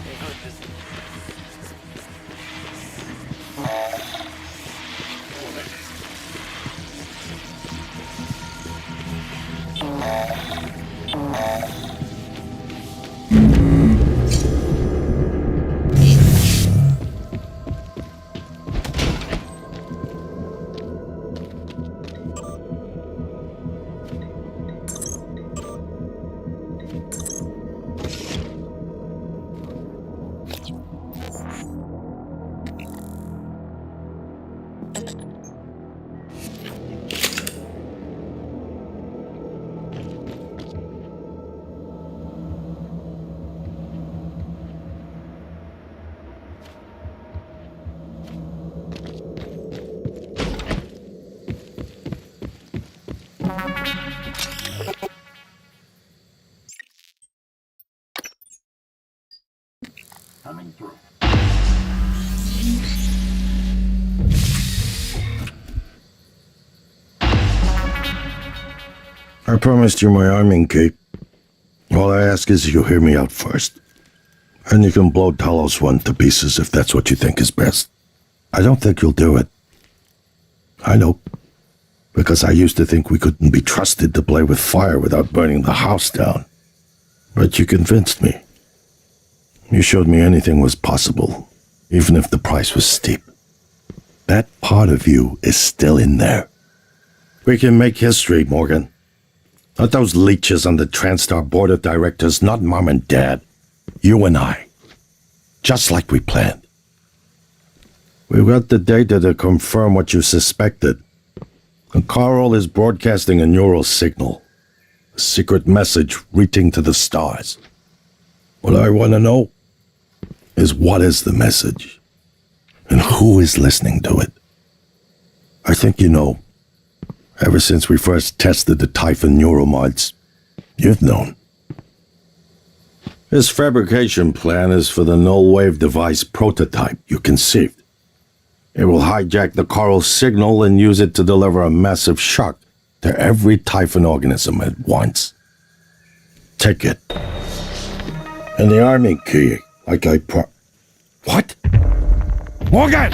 Coming through. I promised you my arming cape. All I ask is you hear me out first. And you can blow Talos 1 to pieces if that's what you think is best. I don't think you'll do it. I know. Because I used to think we couldn't be trusted to play with fire without burning the house down. But you convinced me. You showed me anything was possible, even if the price was steep. That part of you is still in there. We can make history, Morgan. Not those leeches on the TranStar board of directors, not Mom and Dad. You and I. Just like we planned. We've got the data to confirm what you suspected. And Carl is broadcasting a neural signal. A secret message reaching to the stars. What I want to know is what is the message? And who is listening to it? I think you know. Ever since we first tested the Typhon neuromods, you've known. This fabrication plan is for the null-wave device prototype you conceived. It will hijack the Coral signal and use it to deliver a massive shock to every Typhon organism at once. Take it. And the arming key, like I What? Morgan!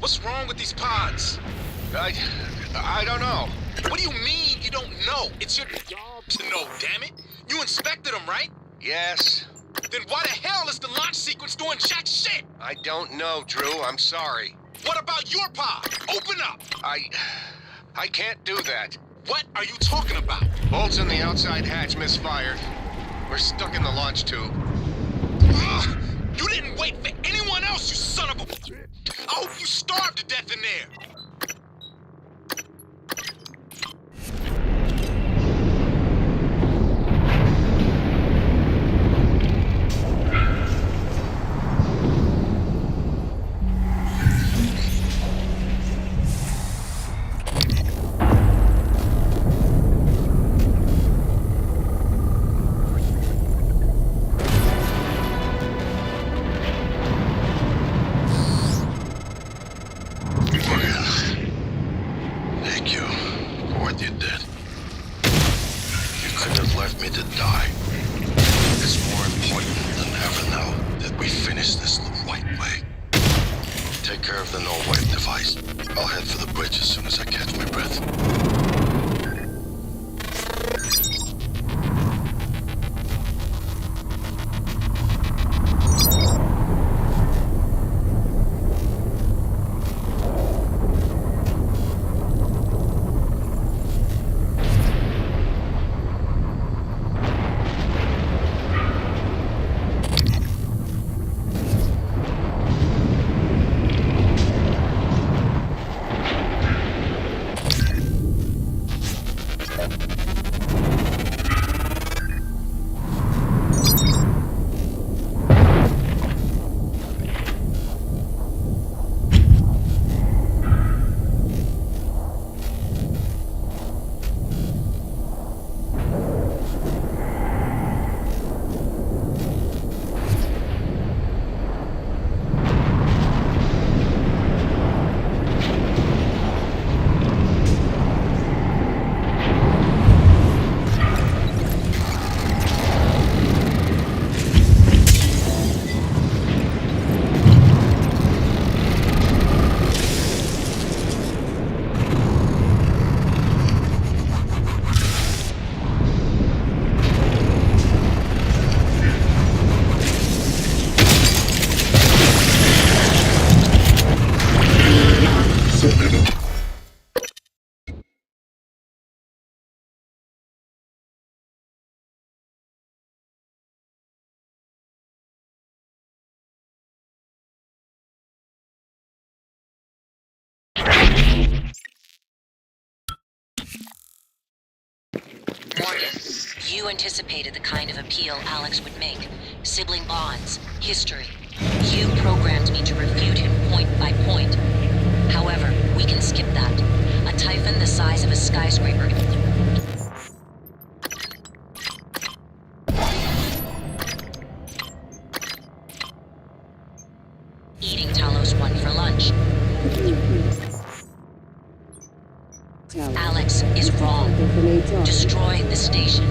What's wrong with these pods? I don't know. What do you mean you don't know? It's your job to know, damn it. You inspected them, right? Yes. Then why the hell is the launch sequence doing jack shit? I don't know, Drew. I'm sorry. What about your pod? Open up! I can't do that. What are you talking about? Bolts in the outside hatch misfired. We're stuck in the launch tube. You didn't wait for anyone else, you son of a... I hope you starved to death in there. Thank you for what you did. You couldn't have left me to die. It's more important than ever now that we finish this the right way. Take care of the no-wipe device. I'll head for the bridge as soon as I catch my breath. Morgan, you anticipated the kind of appeal Alex would make. Sibling bonds, history. You programmed me to refute him point by point. However, we can skip that. A Typhon the size of a skyscraper. Eating Talos 1 for lunch. Alex is wrong. Destroy the station,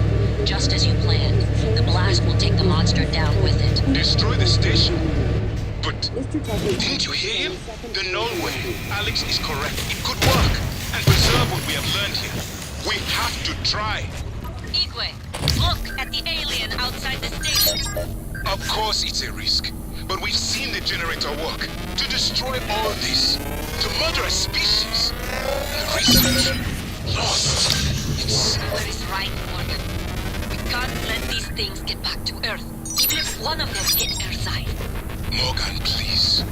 just as you planned. The blast will take the monster down with it. Destroy the station? But didn't you hear him? The null way. Alex is correct. It could work and preserve what we have learned here. We have to try. Igwe, look at the alien outside the station. Of course it's a risk, but we've seen the generator work. To destroy all this, to murder a species. The research lost. Where is right, Morgan? We can't let these things get back to Earth. Even if one of them hit Earthside. Morgan, please.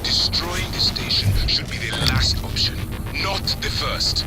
Destroying the station should be the last option, not the first.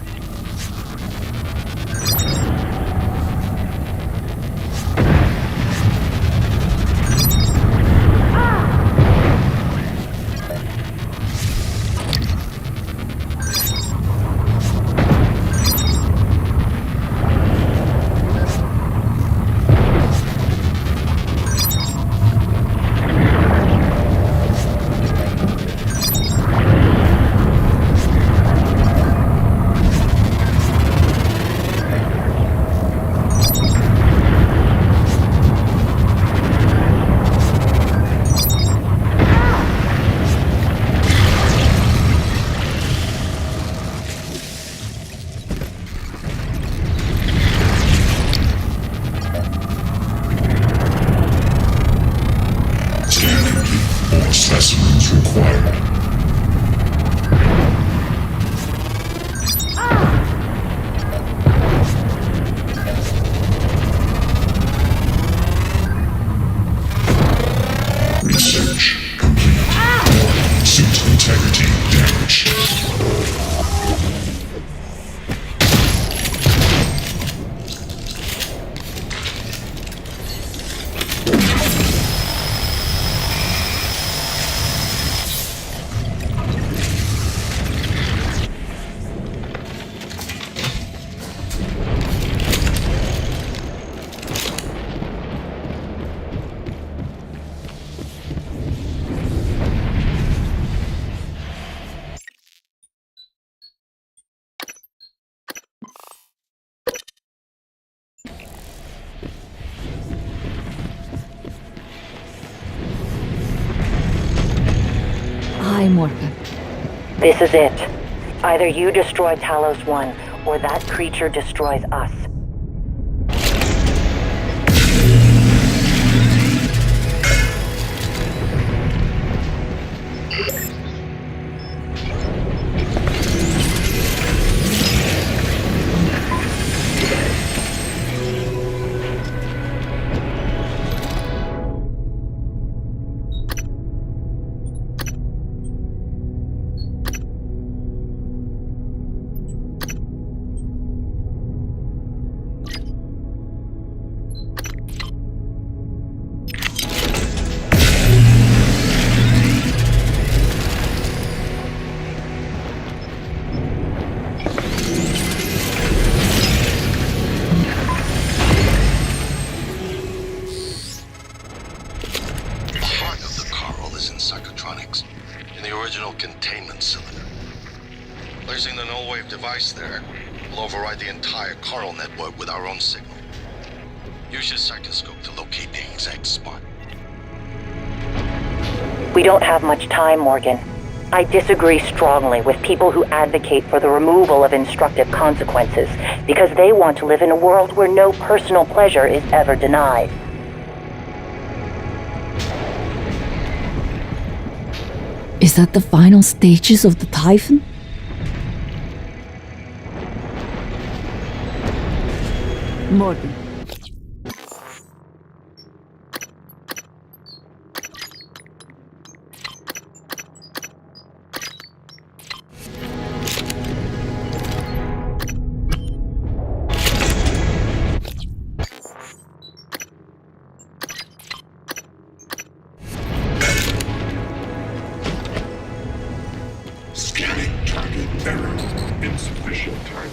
More specimens required. Research complete. Suit integrity damaged. Hi, Morgan. This is it. Either you destroy Talos 1, or that creature destroys us. Placing the null-wave device there will override the entire coral network with our own signal. Use your psychoscope to locate the exact spot. We don't have much time, Morgan. I disagree strongly with people who advocate for the removal of instructive consequences because they want to live in a world where no personal pleasure is ever denied. Is that the final stages of the Typhon? Morgan. Scanning target error. Insufficient time.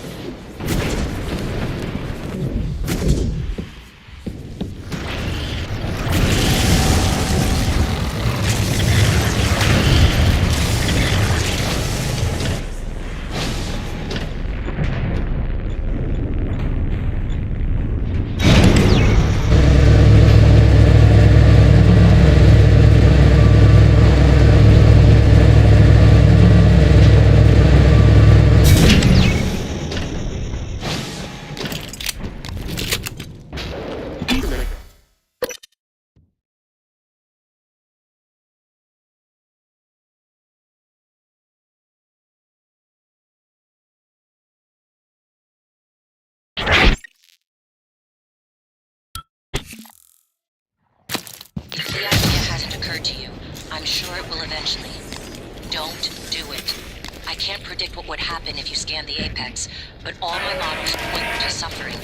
If the idea hasn't occurred to you, I'm sure it will eventually. Don't do it. I can't predict what would happen if you scan the Apex, but all my models point to suffering.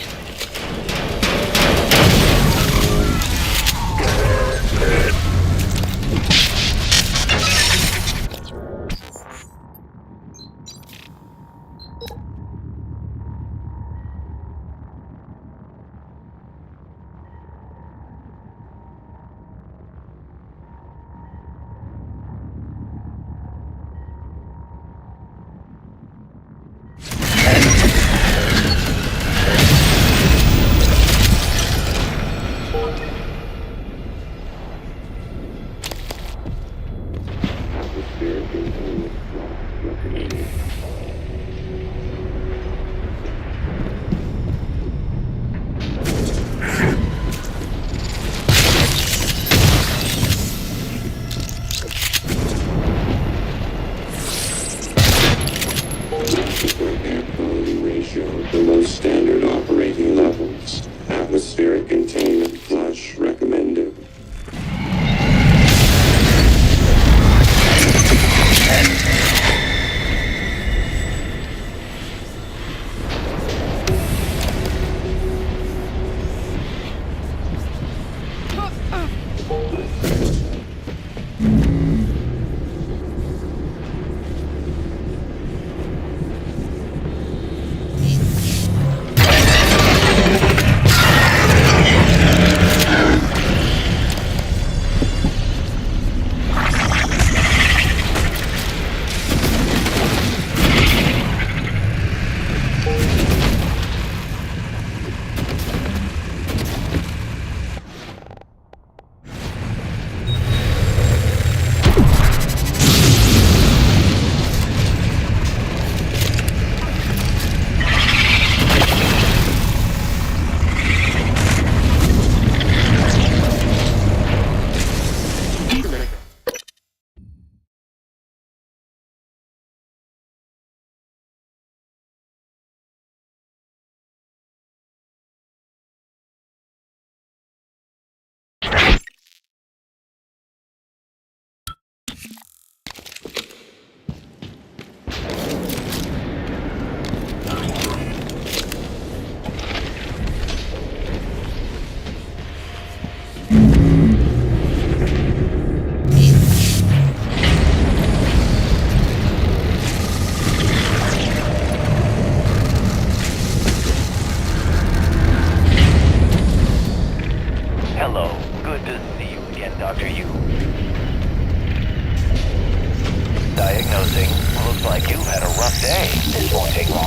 dosing. Looks like you've had a rough day. This won't take long.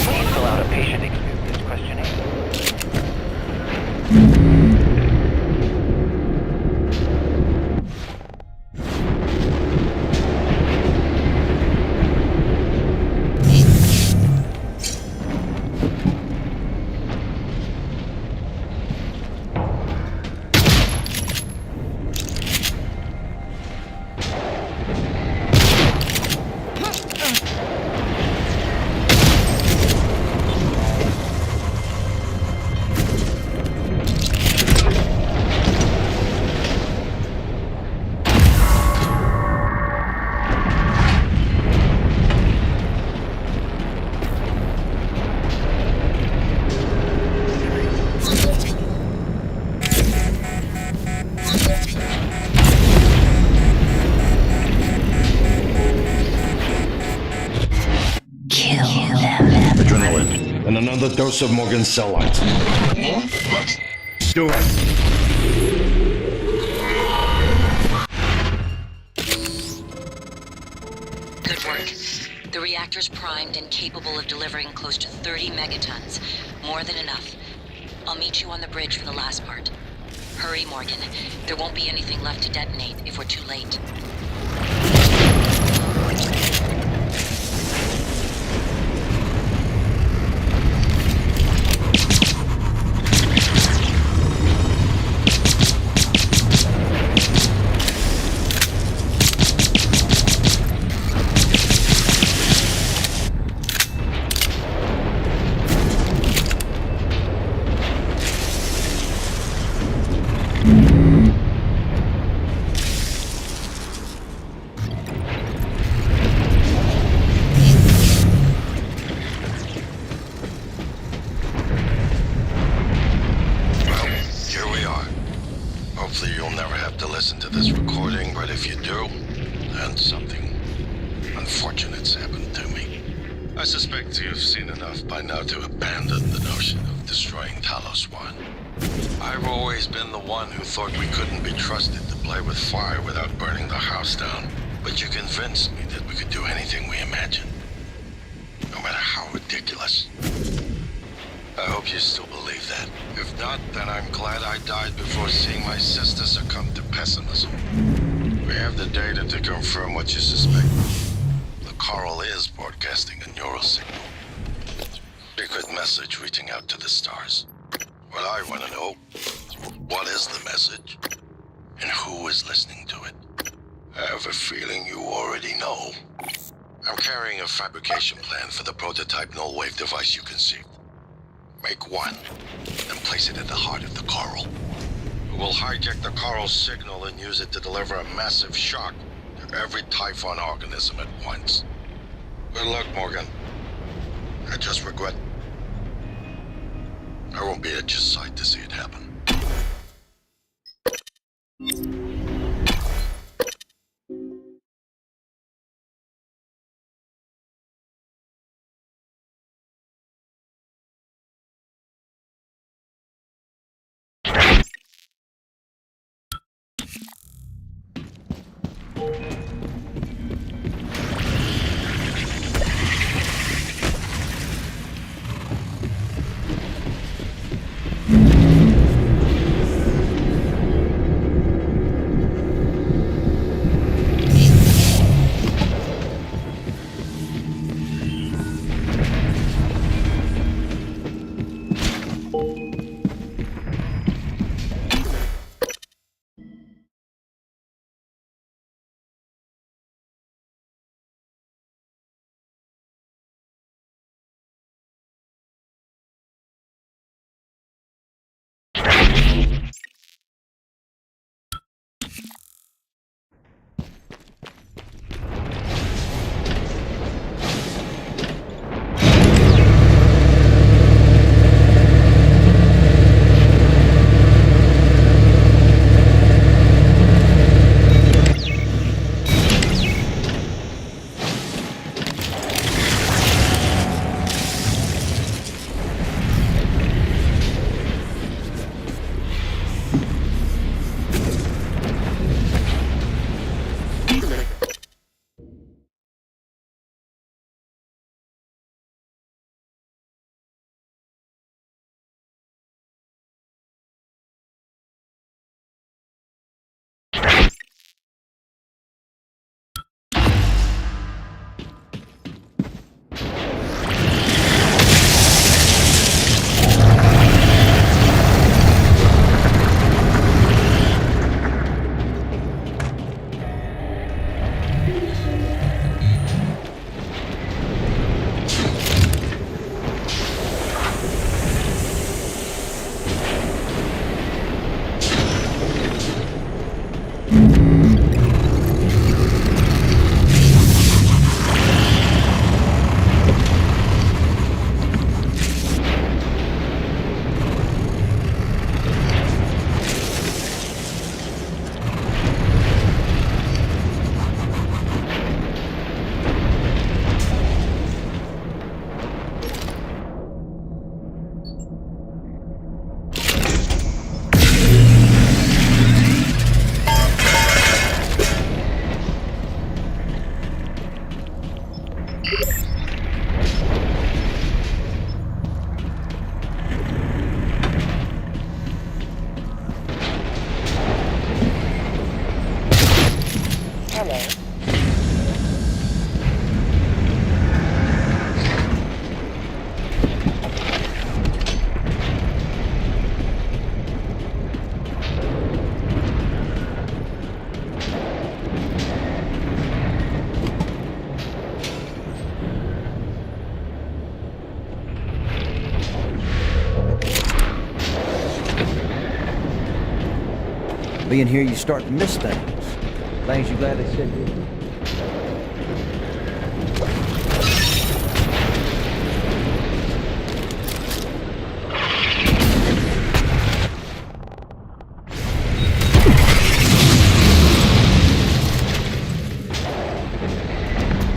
Please fill out a patient experience questionnaire. Adrenaline. And another dose of Morgan's cell lines. Do it. Good work. The reactor's primed and capable of delivering close to 30 megatons. More than enough. I'll meet you on the bridge for the last part. Hurry, Morgan. There won't be anything left to detonate if we're too late. Hopefully you'll never have to listen to this recording, but if you do, then something unfortunate's happened to me. I suspect you've seen enough by now to abandon the notion of destroying Talos 1. I've always been the one who thought we couldn't be trusted to play with fire without burning the house down. But you convinced me that we could do anything we imagined, no matter how ridiculous. I hope you still believe that. If not, then I'm glad I died before seeing my sister succumb to pessimism. We have the data to confirm what you suspect. The coral is broadcasting a neural signal. Secret message reaching out to the stars. What I want to know, what is the message? And who is listening to it? I have a feeling you already know. I'm carrying a fabrication plan for the prototype null-wave device you conceived. Make one, then place it at the heart of the coral. We'll hijack the coral's signal and use it to deliver a massive shock to every Typhon organism at once. Good luck, Morgan. I just regret I won't be at your side to see it happen. Hello. Being here, you start to miss things. Things you gladly said you would.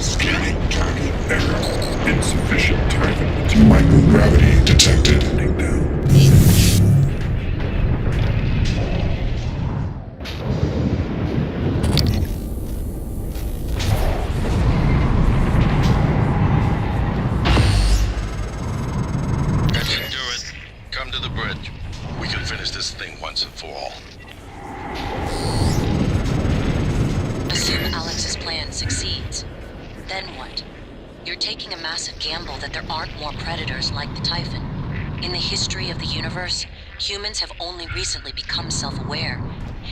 Scanning target error. Insufficient Typhon material. Microgravity detected. Down. That should do it. Come to the bridge. We can finish this thing once and for all. Assume Alex's plan succeeds. Then what? You're taking a massive gamble that there aren't more predators like the Typhon. In the history of the universe, humans have only recently become self-aware.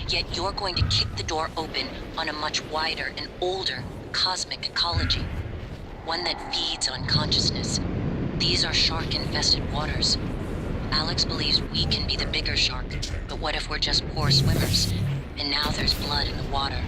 Yet you're going to kick the door open on a much wider and older cosmic ecology. One that feeds on consciousness. These are shark-infested waters. Alex believes we can be the bigger shark, but what if we're just poor swimmers? And now there's blood in the water.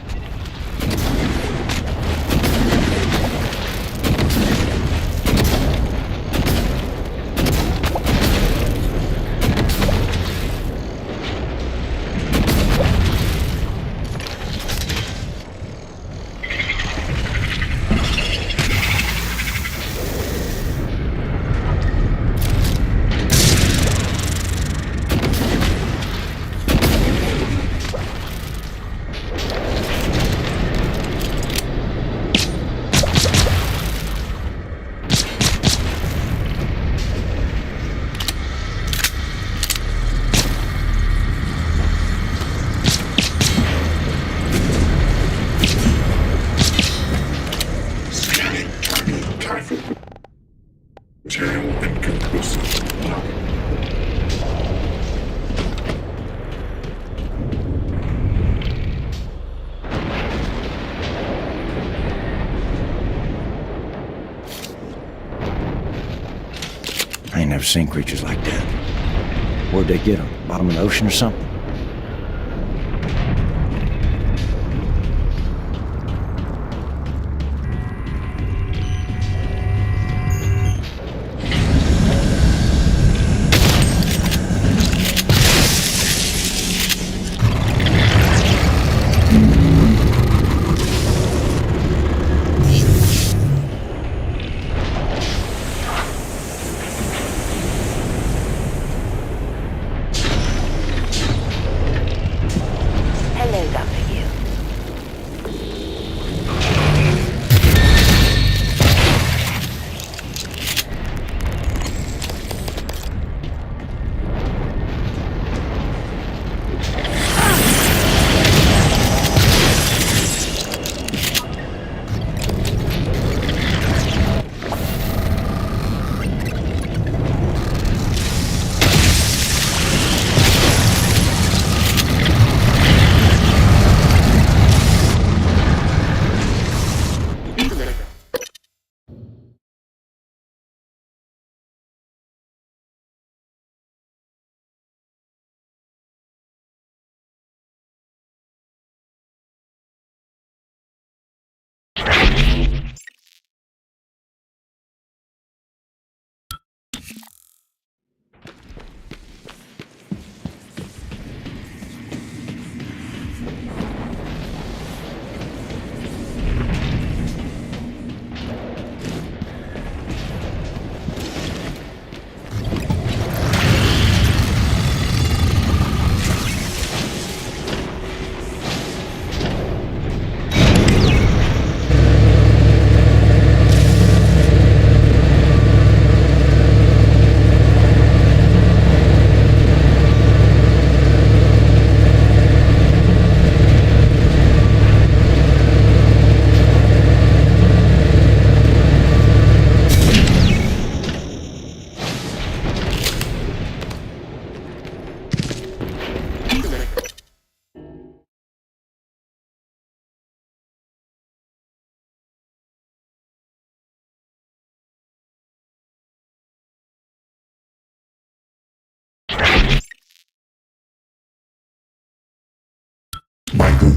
Scanning target Typhon. Material inconclusive. I ain't never seen creatures like that. Where'd they get them? Bottom of the ocean or something?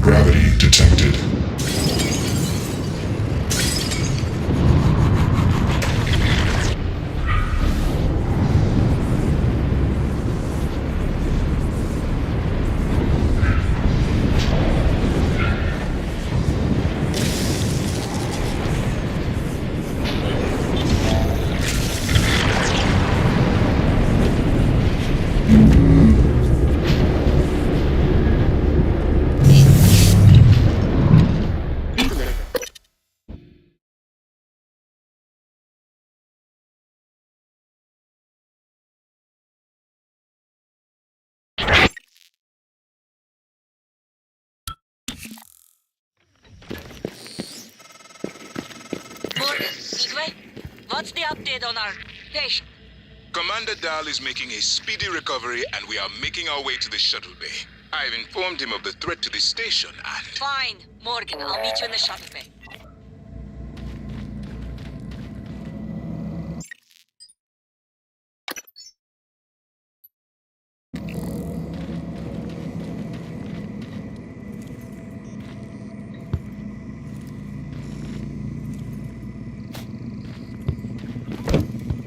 Gravity detected. Morgan, Midway, what's the update on our patient? Commander Dahl is making a speedy recovery, and we are making our way to the shuttle bay. I've informed him of the threat to the station, and... Fine, Morgan, I'll meet you in the shuttle bay.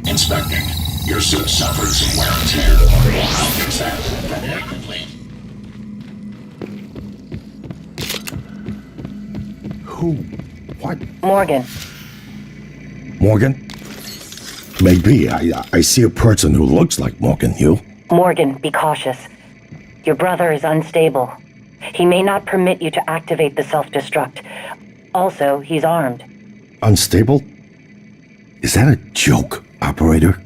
Inspecting. Your suit suffered some wear and tear. I'll fix that. Repair complete. Who? What? Morgan. Morgan? Maybe. I see a person who looks like Morgan. You? Morgan, be cautious. Your brother is unstable. He may not permit you to activate the self-destruct. Also, he's armed. Unstable? Is that a joke, operator?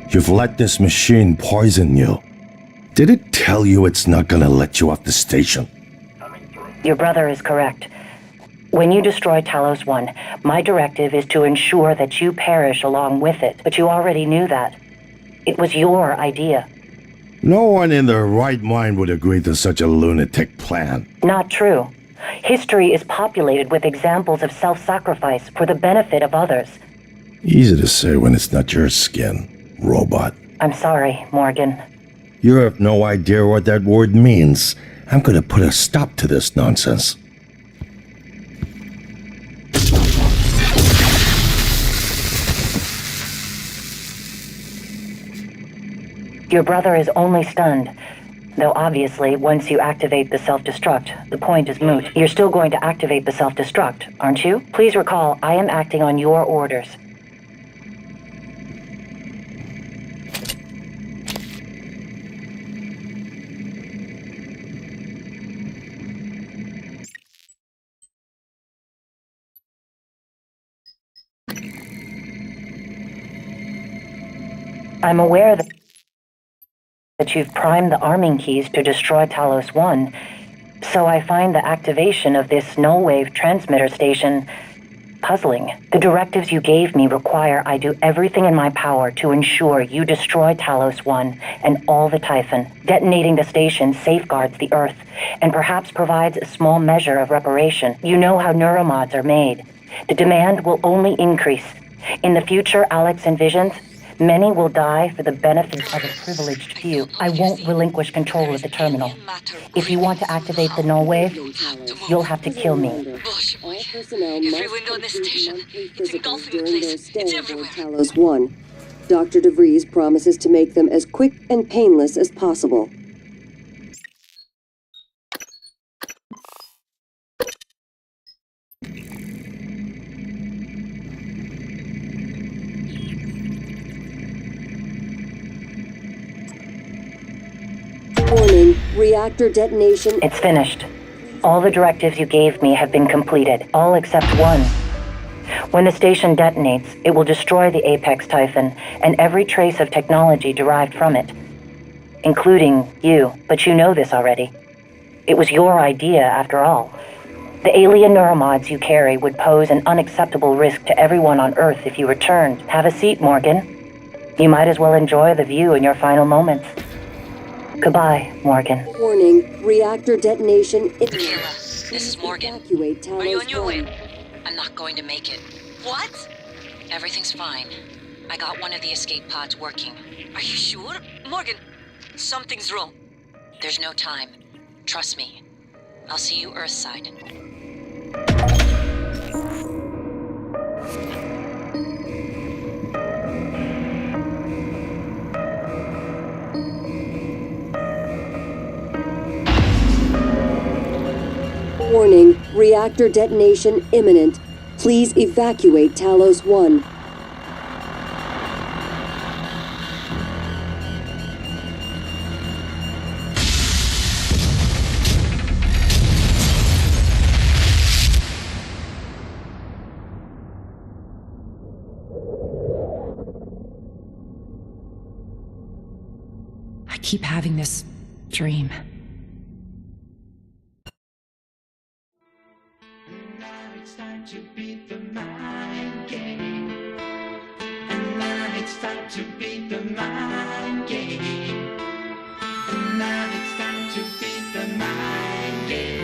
You've let this machine poison you. Did it tell you it's not gonna let you off the station? Your brother is correct. When you destroy Talos 1, my directive is to ensure that you perish along with it, but you already knew that. It was your idea. No one in their right mind would agree to such a lunatic plan. Not true. History is populated with examples of self-sacrifice for the benefit of others. Easy to say when it's not your skin, robot. I'm sorry, Morgan. You have no idea what that word means. I'm gonna put a stop to this nonsense. Your brother is only stunned. Though obviously, once you activate the self-destruct, the point is moot. You're still going to activate the self-destruct, aren't you? Please recall, I am acting on your orders. I'm aware that you've primed the arming keys to destroy Talos 1, so I find the activation of this null-wave transmitter station puzzling. The directives you gave me require I do everything in my power to ensure you destroy Talos 1 and all the Typhon. Detonating the station safeguards the Earth, and perhaps provides a small measure of reparation. You know how neuromods are made. The demand will only increase. In the future Alex envisions, many will die for the benefit of a privileged few. I won't relinquish control of the terminal. If you want to activate the null wave, you'll have to kill me. Every window in this station, it's engulfing the place. It's everywhere. Talos 1. Dr. DeVries promises to make them as quick and painless as possible. Warning, reactor detonation. It's finished. All the directives you gave me have been completed, all except one. When the station detonates, it will destroy the Apex Typhon and every trace of technology derived from it, including you, but you know this already. It was your idea, after all. The alien neuromods you carry would pose an unacceptable risk to everyone on Earth if you returned. Have a seat, Morgan. You might as well enjoy the view in your final moments. Goodbye, Morgan. Warning, reactor detonation. Kayla, this is Morgan. Evacuate Talos Are you on your 1. way? I'm not going to make it. What? Everything's fine. I got one of the escape pods working. Are you sure? Morgan, something's wrong. There's no time. Trust me. I'll see you Earthside. Warning, reactor detonation imminent. Please evacuate Talos 1. I keep having this dream. It's time to beat the mind game. And now it's time to beat the mind game. And now it's time to beat the mind game.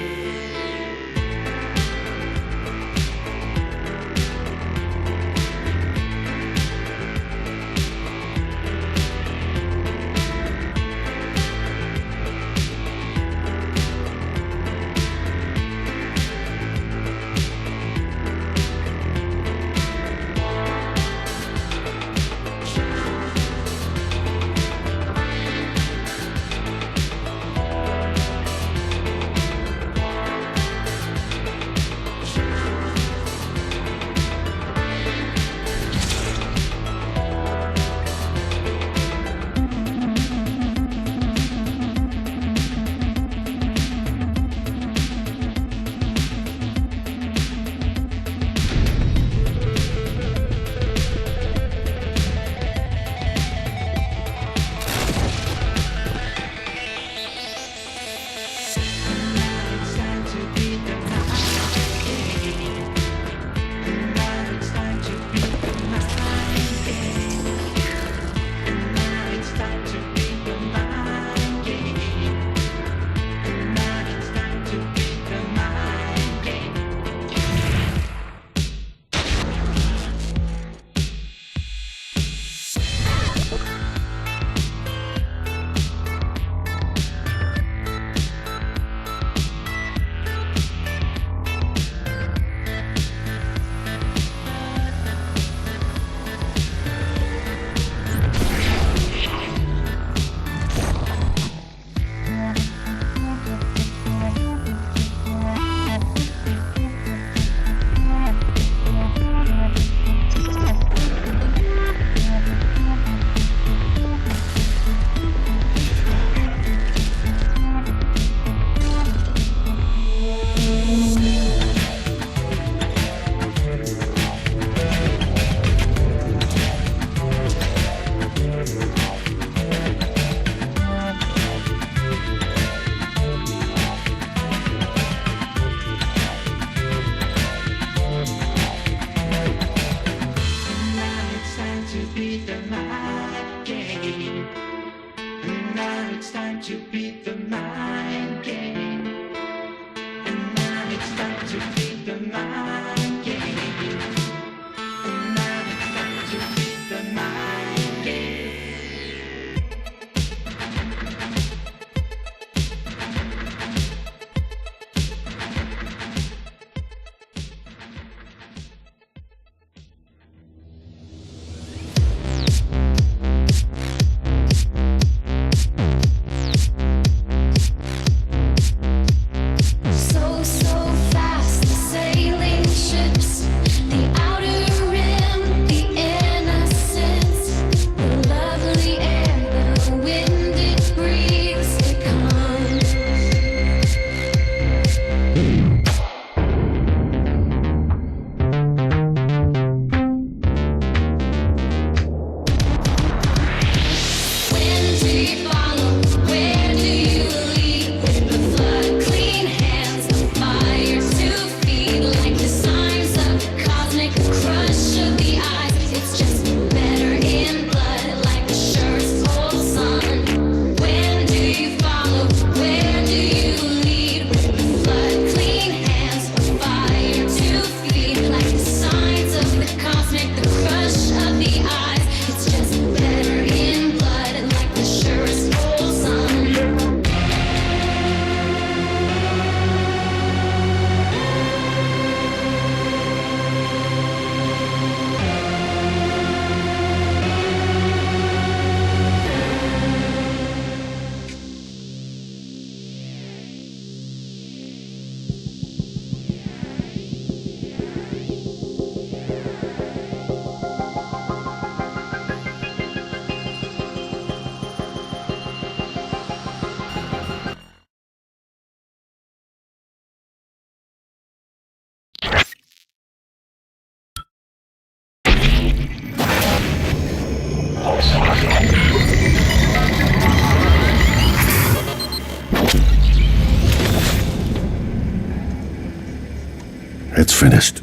It's finished.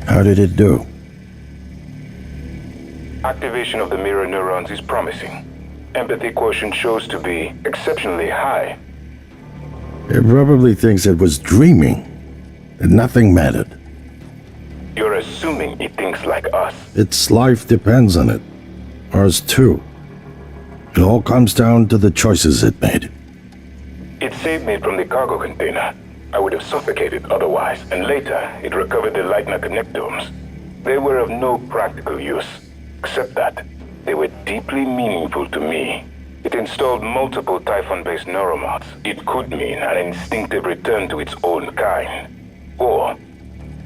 How did it do? Activation of the mirror neurons is promising. Empathy quotient shows to be exceptionally high. It probably thinks it was dreaming, and nothing mattered. You're assuming it thinks like us. Its life depends on it. Ours too. It all comes down to the choices it made. It saved me from the cargo container. I would have suffocated otherwise, and later it recovered the Leitner connectomes. They were of no practical use, except that they were deeply meaningful to me. It installed multiple Typhon-based neuromods. It could mean an instinctive return to its own kind, or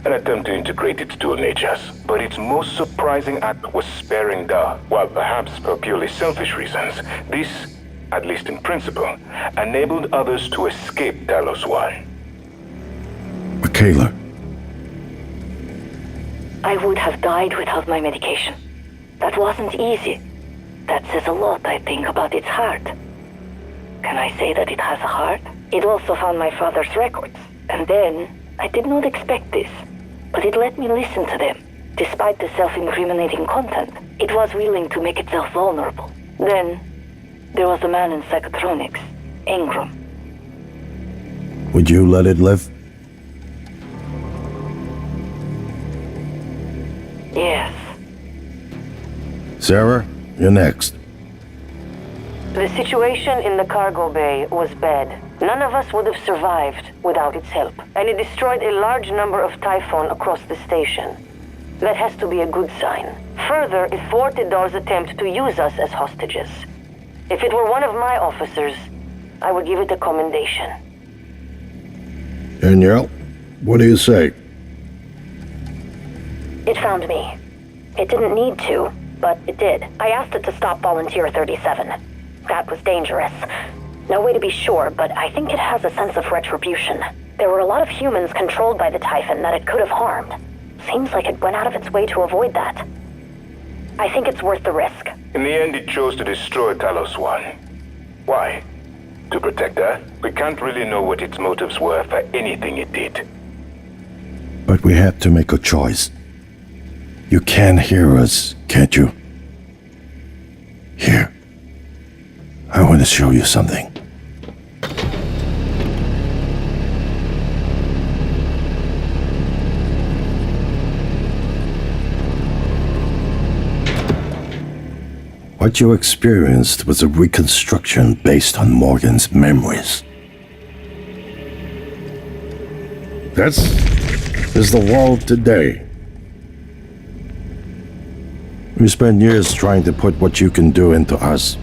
an attempt to integrate its dual natures. But its most surprising act was sparing Da. While perhaps for purely selfish reasons, this, at least in principle, enabled others to escape Talos 1. Michaela. I would have died without my medication. That wasn't easy. That says a lot, I think, about its heart. Can I say that it has a heart? It also found my father's records. And then, I did not expect this, but it let me listen to them. Despite the self-incriminating content, it was willing to make itself vulnerable. Then, there was the man in psychotronics, Ingram. Would you let it live? Yes. Sarah, you're next. The situation in the cargo bay was bad. None of us would have survived without its help, and it destroyed a large number of Typhon across the station. That has to be a good sign. Further, it thwarted Dar's attempt to use us as hostages. If it were one of my officers, I would give it a commendation. Danielle, what do you say? It found me. It didn't need to, but it did. I asked it to stop Volunteer 37. That was dangerous. No way to be sure, but I think it has a sense of retribution. There were a lot of humans controlled by the Typhon that it could have harmed. Seems like it went out of its way to avoid that. I think it's worth the risk. In the end, it chose to destroy Talos 1. Why? To protect her? We can't really know what its motives were for anything it did. But we had to make a choice. You can hear us, can't you? Here. I want to show you something. What you experienced was a reconstruction based on Morgan's memories. This is the world today. We spent years trying to put what you can do into us.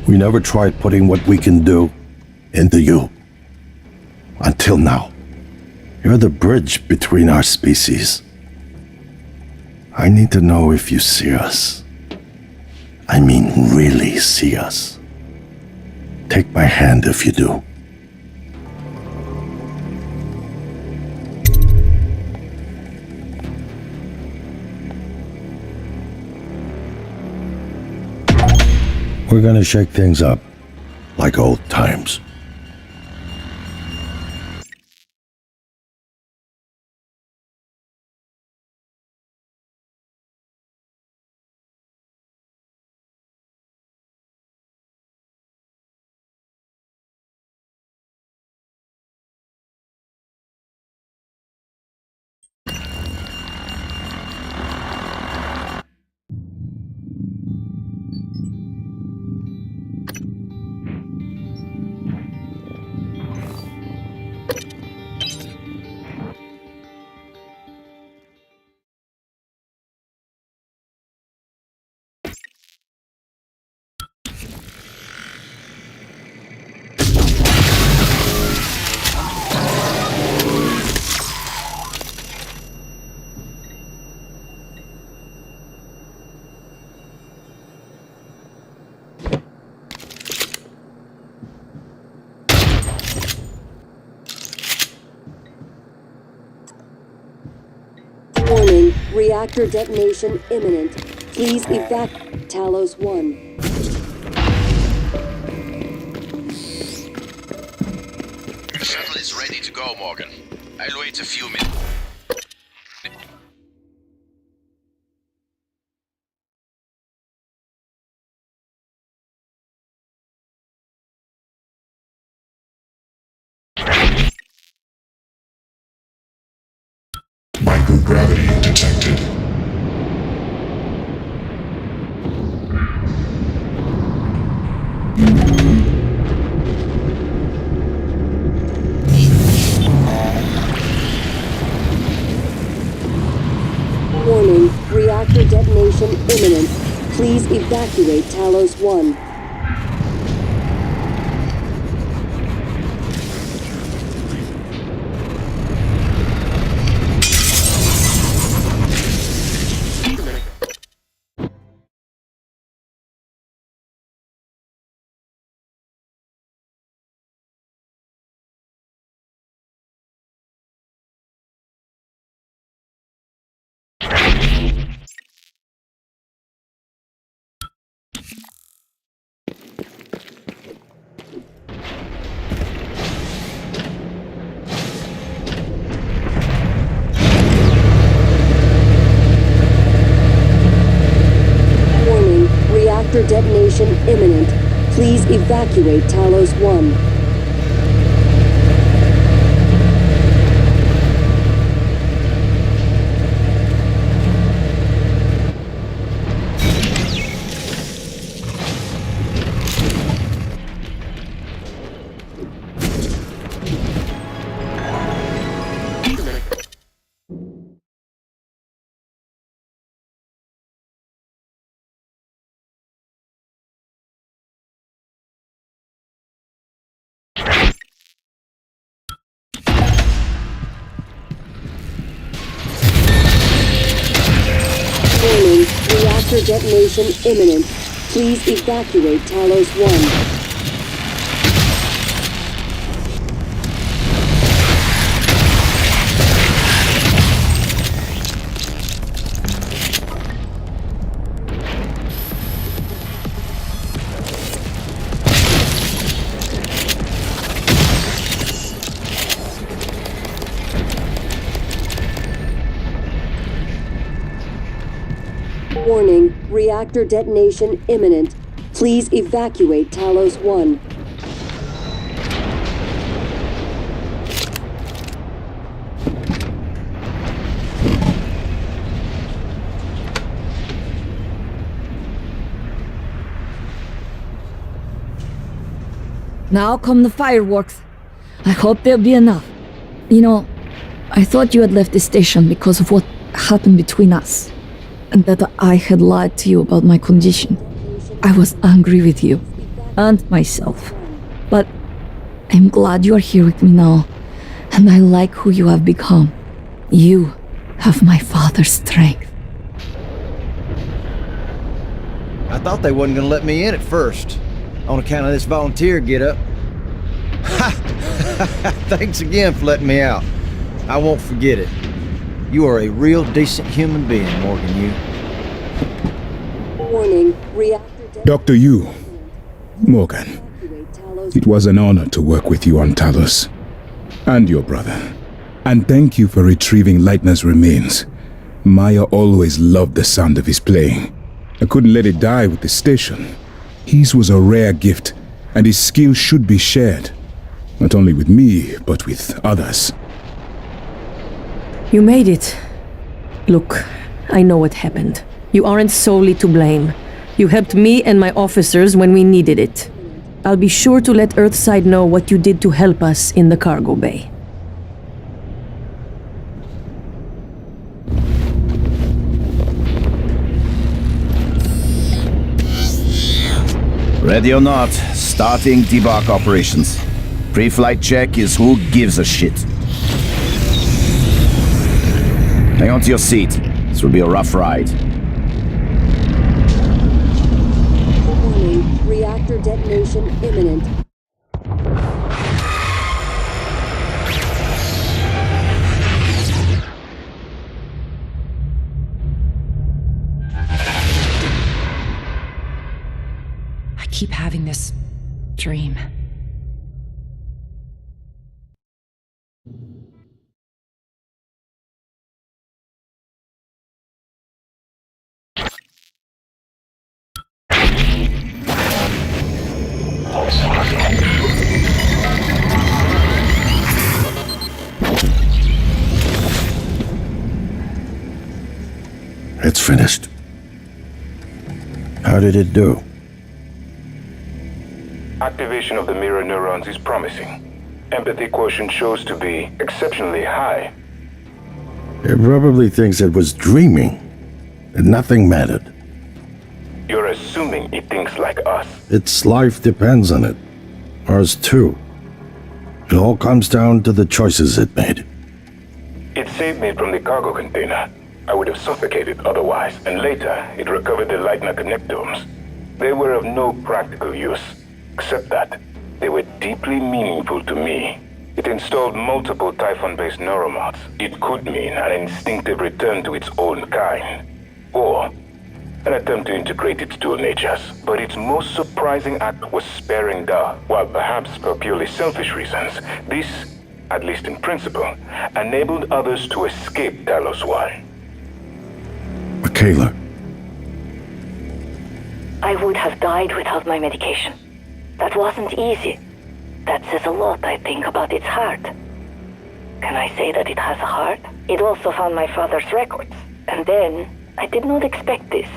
We never tried putting what we can do into you. Until now. You're the bridge between our species. I need to know if you see us. I mean, really see us. Take my hand if you do. We're gonna shake things up, like old times. Warning, reactor detonation imminent. Please evacuate Talos 1. The shuttle is ready to go, Morgan. I'll wait a few minutes. Microgravity detected. Warning, reactor detonation imminent. Please evacuate Talos 1. Warning, reactor detonation imminent. Please evacuate Talos 1. Warning, reactor detonation imminent. Please evacuate Talos 1. Warning, reactor detonation imminent. Please evacuate Talos 1. Now come the fireworks. I hope there'll be enough. You know, I thought you had left the station because of what happened between us, and that I had lied to you about my condition. I was angry with you, and myself. But I'm glad you are here with me now, and I like who you have become. You have my father's strength. I thought they wasn't gonna let me in at first, on account of this volunteer get-up. Ha! Thanks again for letting me out. I won't forget it. You are a real decent human being, Morgan, you. Warning, reactor Dr. Yu, Morgan, it was an honor to work with you on Talos, and your brother. And thank you for retrieving Leitner's remains. Maya always loved the sound of his playing. I couldn't let it die with the station. His was a rare gift, and his skill should be shared. Not only with me, but with others. You made it. Look, I know what happened. You aren't solely to blame. You helped me and my officers when we needed it. I'll be sure to let Earthside know what you did to help us in the cargo bay. Ready or not, starting debark operations. Pre-flight check is who gives a shit. Hang on to your seat. This will be a rough ride. Warning, reactor detonation imminent. I keep having this dream. finished. How did it do? Activation of the mirror neurons is promising. Empathy quotient shows to be exceptionally high. It probably thinks it was dreaming, and nothing mattered. You're assuming it thinks like us. Its life depends on it. Ours too. It all comes down to the choices it made. It saved me from the cargo container. I would have suffocated otherwise, and later it recovered the Leitner connectomes. They were of no practical use, except that they were deeply meaningful to me. It installed multiple Typhon-based neuromods. It could mean an instinctive return to its own kind, or an attempt to integrate its dual natures. But its most surprising act was sparing Da. While perhaps for purely selfish reasons, this, at least in principle, enabled others to escape Talos 1. Michaela. I would have died without my medication. That wasn't easy. That says a lot, I think, about its heart. Can I say that it has a heart? It also found my father's records. And then, I did not expect this,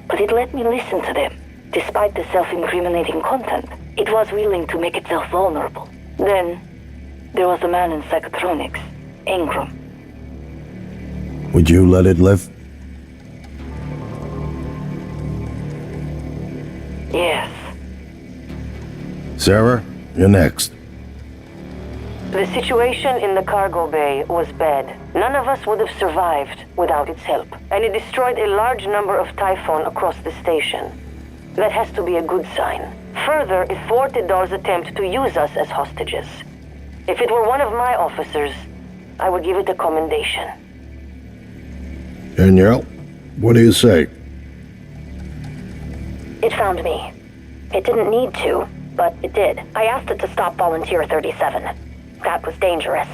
but it let me listen to them. Despite the self-incriminating content, it was willing to make itself vulnerable. Then, there was a man in psychotronics, Ingram. Would you let it live? Yes. Sarah, you're next. The situation in the cargo bay was bad. None of us would have survived without its help, and it destroyed a large number of Typhon across the station. That has to be a good sign. Further, it thwarted Dar's attempt to use us as hostages. If it were one of my officers, I would give it a commendation. Danielle, what do you say? It found me. It didn't need to, but it did. I asked it to stop Volunteer 37. That was dangerous.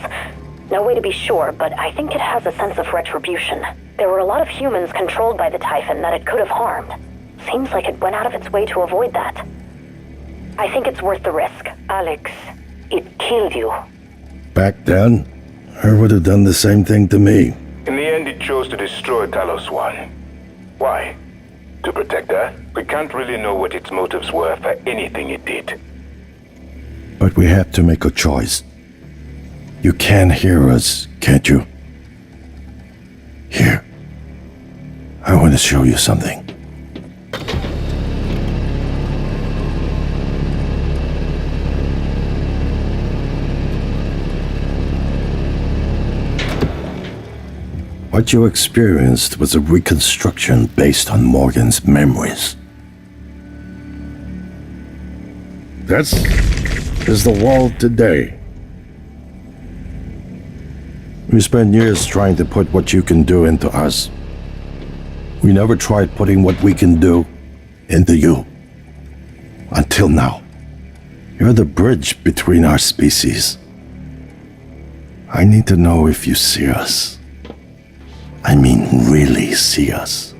No way to be sure, but I think it has a sense of retribution. There were a lot of humans controlled by the Typhon that it could have harmed. Seems like it went out of its way to avoid that. I think it's worth the risk. Alex, it killed you. Back then, I would have done the same thing to me. In the end, it chose to destroy Talos 1. Why? To protect her? We can't really know what its motives were for anything it did. But we have to make a choice. You can hear us, can't you? Here. I want to show you something. What you experienced was a reconstruction based on Morgan's memories. This is the world today. We spent years trying to put what you can do into us. We never tried putting what we can do into you. Until now. You're the bridge between our species. I need to know if you see us. I mean, really see us.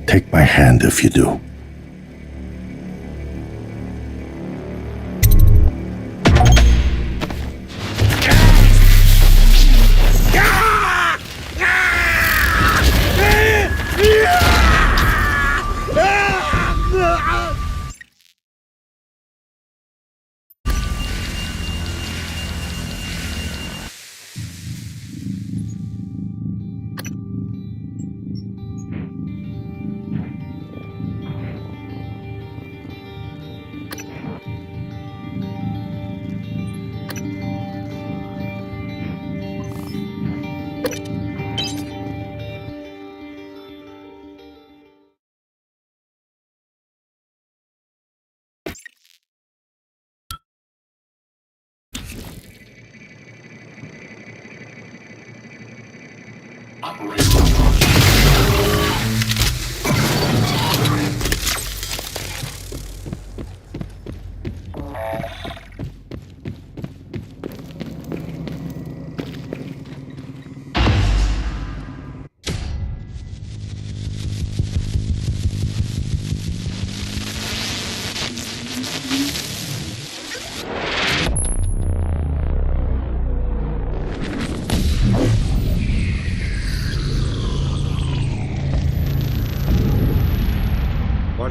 Take my hand if you do.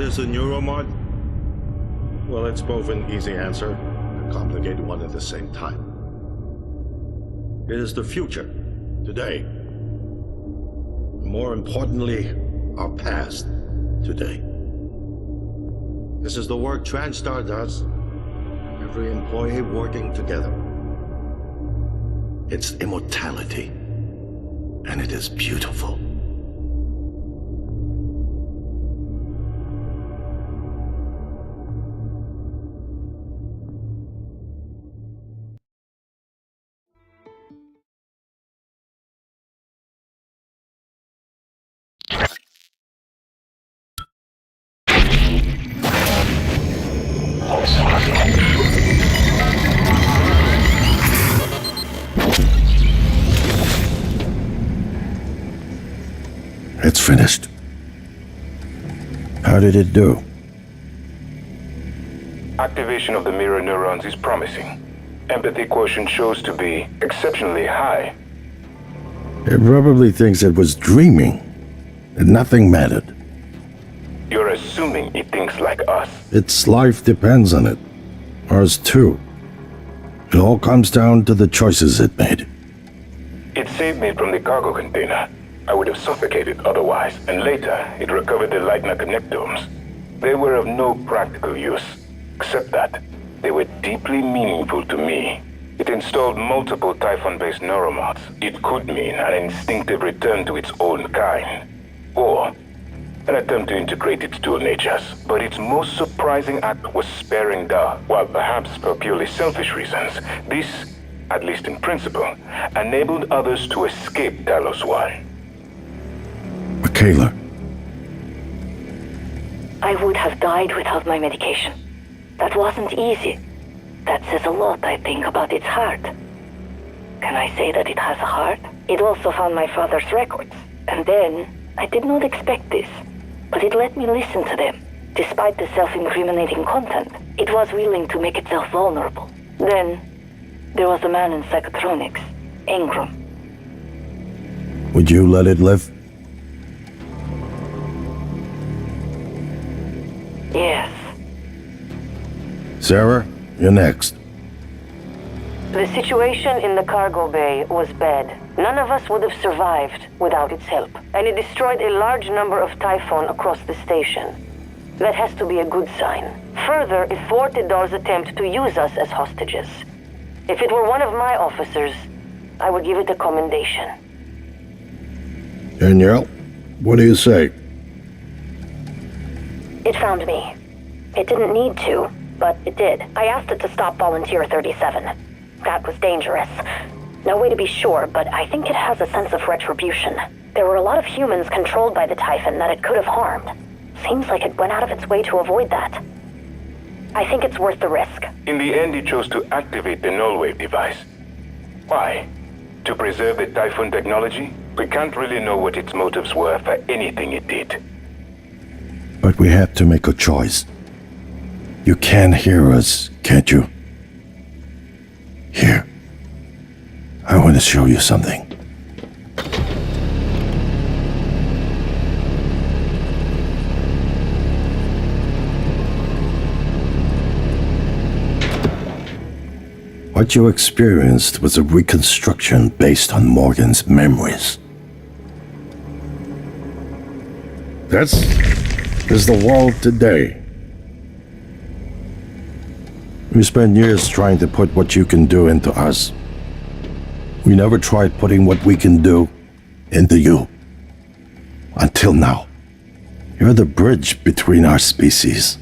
is a neuromod? Well, it's both an easy answer and a complicated one at the same time. It is the future, today. More importantly, our past, today. This is the work TranStar does. Every employee working together. It's immortality, and it is beautiful. It's finished. How did it do? Activation of the mirror neurons is promising. Empathy quotient shows to be exceptionally high. It probably thinks it was dreaming, and nothing mattered. You're assuming it thinks like us. Its life depends on it. Ours too. It all comes down to the choices it made. It saved me from the cargo container. I would have suffocated otherwise, and later it recovered the Leitner connectomes. They were of no practical use, except that they were deeply meaningful to me. It installed multiple Typhon-based neuromods. It could mean an instinctive return to its own kind, or an attempt to integrate its dual natures. But its most surprising act was sparing Da. While perhaps for purely selfish reasons, this, at least in principle, enabled others to escape Talos 1. Michaela. I would have died without my medication. That wasn't easy. That says a lot, I think, about its heart. Can I say that it has a heart? It also found my father's records. And then, I did not expect this, but it let me listen to them. Despite the self-incriminating content, it was willing to make itself vulnerable. Then, there was a man in psychotronics, Ingram. Would you let it live? Yes. Sarah, you're next. The situation in the cargo bay was bad. None of us would have survived without its help, and it destroyed a large number of Typhon across the station. That has to be a good sign. Further, it thwarted Dar's attempt to use us as hostages. If it were one of my officers, I would give it a commendation. Danielle, what do you say? It found me. It didn't need to, but it did. I asked it to stop Volunteer 37. That was dangerous. No way to be sure, but I think it has a sense of retribution. There were a lot of humans controlled by the Typhon that it could have harmed. Seems like it went out of its way to avoid that. I think it's worth the risk. In the end, it chose to activate the null-wave device. Why? To preserve the Typhon technology? We can't really know what its motives were for anything it did. But we had to make a choice. You can hear us, can't you? Here. I want to show you something. What you experienced was a reconstruction based on Morgan's memories. This is the world today. We spent years trying to put what you can do into us. We never tried putting what we can do into you. Until now. You're the bridge between our species.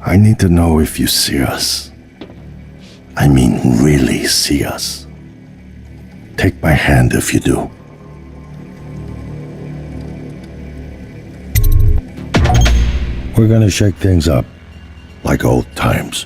I need to know if you see us. I mean, really see us. Take my hand if you do. We're gonna shake things up, like old times.